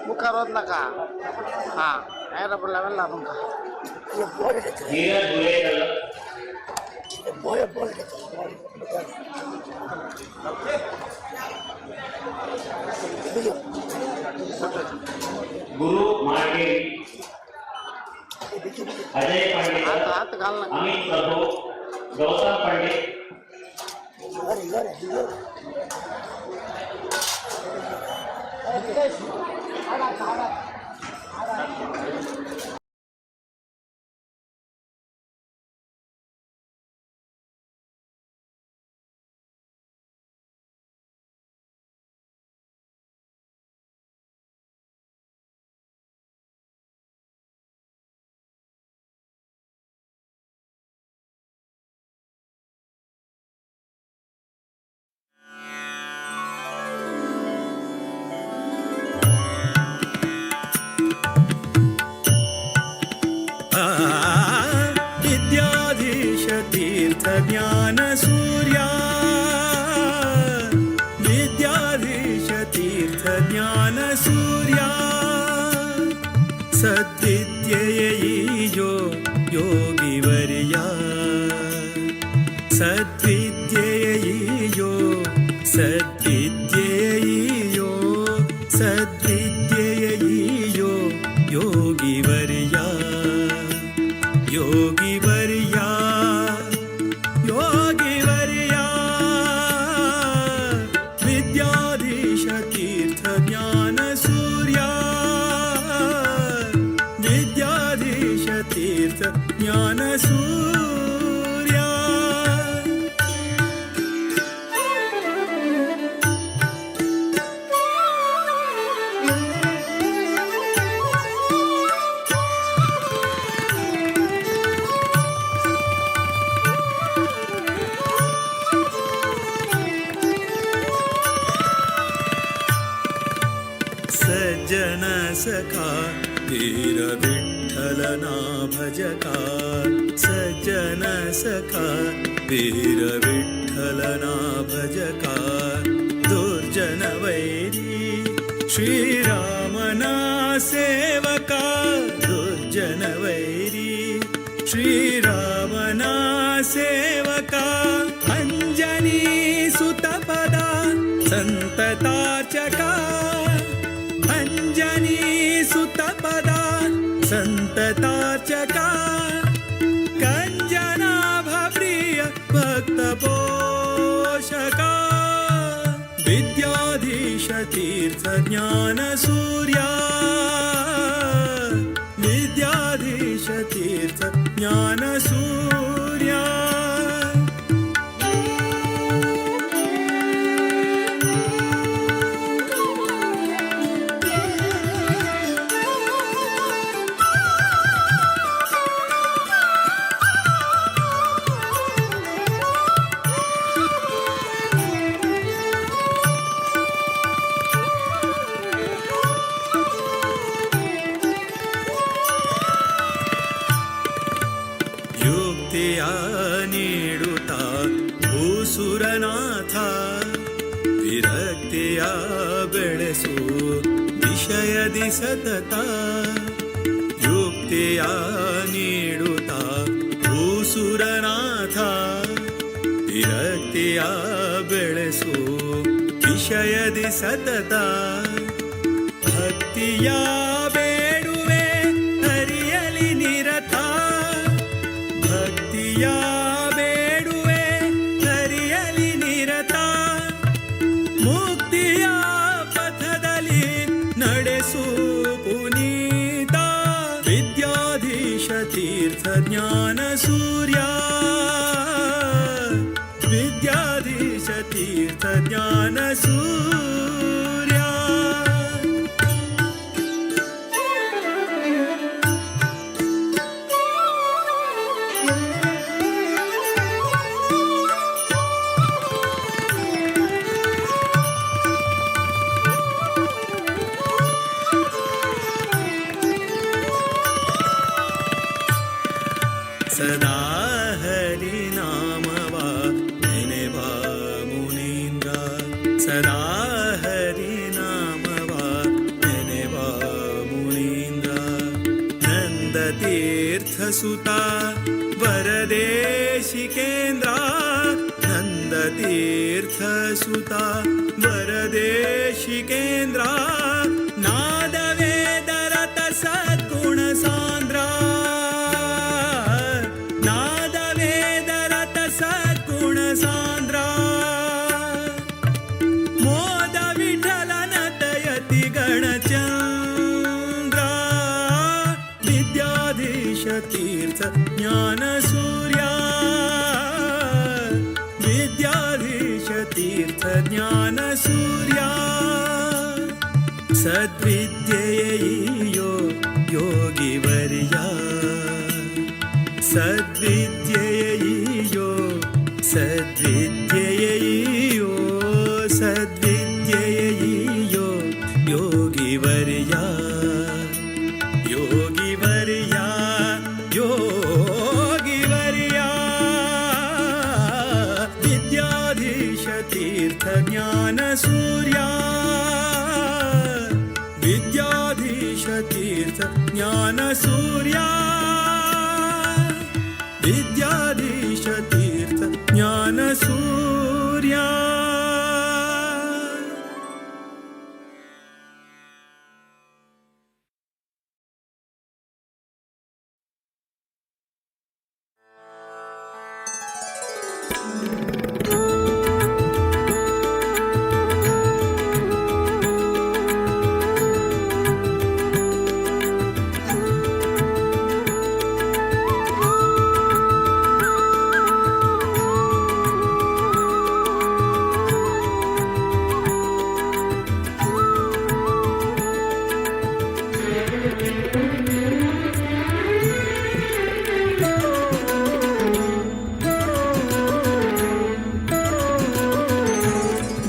मुखार नका हा बोला गुरु मार्गेरी अजय पंडित अमित प्रभु गौतम पंडित ज्ञान सूर्या विद्याधीश तीर्थ ज्ञान सूर्या सद्विद्येयो योगिवर्या सद्विद्येयो सद्विद्येयो सद्विद्येयो योगिवर्या योगिवर्या योगिवर्या विद्याधीश तीर्थ ज्ञान सूर्या विद्याधीश तीर्थ ज्ञान सूर्या सज्जन सखा वीर विठ्ठलना भजका सज्जन सखा वीर विठ्ठलना भजका दुर्जन वैरी श्रीरामना सेवका दुर्जन वैरी श्रीरामना सेवका अंजनी सुतपदा संततार्चका अंजनी सुतपदा संततार्चका कंजनाभप्रिय भक्तपोषका विद्याधीश तीर्थ ज्ञान सूर्या विद्याधीश तीर्थ ज्ञान सूर्या युक्तिया नीडुता भूसुरनाथ विरक्तिया बेळसु विषयदि सतत युक्तिया नीडुता भूसुरनाथ विरक्तिया बेळसु विषयदि सतत भक्तिया ಬೇಡುವೆ ಹರಿಯಲಿ ನಿರತ ಭಕ್ತಿಯ ಬೇಡುವೆ ಹರಿಯಲಿ ನಿರತ ಮುಕ್ತಿಯ ಪಥದಲ್ಲಿ ನಡೆಸು ಪುನೀತ ವಿದ್ಯಾಧೀಶ ತೀರ್ಥ ಜ್ಞಾನ ಸೂರ್ಯ ವಿದ್ಯಾಧೀಶ ತೀರ್ಥ ಜ್ಞಾನ ಸೂರ್ಯ सदा हरि नामवा नेनेवा मुनीन्द्र सदा हरि नामवा नेनेवा मुनीन्द्र नंद तीर्थ सुता वरदेशिकेन्द्र नंद तीर्थ सुता वरदेशिकेन्द्र नाद वेदरत सद्गुण सांद्र नाद वेदरत सद्गुण सांद्र मोद विठलन तयति गणचंद्र विद्याधीश तीर्थ ज्ञान सूर्या विद्याधीश तीर्थ ज्ञान सूर्या सद्विद्येयो योगिवर्या सद्विद्येयो सद्विद्येयो सद्विद्येयो योगिवर्या योगिवर्या योगिवर्या सूर्या विद्याधीश तीर्थ ज्ञान सूर्या विद्याधीश तीर्थ ज्ञान सूर्या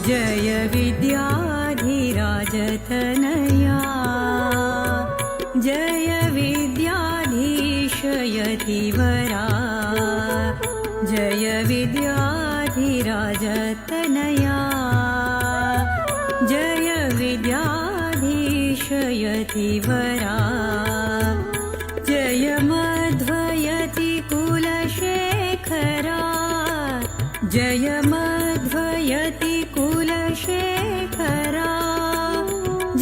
जय विद्याधिराजतनया जय विद्याधीशयतिवरा जय विद्याधिराजतनया जय विद्याधीशयतिवरा जय मध्वयति कुलशेखरा जय मध्वयति कुलशेखरा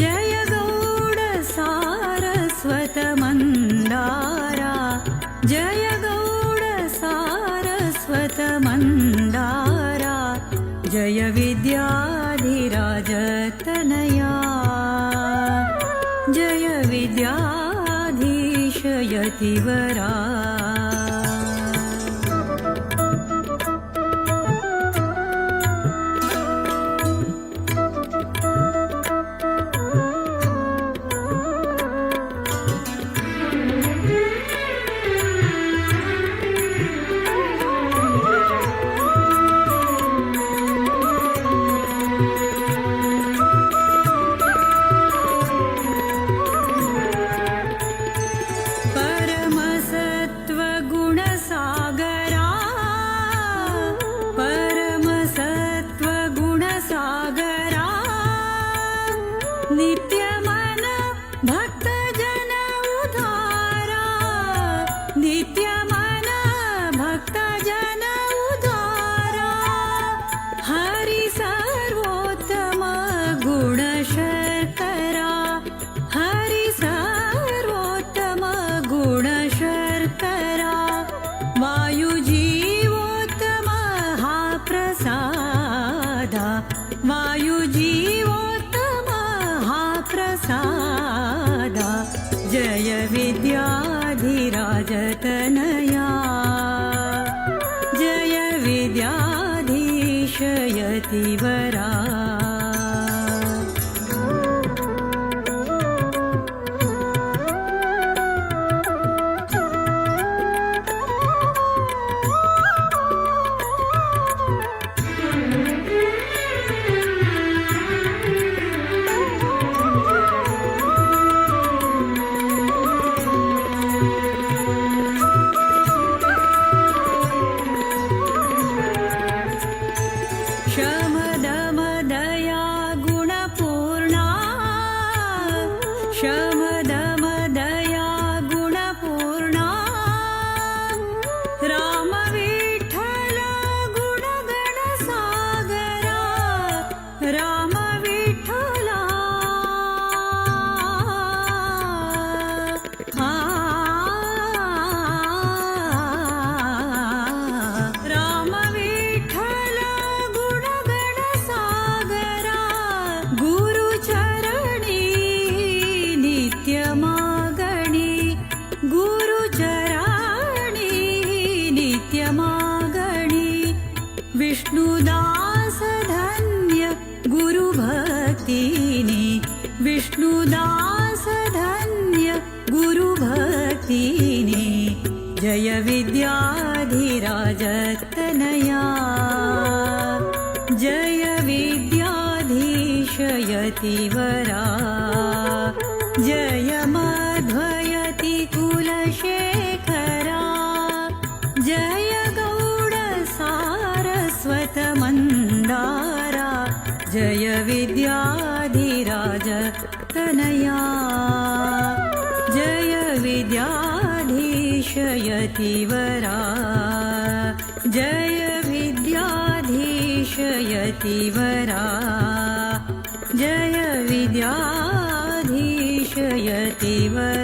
जय गौड सारस्वत मन्दारा जय गौड सारस्वत मन्दारा जय विद्याधिराजतनया जय विद्याधीशयतिवरा परमसत्त्वगुणसागरा परमसत्त्वगुणसागरा नित्यमन भक्तजन उद्धारा नित्यमन भक्तजन उद्धारा हरि सर्वोत्तम गुणशर्करा हरि सर्वोत्तम गुणशर्करा वायुजीवोत्तम हा प्रसादा वायुजीवोत्तम हा प्रसादा जय विद्याधिराजतनया जय विद्याधीशयतिवरा शमदमदया गुणपूर्णा शमदमदया गुणपूर्णा रामविठ्ठल गुणगणसागरा रामविठ्ठला रामविठ्ठल गुणगणसागरा गुरुचरणी नित्यमागणी गुरुचरणी नित्यमागणी विष्णुदास धन्य गुरुभक्तिनी विष्णुदास धन्य गुरुभक्तिनी जय विद्याधिराजतनया जय विद्याधीशयतिवरा जय मध्वयति कुलशेखरा जय गौड सारस्वत मन्दारा जय यतिवरा जय विद्याधीश यतिवरा जय विद्याधीश यतिवरा